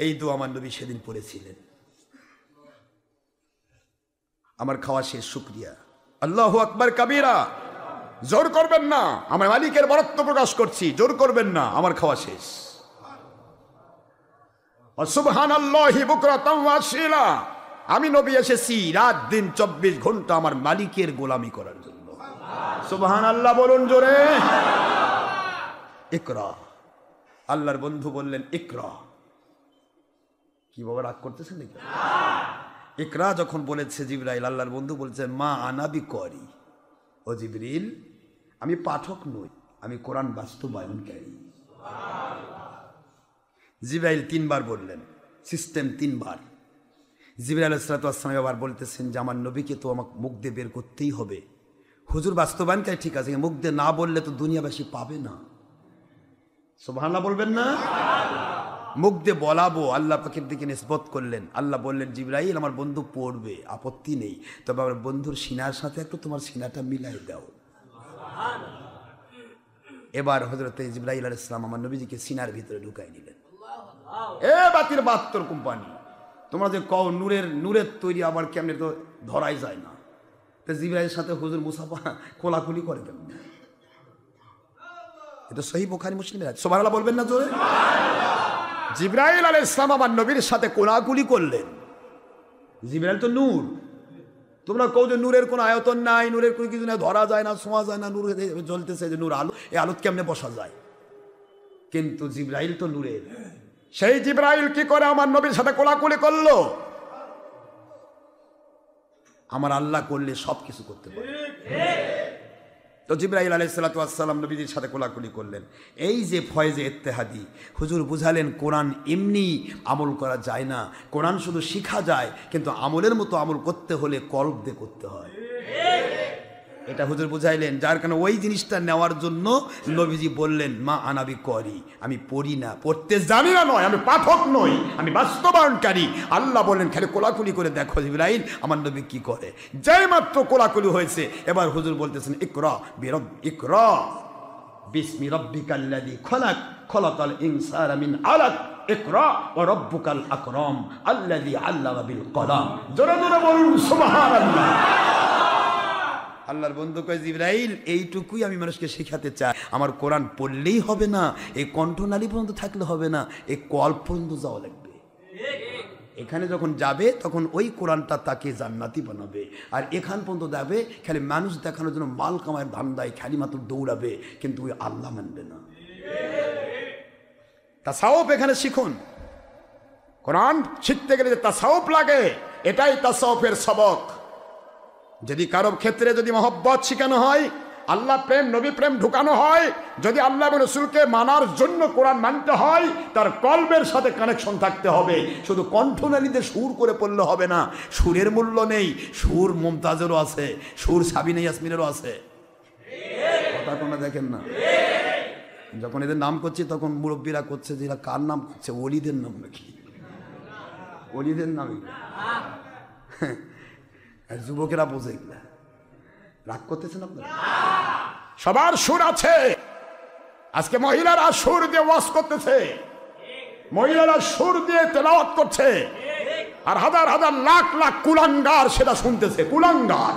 এই দোয়া আমার নবী সেদিন পড়েছিলেন। আমার খাওয়া শেষ, শুকরিয়া। আল্লাহু আকবার কাবীরা, জোর করবেন না, আমার মালিকের বরত্ব প্রকাশ করছি, জোর করবেন না, আমার খাওয়া শেষ। সুবহানাল্লাহি বুকরাতাও ওয়া আসীলা। আমি নবী এসেছি রাত দিন 24 ঘন্টা আমার মালিকের গোলামি করার জন্য। সুবহানাল্লাহ বলুন জোরে। ইকরা, আল্লাহর বন্ধু বললেন ইকরা। কি বাবা রাগ করতেছেন নাকি? ইকরা যখন বলেছে জিবরাইল, আল্লাহর বন্ধু বলছেন মা আনাবি করি। ও জিবরিল, আমি পাঠক নই, আমি কোরআন বাস্তবায়নকারী। জিবরাইল 3 বার বললেন, সিস্টেম 3 বার। জিবরাইল আলাইহিস সালাতু ওয়াস সালাম আবার বলতেছেন যে আমার নবীকে তো আমাকে মুখ দিয়ে বের করতেই হবে। হুজুর বাস্তবায়নকারী ঠিক আছে, মুখ দিয়ে না বললে তো দুনিয়াবাসী পাবে না। সুবহানাল্লাহ বলবেন না? মুখ দিয়ে বলাবো, আল্লাহ পাকের দিকে নিসবত করলেন। আল্লাহ বললেন জিবরাইল আমার বন্ধু পড়বে, আপত্তি নেই, তবে আমার বন্ধুর সিনার সাথে একটু তোমার সিনাটা মিলাই দাও। এবার হযরত জিবরাইল আলাইহিস সালাম আমার নবীজিকে সিনার ভিতরে ঢুকাই নিলেন। এ বাতিল 72 কোম্পানি, তোমরা যে কও নূরের তৈরি আবার কেমনে, তো ধরাই যায় না। তো জিবরাইলের সাথে হুজুর মুসাফা কোলাকুলি করে কেন? এটা সহিহ বুখারী মুসলিমের হাদিস। সুবহানাল্লাহ বলবেন না জোরে? জিবরাইল আলাইহিস সালাম আমার নবীর সাথে কোলাকুলি করলেন। জিবরাইল তো নূর, তোমরা কও যে নূরের কোনো আয়তন নাই, নূরের কোনো কিছু নাই, ধরা যায় না, ছোঁয়া যায় না, নূর জ্বলতেছে যে নূর, আলো, এই আলোত কেমনে বসা যায়? কিন্তু জিবরাইল তো নূরের। সেই জিবরাইল কি করে আমার নবীর সাথে কোলাকুলি করলো? আমার আল্লাহ করলে সব কিছু করতে পারে। তো জিবরাইল আলাইহিস সালাতু ওয়াস সালাম নবীজির সাথে কোলাকুলি করলেন। এই যে ফয়েজে ইত্তেহাদি, হুজুর বুঝালেন কোরআন এমনি আমল করা যায় না, কোরআন শুধু শিখা যায়, কিন্তু আমলের মতো আমল করতে হলে কলব দিয়ে করতে হয়। এটা হুজুর বুঝাইলেন, যার কারণে ওই জিনিসটা নেওয়ার জন্য নবীজি বললেন মা আনাবি করি, আমি পড়ি না, পড়তে জানি না নয়, আমি পাঠক নই, আমি বাস্তবায়নকারী। আল্লাহ বললেন খালি কোলাকুলি করে দেখো জিবরাইল আমার নবী কি করে। যেই মাত্র কোলাকুলি হয়েছে, এবার হুজুর বলতেছেন ইকরা ইকরা বিসমি রাব্বিকাল্লাযী খলাক খলাকাল ইনসানা মিন আলাক ইকরা ওয়া রাব্বুকাল আকরাম আল্লাযী আল্লামা বিল কলাম। জোরে জোরে বলুন সুবহানাল্লাহ। আল্লাহর বন্ধু কয় জিবরাইল এইটুকুই আমি মানুষকে শেখাতে চাই, আমার কোরআন পড়লেই হবে না, এই কণ্ঠনালী পর্যন্ত থাকলে হবে না, এই কল পর্যন্ত যাওয়া লাগবে। এখানে যখন যাবে তখন ওই কোরআনটা তাকে জান্নাতি বানাবে, আর এখান পর্যন্ত যাবে খালি মানুষ দেখানোর জন্য মাল কামায়ের ধান্দায় খালি মাত্র দৌড়াবে, কিন্তু ওই আল্লাহ মানবে না। তাসাউফ এখানে শিখুন। কোরআন শিখতে গেলে যে তাসাউফ লাগে, এটাই তাসাউফের সবক। যদি কারো ক্ষেত্রে যদি মহব্বত শিখানো হয়, আল্লাহ প্রেম নবী প্রেম ঢুকানো হয়, যদি আল্লাহ এবং রসুলকে মানার জন্য কোরআন মানতে হয়, তার কলবের সাথে কানেকশন থাকতে হবে। শুধু কণ্ঠনালীতে সুর করে পড়লে হবে না, সুরের মূল্য নেই, সুর মুমতাজেরও আছে, সুর সাবিনা ইয়াসমিনেরও আছে। কথা কোনো দেখেন না, যখন এদের নাম করছি তখন মুরব্বীরা করছে যে এরা কার নাম করছে, ওলিদের নাম নাকি? ওলিদের নাম যুবকেরা বোঝে এগুলা, রাগ করতেছেন আপনারা? সবার সুর আছে। আজকে মহিলারা সুর দিয়ে ওয়াজ করতেছে, মহিলারা সুর দিয়ে তেলাওয়াত করছে, আর হাজার হাজার লাখ লাখ কুলাঙ্গার সেটা শুনতেছে। কুলাঙ্গার,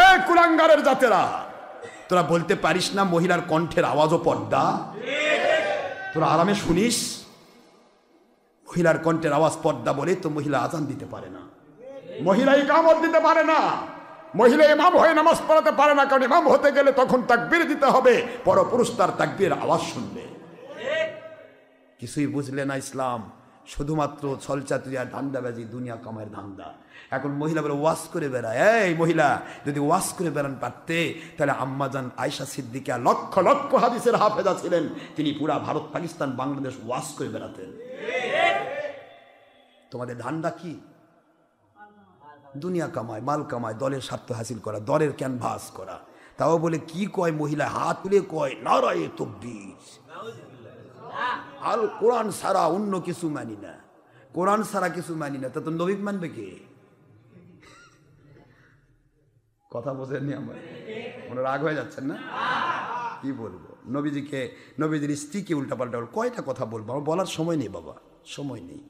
এই কুলাঙ্গারের জাতেরা, তোরা বলতে পারিস না মহিলার কণ্ঠের আওয়াজও পর্দা? তোরা আরামে শুনিস? মহিলার কণ্ঠের আওয়াজ পর্দা বলে তো মহিলা আজান দিতে পারে না, মহিলা ইকামত দিতে পারে না, মহিলা ইমাম হয়ে নামাজ পড়াতে পারে না, কারণ ইমাম হতে গেলে তখন তাকবীর দিতে হবে, পরপুরুষ তার তাকবীর আওয়াজ শুনবে। কিছুই বুঝলে না ইসলাম, শুধুমাত্র ছলচাতুরি আর ধান্দাবাজি, দুনিয়া কামায়ের ধান্দা। এখন মহিলা বলে ওয়াজ করে বেড়ায়। এই মহিলা যদি ওয়াজ করে বেড়ান পারতে, তাহলে আম্মাজান আয়েশা সিদ্দিকা লক্ষ লক্ষ হাদিসের হাফেজা ছিলেন, তিনি পুরা ভারত পাকিস্তান বাংলাদেশ ওয়াজ করে বেড়াতেন। তোমাদের ধান্দা কি? দুনিয়া কামায়, মাল কামায়, দলের স্বার্থ হাসিল করা, দলের ক্যানভাস করা। তাও বলে কি কয় মহিলা, হাত তুলে কয় নারায়ে তাকবীর, আল কোরআন ছাড়া অন্য কিছু মানি না, কোরআন ছাড়া কিছু মানি না। তা তো নবী মানবে কে? কথা বোঝেননি? আমার মনে রাগ হয়ে যাচ্ছেন না? কি বলবো? নবীজিকে, নবীজির স্ত্রীকে উল্টাপাল্টা কয়টা কথা বলবো, আমার বলার সময় নেই বাবা, সময় নেই।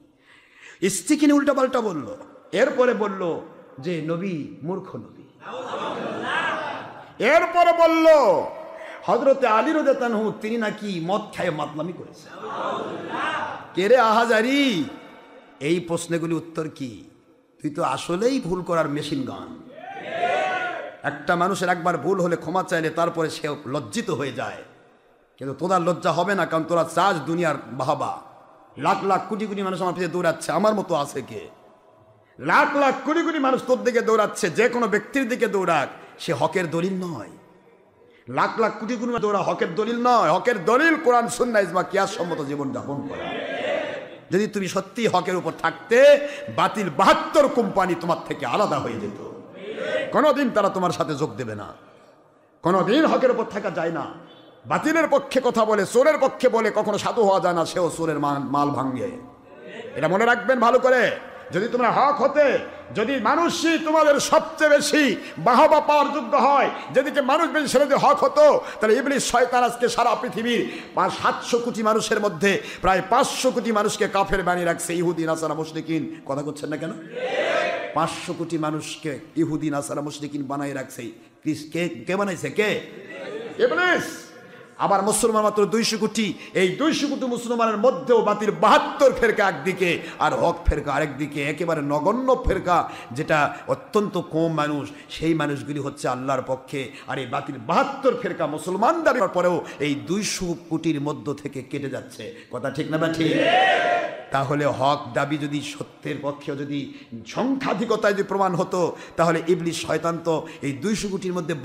স্ত্রীকে নিয়ে উল্টাপাল্টা বললো, এরপরে বলল যে নবী মূর্খ নবী, এরপরে বলল হযরতে আলী রাদিয়াল্লাহু আনহু তিনি নাকি মদ খায় মাতলামি করেছে। কে রে আহাজারি? এই প্রশ্নগুলি উত্তর কি? তুই তো আসলেই ভুল করার মেশিন গান। একটা মানুষের একবার ভুল হলে ক্ষমা চাইলে তারপরে সে লজ্জিত হয়ে যায়, কিন্তু তোদের লজ্জা হবে না, কারণ তোরা চাস দুনিয়ার বাহাবা। লাখ লাখ কোটি কোটি মানুষ আমার পিছনে দৌড়াচ্ছে, আমার মতো আছে কে? লাখ লাখ কোটি কোটি মানুষ তোর দিকে দৌড়াচ্ছে, যে কোনো ব্যক্তির দিকে দৌড়াক, সে হকের দলিল নয়। লাখ লাখ কোটি কোটি দৌড়া হকের দলিল নয়, হকের দলিল কোরআন সুন্নাহ ইজমা কিয়াস সম্মত জীবন যাপন করা। যদি তুমি সত্যি হকের উপর থাকতে, বাতিল ৭২ কোম্পানি তোমার থেকে আলাদা হয়ে যেত, কোনোদিন তারা তোমার সাথে যোগ দেবে না। কোনোদিন হকের উপর থাকা যায় না। বাতিলের পক্ষে কথা বলে, চোরের পক্ষে বলে কখনো সাধু হওয়া যায় না, সেও চোরের মাল ভাঙে। এটা মনে রাখবেন ভালো করে। যদি তোমরা হক হতে, যদি মানুষই তোমাদের সবচেয়ে বেশি বাহবা পাওয়ার যোগ্য হয়, যেদিকে মানুষ বেশি সেটা যদি হক হতো, তাহলে ইবলিস শয়তান আজকে সারা পৃথিবীর ৭০০ কোটি মানুষের মধ্যে প্রায় ৫০০ কোটি মানুষকে কাফের বানিয়ে রাখছে, ইহুদি নাসারা মুশরিকিন। কথা করছেন না কেন? 500 কোটি মানুষকে ইহুদি নাসারা মুশরিকিন বানাই রাখছে। কে বানাইছে? কে? ইবলিস। আবার মুসলমান মাত্র 200 কোটি। এই 200 কোটি মুসলমানের মধ্যেও বাতিল 72 ফেরকা একদিকে আর হক ফেরকা আরেক দিকে, একেবারে নগণ্য ফেরকা, যেটা অত্যন্ত কম মানুষ, সেই মানুষগুলি হচ্ছে আল্লাহর পক্ষে। আর এই বাতিল 72 ফেরকা মুসলমানদের পরেও এই 200 কোটির মধ্য থেকে কেটে যাচ্ছে। কথা ঠিক না? বা ঠিক? তাহলে হক দাবি যদি সত্যের পক্ষে, যদি সংখ্যাধিকতায় যদি প্রমাণ হতো, তাহলে ইবলিস শয়তান তো এই 200 কোটির মধ্যে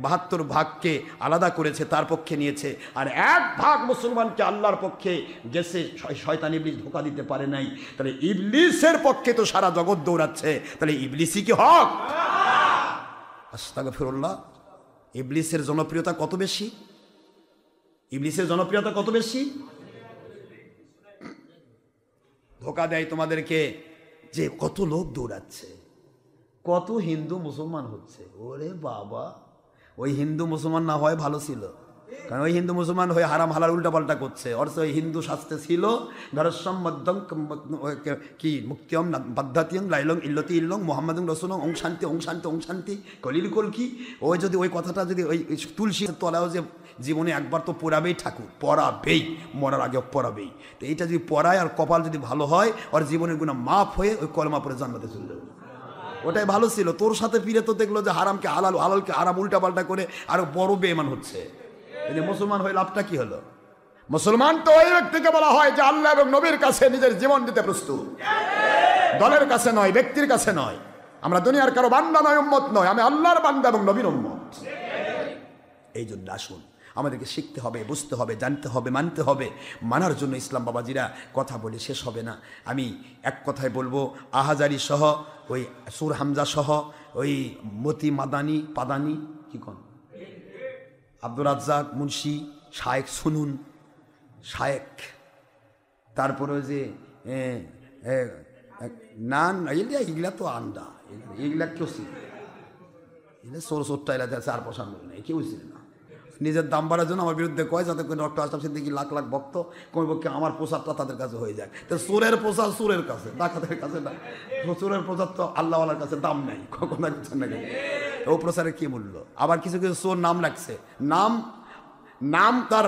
72 ভাগকে আলাদা করেছে, তার পক্ষে নিয়েছে, আর 1 ভাগ মুসলমানকে আল্লাহর পক্ষে গেছে। শয়তান ইবলিস ধোঁকা দিতে পারে নাই। তাহলে ইবলিসের পক্ষে তো সারা জগৎ দৌড়াচ্ছে, তাহলে ইবলিসই কি হক? আস্তাগফিরুল্লাহ। ইবলিসের জনপ্রিয়তা কত বেশি? ইবলিসের জনপ্রিয়তা কত বেশি? ধোকা দেয় তোমাদেরকে যে কত লোক দৌড়াচ্ছে, কত হিন্দু মুসলমান হচ্ছে। ওরে বাবা, ওই হিন্দু মুসলমান না হয় ভালো ছিল, কারণ ওই হিন্দু মুসলমান হয়ে হারাম হালাল উল্টাপাল্টা করছে। অর্থ ওই হিন্দু শাস্ত্রে ছিল ধরস্যম মধ্যম কি মুক্তিয়ম বাধ্যাতিয়ং লাইলং ইল্লতি ইল্লং মোহাম্মদ রসুলং ওং শান্তি ওং শান্তি ওং শান্তি কলিল কলকি। ওই যদি ওই কথাটা যদি ওই তুলসী তলাও যে জীবনে একবার তো পড়াবেই ঠাকুর, পড়াবেই, মরার আগে পড়াবেই। তো এইটা যদি পড়ায় আর কপাল যদি ভালো হয়, ওর জীবনের গুণা মাফ হয়ে ওই কলমা পরে জান্নাতে চলে যাবে। ওটাই ভালো ছিল। তোর সাথে ফিরে তো দেখলো যে হারামকে হালাল, হালালকে হারাম উল্টাপাল্টা করে আরো বড় বেঈমান হচ্ছে। মুসলমান হয়ে লাভটা কি হলো? মুসলমান তো ওই ব্যক্তিকে বলা হয় যে আল্লাহ এবং নবীর কাছে নিজের জীবন দিতে প্রস্তুত, দলের কাছে নয়, ব্যক্তির কাছে নয়। আমরা দুনিয়ার কারো বান্দা নয়, উম্মত নয়, আমি আল্লাহর বান্দা এবং নবীর উম্মত। এই জন্য আসুন, আমাদেরকে শিখতে হবে, বুঝতে হবে, জানতে হবে, মানতে হবে। মানার জন্য ইসলাম বাবাজিরা কথা বলে শেষ হবে না। আমি এক কথায় বলবো, আহাজারি সহ, ওই সুর হামজা সহ, ওই মতি মাদানি পাদানি কি কোন আব্দুর রাজ্জাক মুন্সি, শায়েক সুনুন শায়েক, তারপরে ওই যে নান, এগুলা তো আন্ডা, এগুলা কেউ ছিল, এগুলো সোরটা এলা 4-5 নেই, কেউ ছিল না। নিজের দাম বাড়ার জন্য আমার বিরুদ্ধে কয়, যাতে করে ডক্টর আশরাফ সিদ্দিকী লাখ লাখ ভক্ত কমে পক্ষে আমার প্রচারটা তাদের কাছে হয়ে যায়। তো সুরের প্রচার সুরের কাছে, ডাকাতের কাছে না। সুরের প্রচার তো আল্লাহওয়ালার কাছে দাম নাই, কখনো কিছু না। ও প্রচারের কি মূল্য? আবার কিছু কিছু সোর নাম রাখছে, নাম তার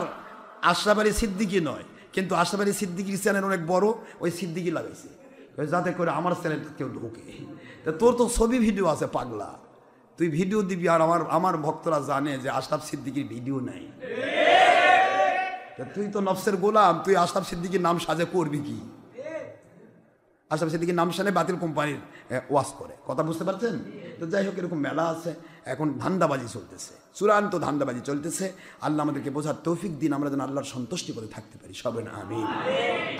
আশরাফ আলী সিদ্দিকী নয়, কিন্তু আশরাফ আলী সিদ্দিকীর চ্যানেল অনেক বড়, ওই সিদ্দিকী লাগাইছে যাতে করে আমার চ্যানেলটা কেউ ঢোকে। তা তোর তো ছবি ভিডিও আছে পাগলা, তুই ভিডিও দিবি, আর আমার ভক্তরা জানে যে আশরাফ সিদ্দিকীর ভিডিও নাই। তুই তো নফসের গোলাম, তুই আশরাফ সিদ্দিকীর নাম সাজে করবি কি? আশরাফ সিদ্দিকীর নাম সাজে বাতিল কোম্পানির ওয়াজ করে, কথা বুঝতে পারছেন? তো যাই হোক, এরকম মেলা আছে, এখন ধান্দাবাজি চলতেছে, চূড়ান্ত ধান্দাবাজি চলতেছে। আল্লাহ আমাদেরকে বোঝার তৌফিক দিন, আমরা যেন আল্লাহর সন্তুষ্টি করে থাকতে পারি, সবে না আমিন।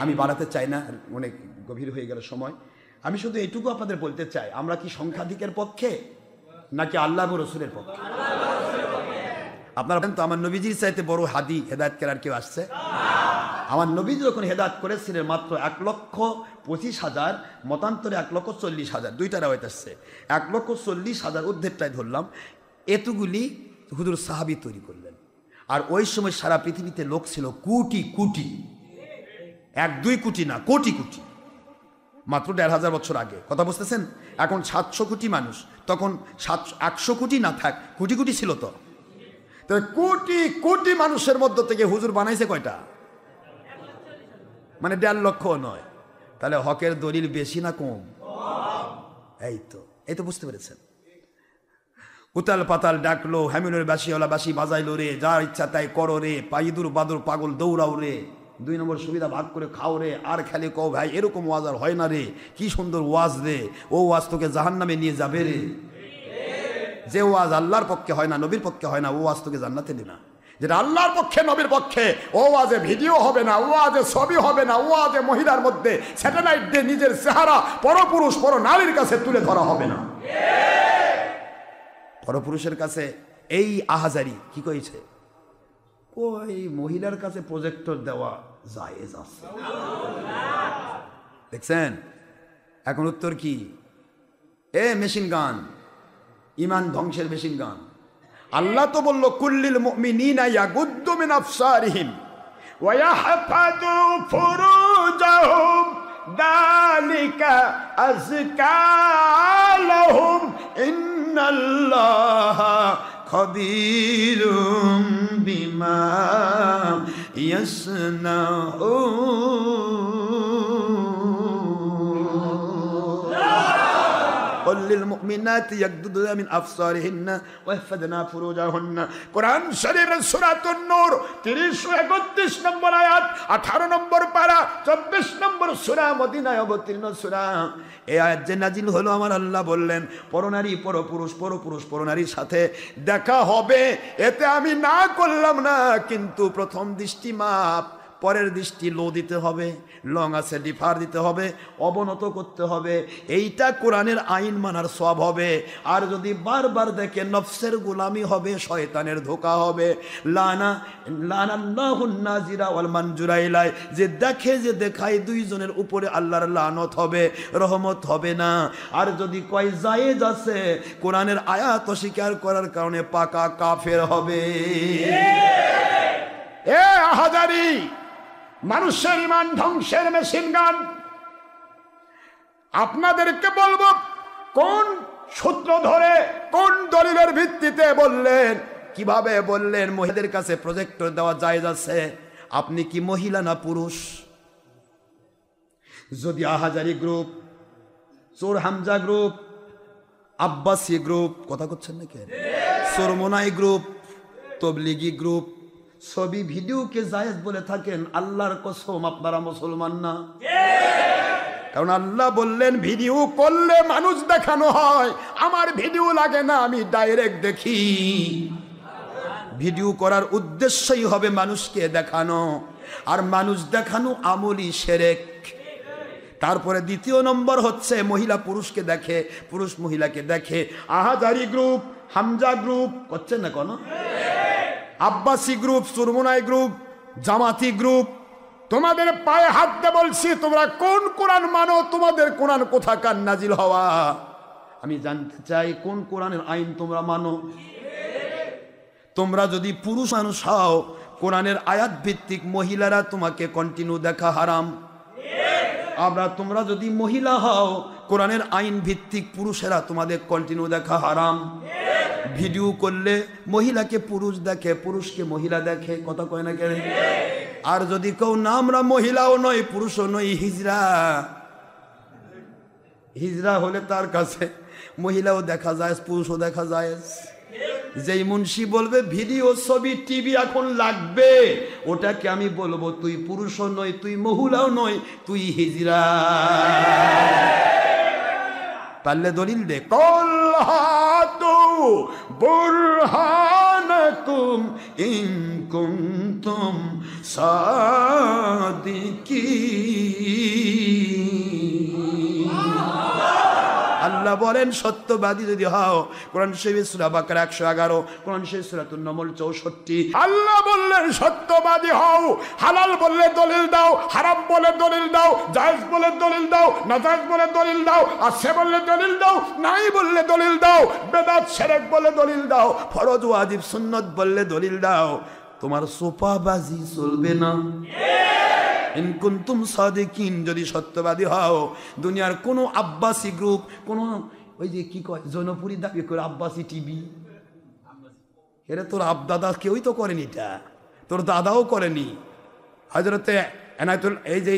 আমি বাড়াতে চাই না, অনেক গভীর হয়ে গেল সময়। আমি শুধু এইটুকু আপনাদের বলতে চাই, আমরা কি সংখ্যাধিকের পক্ষে নাকি আল্লাহ এবং রসুলের পক্ষে? আপনারা তো আমার নবীজির চাইতে বড় হাদি হেদায়েত করার কেউ আসছে? আমার নবীজি যখন হেদায়েত করেছিলেন মাত্র 1,25,000, মতান্তরে 1,40,000, দুইটা রাওয়ায়াত আসছে, 1,40,000 অর্ধেকটাই ধরলাম, এতগুলি হুজুর সাহাবী তৈরি করলেন। আর ওই সময় সারা পৃথিবীতে লোক ছিল কোটি কোটি, 1-2 কোটি না, কোটি কোটি, মাত্র 1,500 বছর আগে, কথা বুঝতেছেন? এখন 700 কোটি মানুষ, তখন 100 কোটি না থাক, কোটি কোটি ছিল। তো কোটি কোটি মানুষের মধ্য থেকে হুজুর বানাইছে কয়টা? মানে 1.5 লক্ষ নয়। তাহলে হকের দলিল বেশি না কম? এই তো বুঝতে পেরেছেন। উতাল পাতাল ডাকলো, হ্যামিনের বাসিওয়ালা বাসি বাজাইলো রে, যার ইচ্ছা তাই করো রে, পাইদুর বাদুর পাগল দৌড়াও রে, 2 নম্বর সুবিধা ভাগ করে খাও রে, আর খেলে কও ভাই এরকম ওয়াজ আর হয় না রে, কি সুন্দর ওয়াজ রে, ও ওয়াজ তোকে জাহান্নামে নিয়ে যাবে রে। যে ওয়াজ আল্লাহর পক্ষে হয় না, নবীর পক্ষে হয় না, ও ওয়াজ তোকে জান্নাতে নেবে না। যেটা আল্লাহর পক্ষে, নবীর পক্ষে, ও ওয়াজে ভিডিও হবে না, ও ওয়াজে ছবি হবে না, ও ওয়াজে মহিলার মধ্যে স্যাটেলাইট দিয়ে নিজের চেহারা পরপুরুষ পর নারীর কাছে তুলে ধরা হবে না। পরপুরুষের কাছে এই আহাজারি কি কইছে? ওই মহিলার কাছে প্রজেক্টর দেওয়া জায়েজ আছে, দেখছেন? এখন উত্তর কি? মেশিন গান, ইমান ধ্বংসের মেশিন গান। আল্লাহ তো বলল, কুল্লিল মুমিনিনা ইয়াগুদ্দু মিন আবসারিহিম ওয়া ইয়াহফাযু ফুরুজাহুম যালিকা আযকা লাহুম ইন্নাল্লাহা খাবীরুম বিমা ইয়াসনাউন। قل للمؤمنات يغضضن من أبصارهن ويحفظن فروجهن। কোরআন শরীফের সূরাতুন নূর 30-31 নম্বর আয়াত, 18 নম্বর পারা, 24 নম্বর সূরা, মদিনায় অবতীর্ণ সূরা। এই আয়াত যে নাজিল হলো, আমার আল্লাহ বললেন পরনারী পরপুরুষ, পরপুরুষ পরনারীর সাথে দেখা হবে, এতে আমি না করলাম না, কিন্তু প্রথম দৃষ্টি মাপ, পরের দৃষ্টি লো দিতে হবে, লং আছে ডিফার দিতে হবে, অবনত করতে হবে। এইটা কোরআনের আইন মানার সওয়াব হবে। আর যদি বারবার দেখে নফসের গোলামি হবে, শয়তানের ধোঁকা হবে। লানাল্লাহুন নাজিরা ওয়াল মানজুরা ইলাই, যে দেখে যে দেখায় দুইজনের উপরে আল্লাহর লানত হবে, রহমত হবে না। আর যদি কয় জায়েজ আছে, কোরআনের আয়াত অস্বীকার করার কারণে পাকা কাফের হবে। এ আহাজারি মানুষের ইমান ধ্বংসের মেশিন গান, আপনাদেরকে বলবো কোন সূত্র ধরে, কোন দলিলের ভিত্তিতে বললেন, কিভাবে বললেন মহিলাদের কাছে প্রজেক্টর দেওয়া জায়েজ আছে? আপনি কি মহিলা না পুরুষ? যদি আহাজারি গ্রুপ, চোর হামজা গ্রুপ, আব্বাসী গ্রুপ, কথা করছেন নাকি, চোরমোনাই গ্রুপ, তবলিগি গ্রুপ ছবি ভিডিওকে জায়েজ বলে থাকেন, আল্লাহর কসম আপনারা মুসলমান না। কারণ আল্লাহ বললেন ভিডিও করলে মানুষ দেখানো হয়, আমার ভিডিও লাগে না, আমি ডাইরেক্ট দেখি। ভিডিও করার উদ্দেশ্যই হবে মানুষকে দেখানো, আর মানুষ দেখানো আমলি শিরক। তারপরে দ্বিতীয় নম্বর হচ্ছে মহিলা পুরুষকে দেখে, পুরুষ মহিলাকে দেখে। আহাজারি গ্রুপ, হামজা গ্রুপ করছেন না কোনো, আব্বাসী গ্রুপ, সুরমুনাই গ্রুপ, জামাতি গ্রুপ, তোমাদের পায়ে হাত দিয়ে বলছি, তোমরা কোন কোরআন মানো? তোমাদের কোরআন কোথাকার নাজিল হওয়া? আমি জানতে চাই কোন কোরআনের আইন তোমরা মানো? তোমরা যদি পুরুষ মানুষ হও, কোরআনের আয়াত ভিত্তিক মহিলারা তোমাকে কন্টিনিউ দেখা হারাম। তোমরা যদি মহিলা হও, কোরআনের আইন ভিত্তিক পুরুষেরা তোমাদের কন্টিনিউ দেখা হারাম। ভিডিও করলে মহিলাকে পুরুষ দেখে, পুরুষকে মহিলা দেখে, কথা কয় না কেন? আর যদি কেউ না আমরা মহিলাও নই পুরুষও নই, হিজরা, হিজরা হলে তার কাছে মহিলাও দেখা যায়, পুরুষও দেখা যায়। যেই মুন্সি বলবে ভিডিও, ছবি, টিভি এখন লাগবে, ওটাকে আমি বলবো তুই পুরুষও নই, তুই মহিলাও নই, তুই হিজরা। পারলে দলিল দে। কল হাতু বুরহানাকুম ইন কুনতুম সাদিকিন। আল্লাহ বলেন সত্যবাদী যদি হও, কোরআন শরীফ সূরা বাকারা 111, কোরআন শরীফ সূরাতুন নমল 64। আল্লাহ বললেন সত্যবাদী হও, হালাল বললে দলিল দাও, হারাম বলে দলিল দাও, জায়েজ বলে দলিল দাও, নাজায়েজ বলে দলিল দাও, আছে বললে দলিল দাও, নাই বললে দলিল দাও, বেদাত শিরক বলে দলিল দাও, ফরজ ওয়াজিব সুন্নাত বললে দলিল দাও। তোমার সোপাবাজি চলবে না। ইন কুনতুম সাদিকিন, যদি সত্যবাদী হও। দুনিয়ার কোন আব্বাসী গ্রুপ, কোন ওই যে কি কয় জনপুরি দাবি করে আব্বাসী টিভি, এরা তোর আবদাদা কেউই তো করেনি, এটা তোর দাদাও করেনি। হযরতে এনায়েতুল, এই যে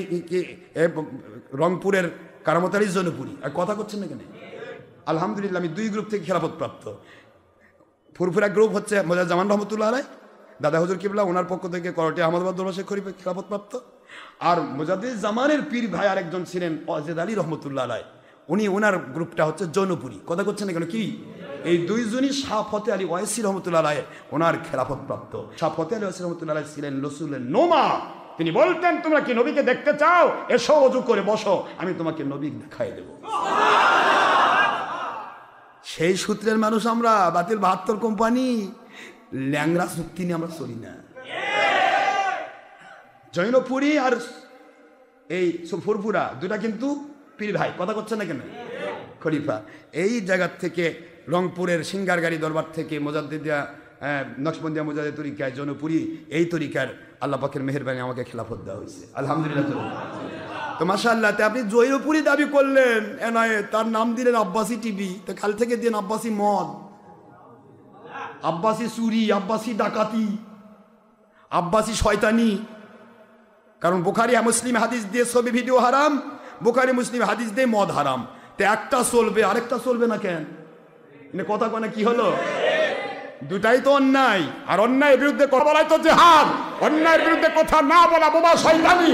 রংপুরের কারামত আলী জনপুরি, আর কথা করছেন না কেন? আলহামদুলিল্লাহ আমি 2 গ্রুপ থেকে খেলাফত প্রাপ্ত। ফুরফুরা গ্রুপ হচ্ছে মোজাজ্জামান রহমতুল্লাহ আলাইহ, দাদা হুজুর কিবলা, ওনার পক্ষ থেকে করটে আহমদাবাদ দরবার শেখ খলিফা খেলাফত প্রাপ্ত। আর মুজাদ্দিদ জামানের পীর ভাই আরেকজন ছিলেন ওয়াজেদ আলী রহমতুল্লাহ আলাইহ, উনি, ওনার গ্রুপটা হচ্ছে জৌনপুরি, কথা করছেন না কেন? কি এই দুইজনই শাহ ফতে আলী ওয়াইসি রহমতুল্লাহ আলাইহ ওনার খেলাফত প্রাপ্ত। শাহ ফতে আলী ওয়াইসি রহমতুল্লাহ আলাইহ ছিলেন রসুলের নোমা। তিনি বলতেন তোমরা কি নবীকে দেখতে চাও, এসো ওযু করে বসো, আমি তোমাকে নবী দেখাই দেব। সেই সূত্রের মানুষ আমরা। বাতিল 72 কোম্পানি, ল্যাংরা চুক্তি নিয়ে আমরা চলি না। জৈনপুরি আর এই ফুরফুরা দুটা কিন্তু পীর ভাই, কথা করছেন না কেন? খলিফা এই জায়গার থেকে, রংপুরের সিঙ্গারগাড়ি দরবার থেকে মোজাদ্দিদিয়া, নকশবন্দিয়া মুজাদ্দিদ তরিকায়, জৌনপুরি এই তরিকার আল্লাহ পাকের মেহেরবানি আমাকে খেলাফত দেওয়া হয়েছে, আলহামদুলিল্লাহ। তো মাশাআল্লাহ, তে আপনি জয়পুরি দাবি করলেন এনআইএ, তার নাম দিলেন আব্বাসি টিভি, তো কাল থেকে দিন আব্বাসি মদ, আব্বাসি চুরি, আব্বাসি ডাকাতি, আব্বাসি শয়তানি। কারণ বুখারী মুসলিম হাদিস দিয়ে ছবি ভিডিও হারাম, বুখারী মুসলিম হাদিস দিয়ে মদ হারাম। তো একটা চলবে, আরেকটা চলবে না কেন? কথা কনে কি হলো? দুটাই তো অন্যায়, আর অন্যায়ের বিরুদ্ধে কথা বলাই তো জিহাদ। অন্যায়ের বিরুদ্ধে কথা না বলা বোবা শয়তানি।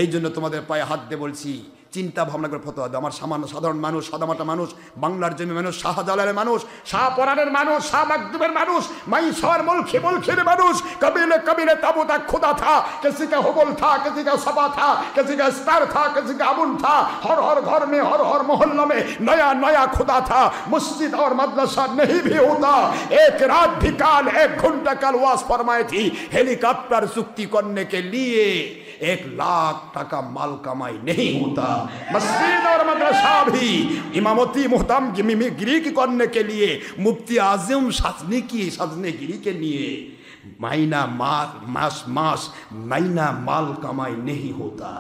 এই জন্য তোমাদের পায়ে হাত দিয়ে বলছি, চিন্তা ভাবনা করে ফতোয়া দাও। আমার সাধারণ মানুষ, সাদামাটা মানুষ, বাংলার জমি মানুষ, শাহজালালের মানুষ, শাহপরানের মানুষ, শাহ মাকদুমের মানুষ, মাইশর মুলখির মানুষ, কবিলে কবিলে তাবুতা খুদা থা, किसी का हुबल था, किसी का सपा था, किसी का स्तर था, किसी का अमुन था, हर हर घर में, हर हर मोहल्ला में नया नया खुदा था। मस्जिद और मदरसा नहीं भी होता, एक रात भी काल, एक घंटा कल वास फरमाई थी, हेलीकॉप्टर चुक्ति करने के लिए 1 लाख टका माल कमाई नहीं होता। मस्जिद और मदरसा भी इमामती मुहतम गिरी करने के लिए मुफ्ती आजम सजने गिरी के लिए महीना मास महीना माल कमाई नहीं होता।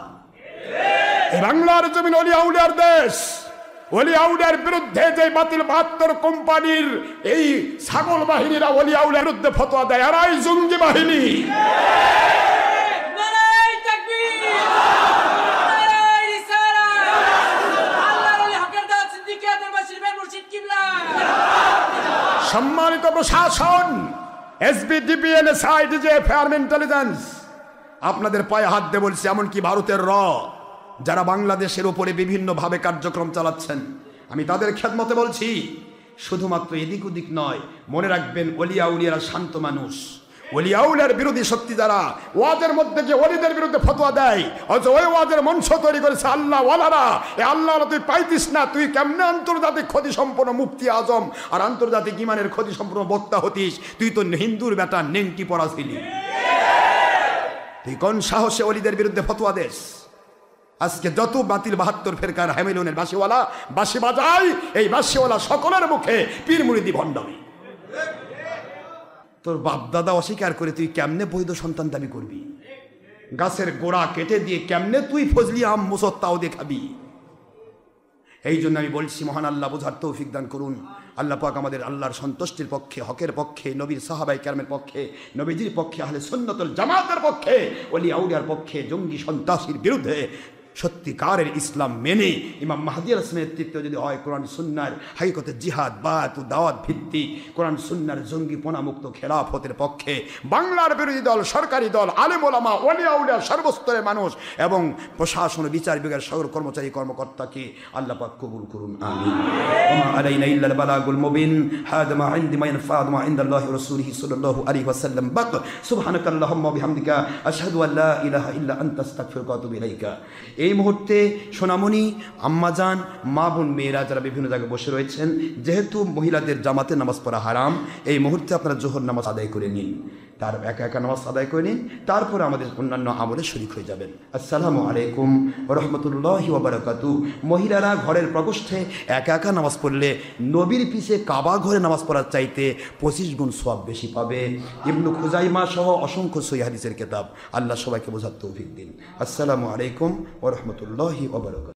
বাংলার জমিন ওলি আউলিয়ার দেশ। ওলি আউলিয়ার বিরুদ্ধে যে বাতিল 72 কোম্পানির এই ছাগল বাহিনীরা ওলি আউলিয়ার বিরুদ্ধে ফতোয়া দেয়, এরাই জঙ্গি বাহিনী। সম্মানিত প্রশাসন, এসবিডিপি, এনএসআই, ডিজিএফ, আর্মি ইন্টেলিজেন্স, আপনাদের পায়ে হাত দিয়ে বলছি, এমনকি ভারতের যারা বাংলাদেশের উপরে বিভিন্নভাবে কার্যক্রম চালাচ্ছেন, আমি তাদের খেদমতে বলছি, শুধুমাত্র এদিক ওদিক নয়, মনে রাখবেন ওলিয়া উলিয়ারা শান্ত মানুষ। ওলিয়া উলিয়ার বিরোধী শক্তি যারা ওয়াজের মধ্যে গিয়ে ওলিদের বিরুদ্ধে ফতোয়া দেয়, অথচ ওই ওয়াজের মঞ্চ তৈরি করেছে আল্লাহ ওয়ালারা। এ আল্লাহ তুই পাইতিস না, তুই কেমনে আন্তর্জাতিক ক্ষতি সম্পন্ন মুফতি আজম আর আন্তর্জাতিক ইমানের ক্ষতি সম্পন্ন বক্তা হতিস? তুই তো হিন্দুর বেটা নেংটি পড়া ছিলি, তুই কোন সাহসে ওলিদের বিরুদ্ধে ফতোয়া দেস? আজকে যত বাতিল 72 ফেরকার হ্যামিলনের বাসিওয়ালা বাসি বাজায়, এই বাসিওয়ালা সকলের মুখে পীর মুরিদি ভণ্ডামি। তোর বাপ দাদা অস্বীকার করে তুই কেমনে বৈধ সন্তান দাবি করবি? গাছের গোড়া কেটে দিয়ে কেমনে তুই ফজলি আম মুসত্তাও দেখাবি? এই জন্য আমি বলছি, মহান আল্লাহ বোঝার তৌফিক দান করুন। আল্লাহ পাক আমাদের আল্লাহর সন্তুষ্টির পক্ষে, হকের পক্ষে, নবীর সাহাবায়ে কেরামের পক্ষে, নবীজির পক্ষে, আহলে সুন্নাতুল জামাতের পক্ষে, ওলি আউলিয়ার পক্ষে, জঙ্গি সন্ত্রাসীর বিরুদ্ধে সত্যিকারের ইসলাম মেনে ইমাম মাহদী রাসূলের নেতৃত্বে যদি হয়, কোরআন সুন্নাহর হাকিকতে জিহাদ বাত ও দাওয়াত ভিত্তিক কোরআন সুন্নাহর জঙ্গিপনা মুক্ত খেলাফতের পক্ষে বাংলার বিরোধী দল, সরকারি দল, আলেম ওলামা, ওলি আউলিয়া, সর্বস্তরের মানুষ এবং প্রশাসন ও বিচার বিভাগের সকল কর্মচারী কর্মকর্তাকে আল্লাহ পাক কবুল করুন, আমিন। ওয়া মা আলাইনা ইল্লাল বালাগুল মুবিন। হাদা মা ইনদি মা ইয়ানফা'ু মা ইনদাল্লাহি ওয়া রাসূলিহি সাল্লাল্লাহু আলাইহি ওয়াসাল্লাম। বাক সুবহানাকাল্লাহুম্মা ওয়া বিহামদিকা আশহাদু আল লা ইলাহা ইল্লা আনতা আস্তাগফিরুকা ওয়া আতুবু ইলাইকা। এই মুহূর্তে সোনামণি, আম্মাজান, মা বোন, মেয়েরা যারা বিভিন্ন জায়গায় বসে রয়েছেন, যেহেতু মহিলাদের জামাতে নামাজ পড়া হারাম, এই মুহূর্তে আপনারা জোহর নামাজ আদায় করে নিন। তার একা একা নামাজ আদায় করে নিন, তারপরে আমাদের অন্যান্য আমলে শরীক হয়ে যাবেন। আসসালামু আলাইকুম ওয়া রাহমাতুল্লাহি ওয়া বারাকাতুহু। মহিলারা ঘরের প্রকোষ্ঠে একা একা নামাজ পড়লে নবীর পিছে কাবা ঘরে নামাজ পড়ার চাইতে 25 গুণ সওয়াব বেশি পাবে। ইবনু খুজাইমা সহ অসংখ্য সহিহ হাদিসের কিতাব। আল্লাহ সবাইকে বোঝার তৌফিক দিন। আসসালামু আলাইকুম ওয়া রাহমাতুল্লাহি ওয়া বারাকাতুহু।